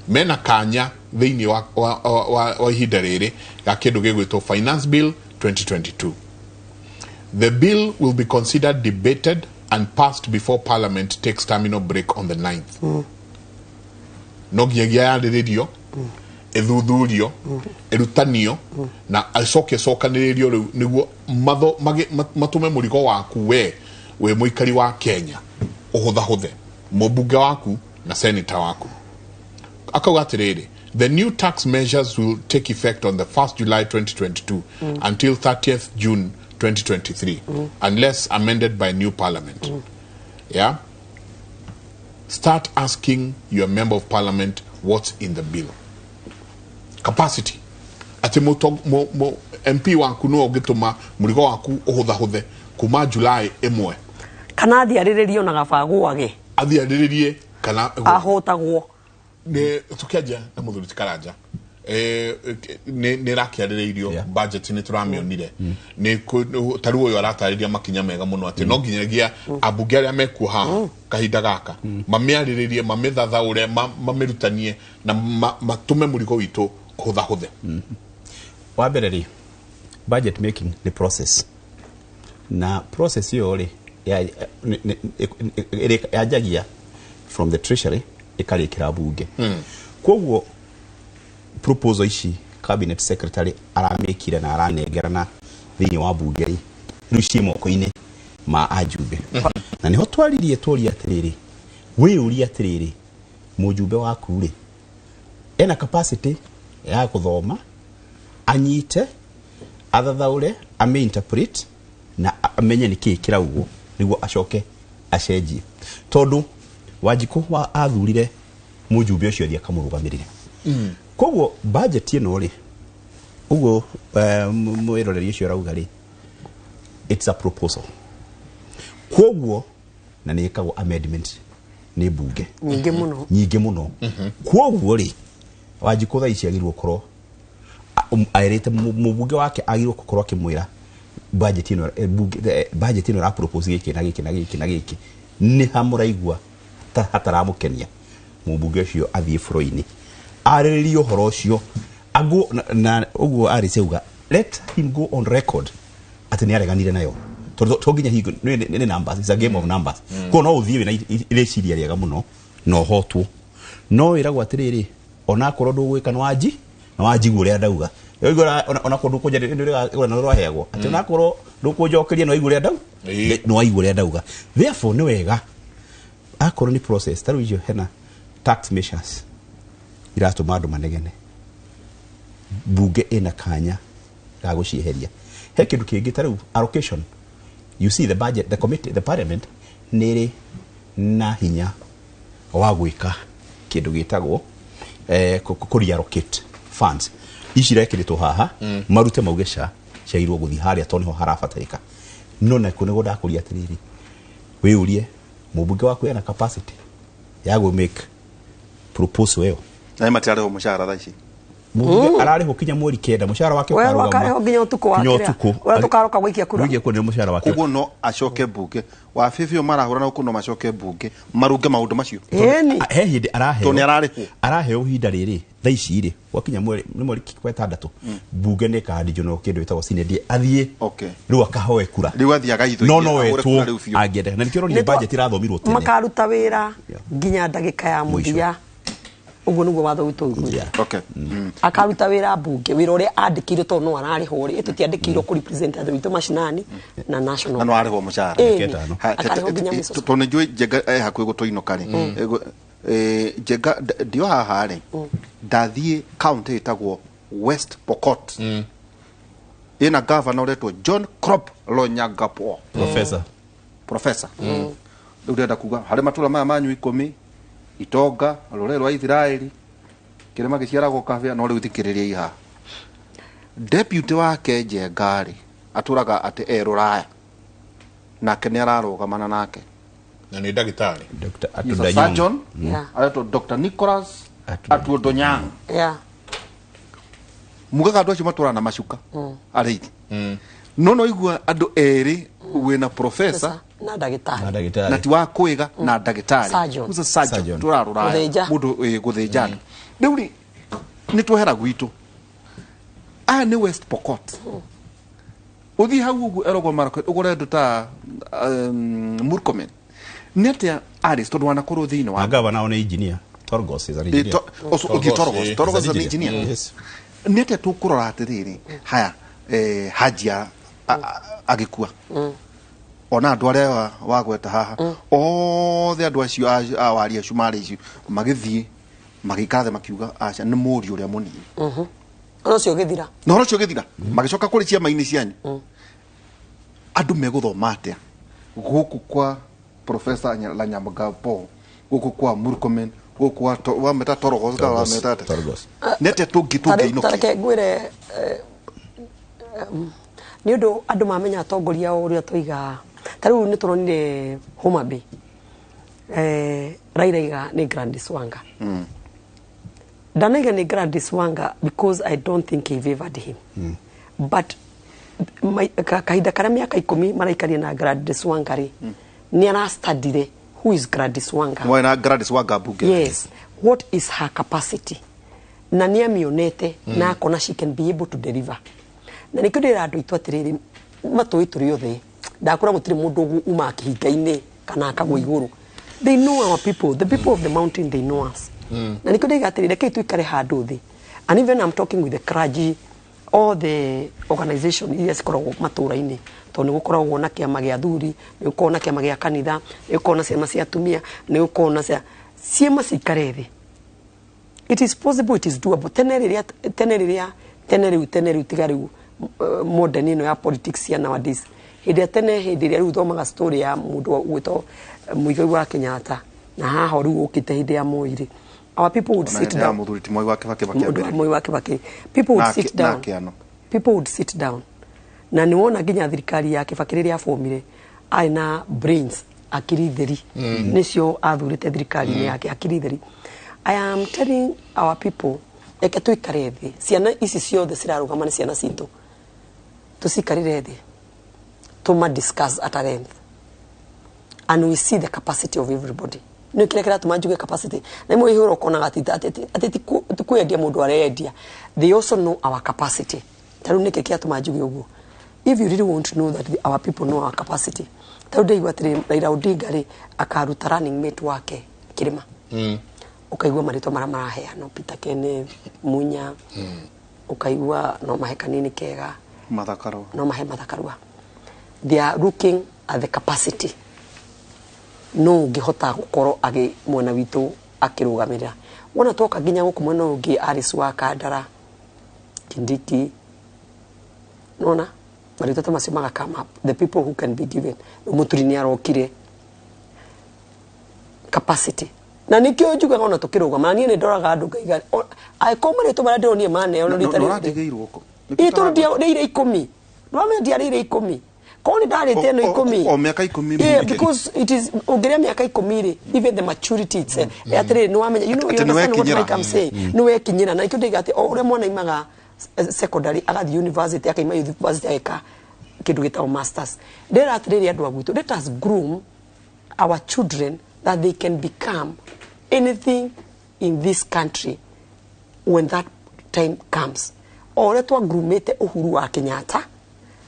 mena kanya thiini wa ihinda riri ya kindu gigwitwo finance bill 2022. The bill will be considered, debated and passed before Parliament takes terminal break on the 9th. No giagia yariririo ethuthurio erutanio na acoke cokaniririo riu niguo matume murigo waku we muikari wa Kenya uhuthe mubunge waku na senator waku. Akauga atiriri the new tax measures will take effect on the 1st July 2022 until 30th June 2023 unless amended by new parliament. Yeah, start asking your member of parliament what's in the bill. Capacity ati MP waku no gituma murigo waku uhuthe kuma July 1 kana athiariririo na gabagu age athiariririe kana ahotagwo ne tukiaja na muthuri tikaraja ne rakiariririo budget ni turamionire ne taru uyo aratariria makinya mega muno ati no nginyagia abunge aria mekuha kahinda gaka mamiariririe mamithathaure mamirutanie na matume murigo witu huthe wa bereri budget making the process na process yo ri ya jagia from the treasury ikarikira bunge kwoguo proposal ici cabinet secretary aramekira na aranegerana thiini wa bunge riu cimoko-ini ma ajumbe na niho twaririe turia atiriri wiuria atiriri mujumbe waku ri ena capacity ya kuthoma anyite athathaure ameinterpret na amenye niki kiraugo niguo acoke acenjie tondu Wanjiku wa athurire mujumbe ucio thia kamurugamirire koguo budget ino ri ugo mwiroreri ucio rauga ri it's a proposal koguo na nikagwo amendment ni bunge nyingi muno koguo ri Wanjiku tha ici agirwo korwo airite mubunge wake agirwo korwo akimwira budget ino ra propose giki na giki ni hamuraigua hataramukenia mubunge ucio athie froini arĩrĩrie ũhoro ũcio agu na uguo ariseuga let him go on record ati ni areganire nayo to nginya hingo ni numbers, it's a game of numbers. Ko no uthie wina ireciria riega muno no hotwo no iragwo atiriri ona korwo ndugwika no wanjigu uria ndauga ona korwo ndukunja no rwaheagwo ati ona korwo ndukunjokeria no igure uria ndau no igure uria ndauga. Therefore ni wega akorwo ni process taru ijo hena tax measures iratuma andu manegene bunge ina kanya ga gucieheria he kindu kingi taru allocation. You see the budget, the committee, the parliament nere na hinya wa gwika kindu gitagwo allocate funds ici rekiritwo haha marute maugesha ciairwo guthi haria to niho harabatarika no na kunego ndakuria atiriri wiurie mubunge waku ena capacity ya go make proposal yo na matiare ho mushara tha ici mubunge arariho kinya mweri kenda mushara wake ukaruga wakareho nginya utuko wake ura tukaroka gwikia kura ni mushara wake uguo no acoke bunge wa fifio marahura na ukuno macoke bunge marunge maundu macio he hindi arahe uhinda riri tha ici ri wakinya mweri kwa 6 bunge ne kaandijo no kindu witagwo sinedi athie riu akahoe kura riu athie agaitho no wetu agende na nikiro ni budget irathomirwo tene makaruta wira nginya ndagika ya muthia uguo niguo watho witu uguo akaruta wira bunge wira uria andikirwo to no arari hori itutiandikirwo ku represent the witu mashinani na national na no ariho mushara to ne jwe jega hakwe gutoino kare jega dio haha ri ndathie county itagwo West Pokot ina governor uretwo John Crop Lonyagapo professor ndurenda kuga hari matura maya manyu 10 Itonga rorero wa Israeli kirema giciaragwo kafia no riu thikiriria iha deputy wake Jengari aturaga ati eruraya nake ni ararugamana nake na ni ndagitari Dr. Atudayon ato Dr. Nicholas Atuodonyang mugaga andu acio matura na macuka arithi no igua andu eri wina professor na ndagitari na ti wa kuiga na ndagitari uza surgeon turarura mundu guthinjana riu ni twehera gwitu ni West Pokot uthi hau ugu erogo market ugore nduta Murkomen nete aris to dwana koro thini wa governor on engineer Torgos is an engineer Torgos is an engineer yes nete tukurora atiriri haya hajia agikua ona andu aria wagweta haha othe andu acio awaria cumari icio magithie magikathe makiuga aca ni muri uria munini no cio githira magicoka kuri ciama ini cianyu andu meguthoma atia guku kwa professor Lanyamagapo guku kwa Murkomen guku wa meta Torgos ga wa meta nete tungi ino tareke ngwire ni undu andu mamenya atongoria uria toiga tariu ni turonire Homa Bay Rairaiga ni Gladys Wanga Danaiga ni Gladys Wanga because I don't think he favored him but kahinda karia miaka 10 maraikaria na Gladys Wanga ri ni ara study who is Gladys Wanga na Gladys Wanga bunge yes what is her capacity na ni amionete na akona she can be able to deliver na nikudira andu itu atiriri matoi turi othe ndakura mutiri mundu uma kihinga-ini kana akagwa iguru they know our people the people of the mountain they know us na nikudira atiriri ke tuikare handu thi and even I'm talking with the clergy all the organization yes koragwo matura-ini to ni gukoragwo na kiama gia thuri ni gukoragwo na kiama gia kanitha ni gukoragwo na ciama cia atumia ni gukoragwo na ciama cikare thi it is possible it is doable teneriria tigariu modern ino ya politics ya nowadays hidi tene hidi riu thomaga story ya mundu gwito Muigai wa Kenyatta na haha riu ukite hidi ya Moiri our people would sit down people would sit down na ni wona ginya thirikari ya Kibaki riria formire aina brains akiri theri nicio athurite thirikari yake akiri theri I am telling our people reke tuikare thi ciana ici ciothe cirarugama ni ciana citu tucikarire thi tuma discuss at length and we see the capacity of everybody no kile kila tumajuge capacity na mo ihoro kona ati kuendia mundu arendia they also know our capacity taru nike kia tumajuge uguo if you really want to know that our people know our capacity taru dei gwatire Raila Odinga ri akaruta running mate wake Kirima ukaigua marito marahea no Peter Kenneth Munya ukaigua no maheka nini kega Mathakarwa no mahe Mathakarwa they are looking at the capacity no ngihota gukoro agi mwena witu akirugamirira wona toka ginya guku mwena ungi Alice wa Kandara Kindiki nona marito ta macio maga come up the people who can be given umuturini arokire capacity na nikio juga ona tukirugama ni ne ndoraga andu ngaiga ai komare to bara ndonie mane ono ritari noratigirwo ko ito ndio ire 10 ndwame ndia ire 10 koni ndari teno 10 o miaka 10 yeah because it is ogeria miaka 10 even the maturity itself atire no amenya you know you understand what I'm saying no we kinyira na ikyo ndiga ati ore mwana imaga secondary agathi university akaima university eka kindu gitawo masters there atire andu agwitu let us groom our children that they can become anything in this country when that time comes. Ore twa grumete Uhuru wa Kenyatta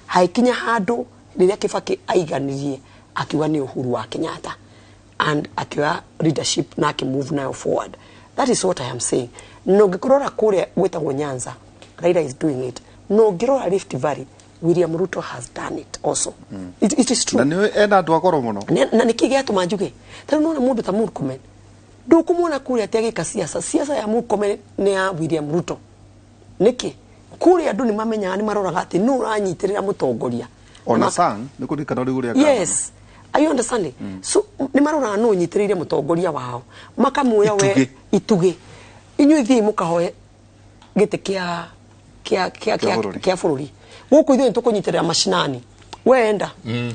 haikinya hado riria Kibaki aiganirie akiwa ni Uhuru wa Kenyatta and akiwa leadership na move now forward. That is what I am saying. No gikorora kure wetagwo Nyanza Raila is doing it. No girora Rift Valley William Ruto has done it also. It is true. Na ni ena andu akoro muno. Na nikige atumajuge. Tano nona mundu ta Murkomen. Ndukumona kuri ategeka siasa ya Murkomen ne ya William Ruto. Niki kuri andu ni mamenya ni maroraga ati no uranyitirira mutongoria. Ona sang ni kuri kanori uri aka. Yes. Are you understanding? So ni maroraga no unyitirire mutongoria wao. Makamuya we ituge. Inyu ithi mukahoe gite kia fururi. Guku ithuĩ tukunyitirira mashinani wenda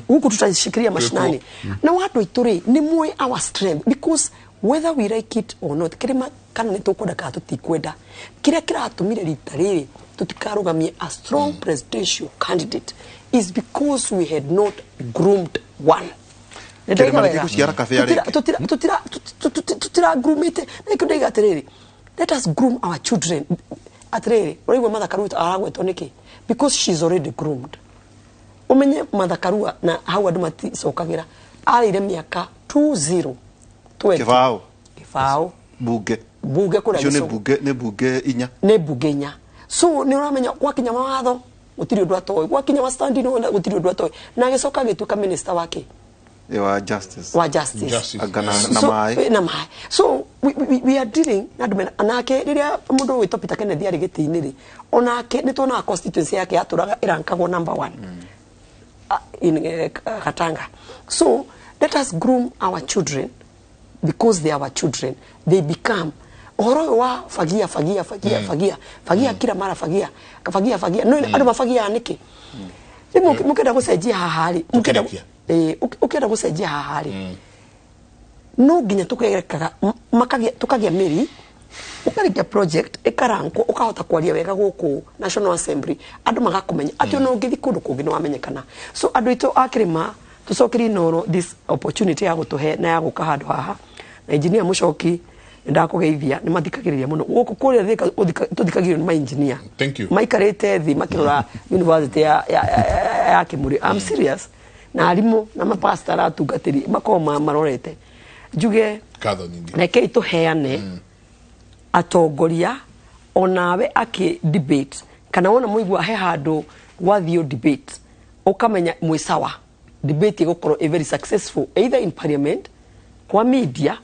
guku tutashikiria mashinani na watu ituri ni mwe our strength because whether we like it or not kirima kana ni tukwenda ka tutikwenda kiria kiratumire rita riri tutikarugamie a strong presidential candidate is because we had not groomed one tutira groomite na ikudega atiriri let us groom our children atiriri urigwa Mathakarwa aragwetwo niki because she's already groomed. Umenye Mathakarwa na hau andu maticokagira arire miaka 20 kifao buge kura ne buge inya so ni uramenya kwa kinya mawatho gutiri undu atoy kwa kinya stand no gutiri undu atoy na gicoka gituka minister wake wa justice agana na mai so we are dealing na dume anake riria mundu wito Peter Kenneth ari giti-ini ri onake nitona constituency yake aturaga irankagwo number 1 in Katanga. So let us groom our children because they are our children. They become oro wa fagia kila mara fagia no adu mafagia aniki mukenda gusejia hahari ukenda gusejia hahari no ginya tukegekaga tukagia meri ukarikia project ekaranko ukahota kwaria wega guku National Assembly andu magakumenya ati no ngithi kundu kungi no wamenyekana so andu itu akirima tucokiri noro this opportunity ya gutuhe na ya guka handu haha na engineer Muchoki ndakugeithia ni mathikagiriria muno guku kuria thika tuthikagirio ni ma engineer maikarite thi makirora university ya Kimuri. I'm serious na alimu na mapastor atungatiri makoma marorete juge kadho nyingi reke ituheane atongoria onawe aki debate kana wona muigwa he handu wathio debate ukamenya mwisawa debate igukoro a very successful either in parliament kwa media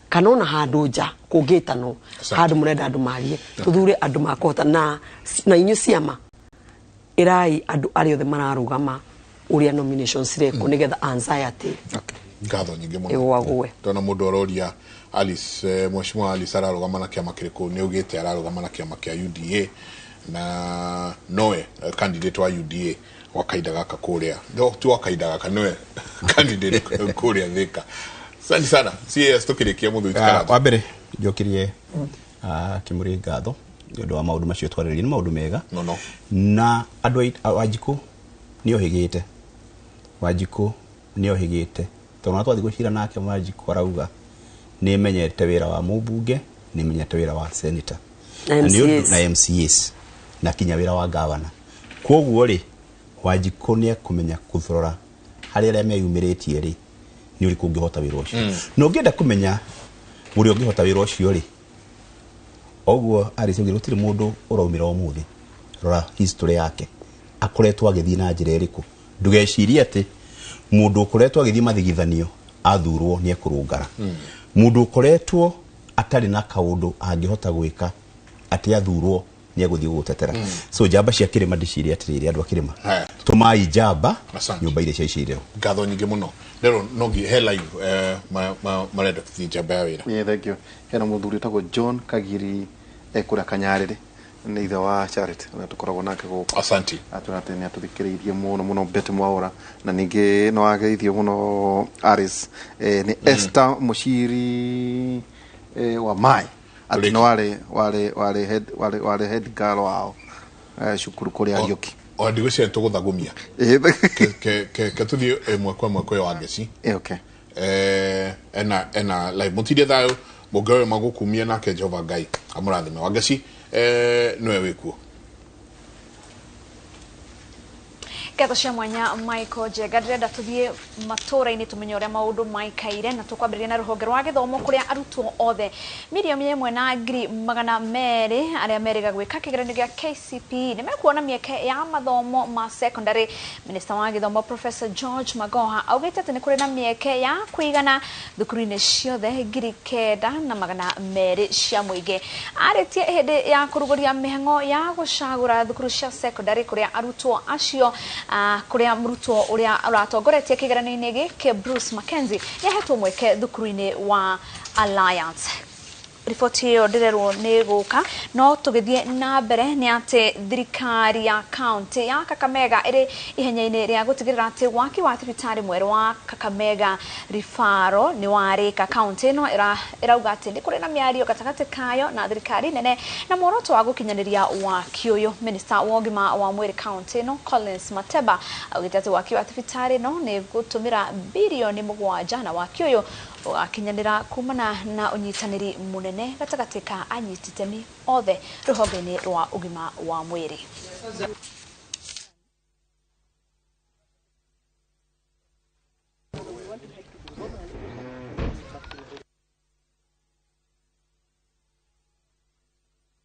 kana ona handu nja kugitano handu murenda andu marie tuthure andu makota na inyu ciama irai andu ari othe mararugama uria nominations reko nigetha anxiety ngatho nyingi muno tona mundu ororia Alice Mheshimiwa Alice ararugama na kiama kiriku ni ugite ararugama na kiama kia UDA na noe candidate wa UDA wakaida gaka kuria ndo tu wakaida gaka noe candidate kuria thika sana CS tukirikia mundu itikara wa mbere njokirie Kimuri ngatho ndo wa maundu macio twarĩrĩria nĩ maundu mega na andũ Wanjikũ nĩ ohĩgĩte Wanjikũ nĩ ohĩgĩte tondũ na twathi gũcira nake Wanjikũ arauga nĩ menyete wĩra wa mũmbunge nĩ menyete wĩra wa senator na MCAs na kinya wĩra wa governor koguo rĩ Wanjikũ nĩ kũmenya kũthorora harĩa arĩa meyumĩrĩtie rĩ nĩ ũrĩkũ ũngĩhota wĩra ũcio no ngĩenda kũmenya ũrĩa ũngĩhota wĩra ũcio rĩ oguo arĩcogire gũtirĩ mũndũ ũraumĩra ũmũthĩ rora history yake akoretwo agĩthiĩ na njĩra ĩrĩkũ ndugecirie atĩ mũndũ ũkoretwo agĩthiĩ mathigithanio athurwo nĩ ekũrũngara mũndũ ũkoretwo atarĩ na kaũndũ angĩhota gwĩka atĩ athurwo nĩ egũthiĩ gũtetera so njamba cia kĩrĩma ndiciria atĩrĩrĩ andũ a kĩrĩma tũmai njamba nyũmba iria ciaicirwo ngatho nyingĩ mũno lero nogi he live marenda tũthiĩ njamba ya wĩra thank you hena mũthuri wĩtagwo John Kagiri ekũrĩa Kanyarĩrĩ nĩ ithe wa Charity na tũkoragwo nake gũkũ asante atũrate nĩ atũthikĩrĩirie mũno Bete Mwaura na ningĩ no ageithio mũno Aris nĩ Esther Mushiri wa Mai ati no wale head girl wao shukuru kuri Ariuki o ndigũcia tũgũthagũmia ke tuthi mwekwe wa Ngeci okay ena live mutire thayo mũgawe magũkumia nake Jehova Ngai amũrathime wa Ngeci nowe wĩkuo Ketho cia mwanya Michael Jega ndĩrenda tũthiĩ matũra-inĩ tũmenye ũrĩa maũndũ maikaire na tũkwambĩrĩria na rũhonge rwa gĩthomo kũrĩa arutwo othe milioni 1,200 arĩa merĩga gwĩka kĩgeranio gĩa KCPE nĩ mekuona mĩeke ya mathomo ma secondary. Minister wa gĩthomo Professor George Magoha augĩte atĩ nĩ kũrĩ na mĩeke ya kũigana thukuru-inĩ ciothe 9,200 cia mũingĩ. Arĩtie hĩndĩ ya kũrugũria mĩhang'o ya gũcagũra thukuru cia secondary kũrĩa arutwo acio kuria mrutwo uria aratongoretie kigeranio-inĩ gĩkĩ Bruce Mackenzie nĩahetwo mweke thukuru-inĩ wa Alliance. Riboti hiyo ndirerwo nĩ gũka no tũgĩthiĩ na mbere nĩ atĩ thirikari ya county ya Kakamega ĩrĩ ihenya-inĩ rĩa gũtigĩrĩra atĩ waki wa thibitarĩ mwerũ wa Kakamega Rifaro nĩ warĩka. County ĩno ĩrauga atĩ nĩ kũrĩ na mĩario gatagatĩ kayo na thirikari nene na muoroto wa gũkinyanĩria waki ũyũ. Minister wa ũgima wa mwĩrĩ county ĩno Collins Mateba augĩte atĩ waki wa thibitarĩ ĩno nĩ gũtũmĩra bilioni 7 na waki ũyũ ũgakinyanĩra kumana na ũnyitanĩri mũnene gatagatĩ ka anyiti itemi othe rũhonge-inĩ rwa ũgima wa mwĩrĩ.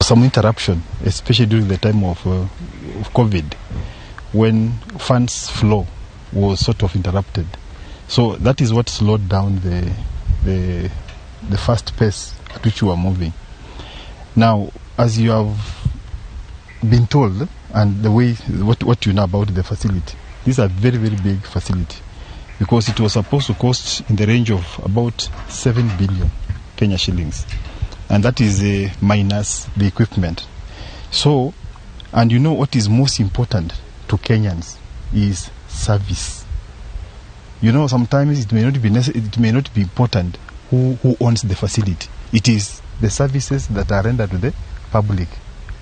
Some interruption, especially during the time of COVID, when funds flow was sort of interrupted. So that is what slowed down the fast pace at which we are moving. Now, as you have been told, and the way what you know about the facility, this is a very, very big facility because it was supposed to cost in the range of about 7 billion Kenya shillings, and that is minus the equipment. So, and you know what is most important to Kenyans is service. You know, sometimes it may not be important who owns the facility. It is the services that are rendered to the public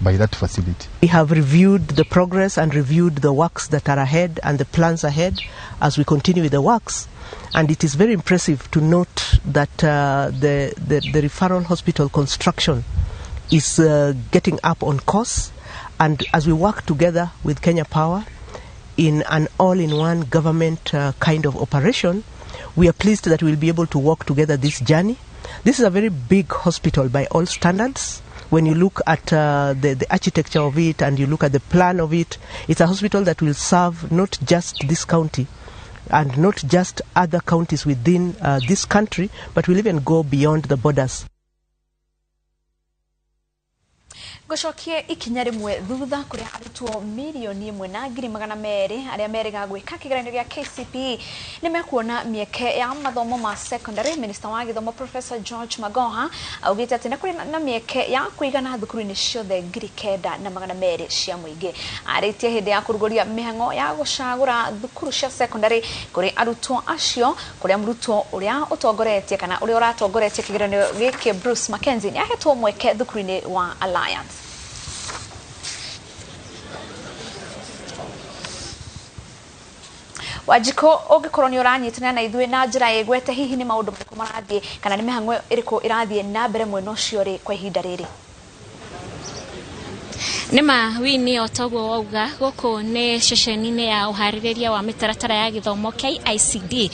by that facility. We have reviewed the progress and reviewed the works that are ahead and the plans ahead as we continue with the works. And it is very impressive to note that the referral hospital construction is getting up on course. And as we work together with Kenya Power, in an all-in-one government kind of operation, we are pleased that we'll be able to walk together this journey. This is a very big hospital by all standards. When you look at the architecture of it and you look at the plan of it, it's a hospital that will serve not just this county and not just other counties within this country, but will even go beyond the borders. Gũcokie ikinya rĩmwe thutha kũrĩa arutwo milioni 1,200 arĩa merĩga gwĩka kĩgeranio gĩa KCPE nĩ mekuona mĩeke ya mathomo ma secondary. Minister wa gĩthomo Professor George Magoha augĩte atĩ nĩ kũrĩ na mĩeke ya kũigana thukuru-inĩ ciothe 9,200 cia mũingĩ. Arĩtie hĩndĩ ya kũrugũria mĩhang'o ya gũcagũra thukuru cia secondary kũrĩ arutwo acio, kũrĩa mũrutwo ũrĩa ũtongoretie kana ũrĩa ũratongoretie kĩgeranio gĩkĩ Bruce Mackenzie nĩ ahetwo mweke thukuru-inĩ wa Alliance. Wajiko ogikorwo ni uranyitana na ithuĩ na njĩra ĩgwete hihi ni maũndũ marĩkũ marathiĩ kana ni mĩhang'o ĩrĩkũ ĩrathiĩ na mbere mwena ũcio rĩ kwa ihinda rĩrĩ? Nima wini otaguo wauga gũkũ nĩ ceceni-inĩ ya ũharĩrĩria wa mĩtaratara ya gĩthomo KICD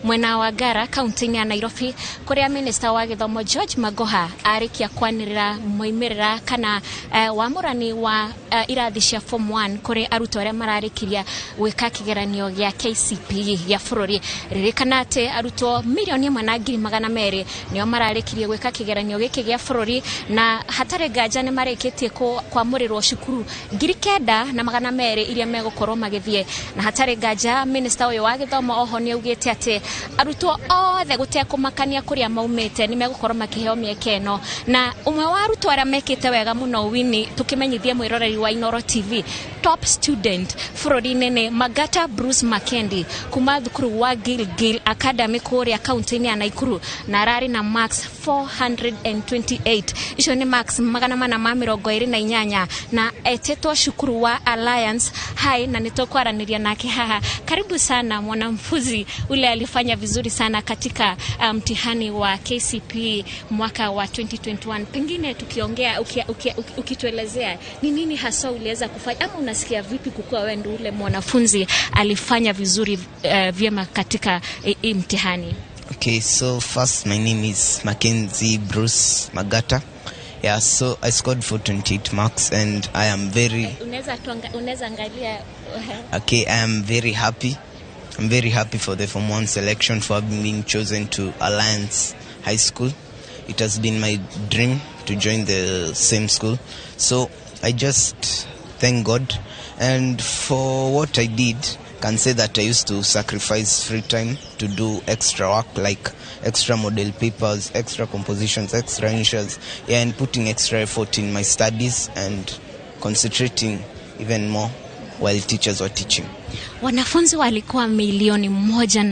mwena wa Ngara kaunti-inĩ ya Nairobi, kũrĩa minista wa gĩthomo George Magoha arĩkia kwanĩrĩra moimĩrĩra kana wamũrani wa irathi cia form 1 kũrĩ arutwo arĩa mararĩkiria gwĩka kĩgeranio gĩa KCPE gĩa bũrũri. Ririkana atĩ arutwo 1,200,000 nĩo mararĩkirie gwĩka kĩgeranio gĩkĩ gĩa bũrũri, na hatarĩ nganja nĩ marĩkĩtie kwamũrĩrwo cukuru 9,200 iria megũkorwo magĩthiĩ, na hatarĩ nganja minista ũyũ wa gĩthomo oho nĩ augĩte atĩ arutwo othe gũtekũmakania kũrĩa maumĩte nĩ megũkorwo makĩheo mĩeke ĩno. Na ũmwe wa arutwo arĩa mekĩte wega mũno wini tũkĩmenyithie mwĩroreri wa Inoro TV top student bũrũri-inĩ nĩ Magata Bruce Makendi kuma thukuru wa Gilgil Academy kũrĩa kaunti-inĩ ya Naikuru, na ararĩ na marks 428. Icio nĩ marks 428 na etetwo shukuru wa Alliance High, na nitokwaranĩria nake haha. Karibu sana mwanamfunzi ule alifanya vizuri sana katika mtihani wa KCPE mwaka wa 2021. Pengine tukiongea ukituelezea ni nini hasa uliweza kufanya, ama unasikia vipi kukua wewe ndio ule mwanafunzi alifanya vizuri vyema katika mtihani? Okay, so first my name is Mackenzie Bruce Magata. Yeah, so I scored 428 marks and I am very unaweza angalia okay, I am very happy. I'm very happy for the Form 1 selection, for being chosen to Alliance High School. It has been my dream to join the same school. So I just thank God. And for what I did, can say that I used to sacrifice free time to do extra work, like extra model papers, extra compositions, extra initials, and putting extra effort in my studies and concentrating even more while teachers were teaching. Wanafunzi walikuwa 1,200,000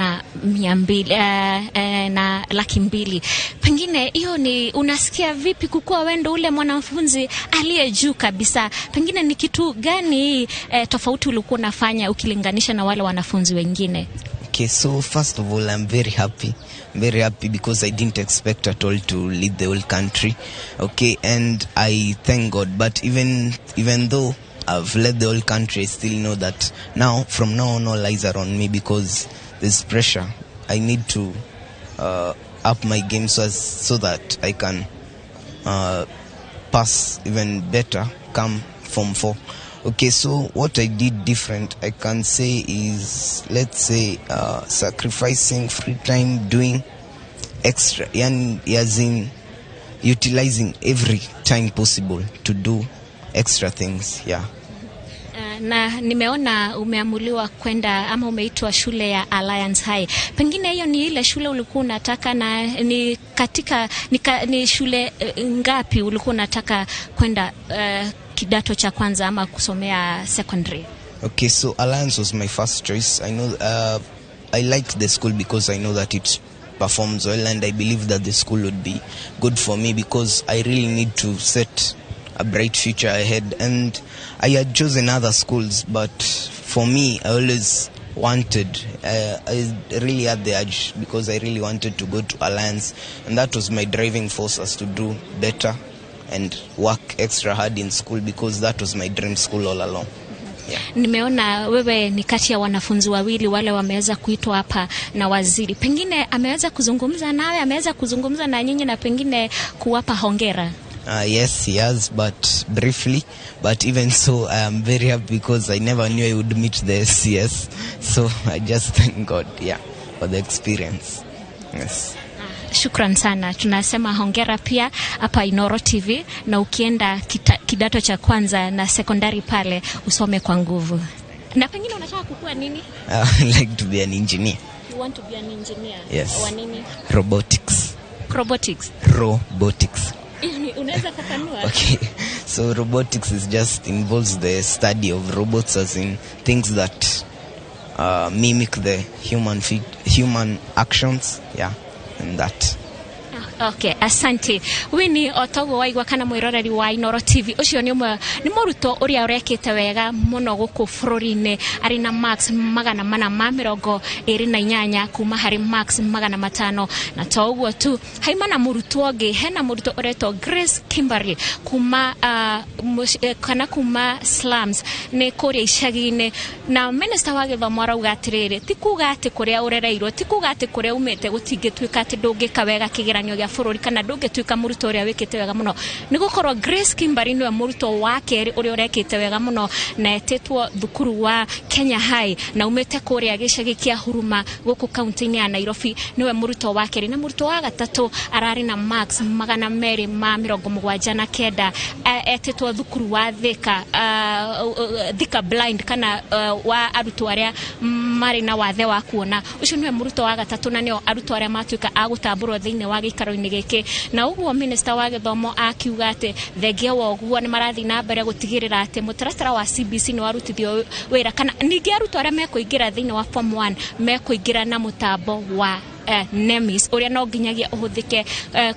na 200,000. Pengine hiyo ni unasikia vipi kukua wendo ule mwanafunzi aliye juu kabisa? Pengine ni kitu gani tofauti ulikuwa unafanya ukilinganisha na wale wanafunzi wengine? Okay, so first of all, I'm very happy. Very happy because I didn't expect at all to lead the whole country. Okay, and I thank God. But even though I've led the whole country, I still know that from now on, all eyes are on me because there's pressure. I need to up my game so that I can pass even better come Form 4. Okay, so what I did different, I can say is, let's say, sacrificing free time, doing extra, as in utilizing every time possible to do extra things, yeah. Na nimeona umeamuliwa kwenda ama umeitwa shule ya Alliance High. Pengine hiyo ni ile shule ulikuwa unataka, na ni katika ni shule ngapi ulikuwa unataka kwenda kidato cha kwanza ama kusomea secondary? Okay, so Alliance was my first choice. I know I liked the school because I know that it performs well, and I believe that the school would be good for me because I really need to set a bright future ahead. And I had chosen other schools, but for me, I always wanted, I really had the urge because I really wanted to go to Alliance, and that was my driving force as to do better and work extra hard in school because that was my dream school all along. Yeah. Nimeona wewe ni kati ya wanafunzi wawili wale wameweza kuitwa hapa na waziri. Pengine ameweza kuzungumza nawe, ameweza kuzungumza na nyinyi na pengine kuwapa hongera? Yes, he has, but briefly. But even so, I am very happy because I never knew I would meet the CS. So I just thank God, for the experience. Yes. Shukran sana. Tunasema hongera pia hapa Inoro TV, na ukienda kidato cha kwanza na sekondari pale usome kwa nguvu. Na pengine unataka kukua nini? I like to be an engineer. You want to be an engineer? Yes. Wa nini? Robotics. Robotics? Robotics. Unaweza fafanua? Okay. So robotics involves the study of robots, as in things that mimic the human actions, and that. Okay, asante. Wini otogo waigwa kana mwiroreri wa Inoro TV. Ucio ni muruto uria urekete wega muno guku bururi-ini ari na max magana mana ma mirongo iri na inyanya kuma hari max magana matano na toguo tu. Haimana muruto ongi hena muruto ureto Grace Kimuri kuma kuma slums ni kuria icagi-ini na minister wa githomo arauga atiriri ti kuga ati kuria urereirwo ti kuga ati kuria umete gutingituika ati ndungika wega kigeranio gya bururi kana ndungituika muruto uria wikite wega muno ni gukorwo Grace Kimuri ni muruto wa keri uria urekite wega muno na etetwo thukuru wa Kenya High na umete kuria gicagi kia Huruma guku county-ini ya Nairobi niwe muruto wa keri na muruto wa gatatu arari na max magana meri ma 79 etetwo thukuru wa Thika blind kana wa aruto aria mari na wathe wa kuona ucio niwe muruto wa gatatu na nio aruto aria matuika agutamburwo thiini wa gikaro-ini giki na uguo minister wa githomo akiuga ati thengia wa uguo ni marathi na mbere gutigirira ati mutaratara wa CBC ni warutithio wira kana ningi aruto aria mekuingira thiini wa form 1 mekuingira na mutambo wa nemis uria no nginyagia uhuthike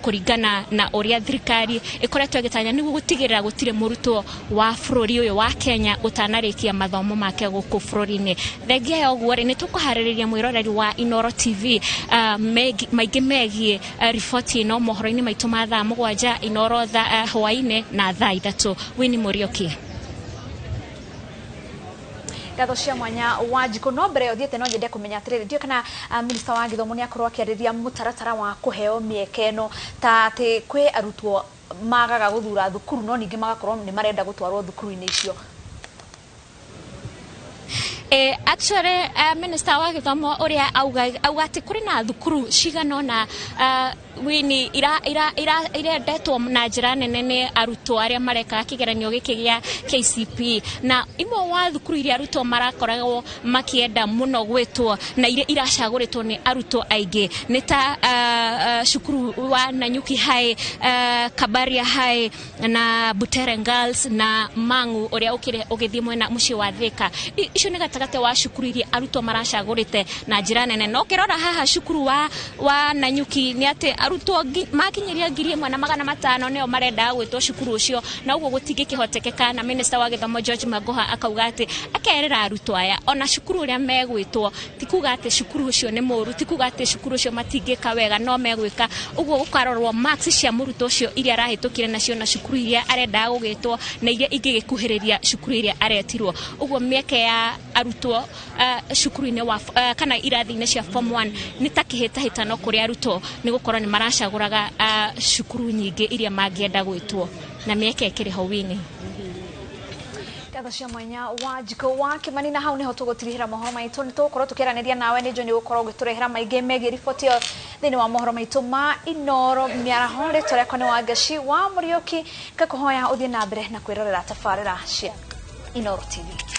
kuringana na uria thirikari ikoretwo igitanya niguo gutigirira gutire muruto wa bururi uyu wa Kenya utanarikia mathomo make guku bururi-ini thengia ya uguo ni tukuhaririria mwiroreri wa Inoro TV maingi megie ripoti no mohoro-ini maitu ma thaa 7 Inoro hwaini na thaa 3 Wini Murioki Gatho cia mwanya wa Jiko no mbere othiete no nyende kumenya atiriri ndio kana minister wa githomo ni akorwo akiariria mutaratara wa kuheo mieke no ta ati kwi arutwo magaga guthura thukuru no ningi magakorwo ni marenda gutwarwo thukuru-ini icio actually minister wa githomo uria auga ati kuri na thukuru cigano na wini irendetwo na njira nene ni arutwo aria mareka kigeranio giki gia KCP na imwe wa thukuru iria arutwo marakoragwo makienda muno gwitwo na iria iracaguritwo ni arutwo aingi ni ta cukuru wa Nanyuki High, Kabaria High na Butere Girls na Mangu uria ugithie mwena muci wa Thika icio ni gatagate wa cukuru iria arutwo maracagurite na njira nene no kirora haha cukuru wa Nanyuki ni ati arutwo makinyiria 1,500 neo marenda gwitwo cukuru ucio na uguo gutingikihotekeka na minister wa githomo George Magoha akauga ati akerera arutwo aya ona cukuru uria megwitwo tikuga ati cukuru ucio ni muru tikuga ati cukuru ucio matingika wega no megwika uguo gukarorwo max cia muruto ucio iria arahitukire nacio na cukuru iria arenda gugitwo na iria ingigikuhiriria cukuru iria aretirwo uguo mieke ya arutwo cukuru-ini wa kana irathi-ini cia form 1 ni takihitahitano kuri arutwo ni gukorwo ni maracaguraga cukuru nyingi iria mangienda gwitwo na mieke ikiriho Wini Gatho cia mwanya wa Jiko wa Kimani na hau niho tugutirihira mohoro maitu ni tugukorwo tukiraniria nawe ni John gukorwo giturehera maingi megi ripoti yo thini wa mohoro maitu ma Inoro miaraho ritwa riakwa ni Wangaci wa Murioki ngakuhoya uthie na mbere na kwirorera tabarira cia Inoro TV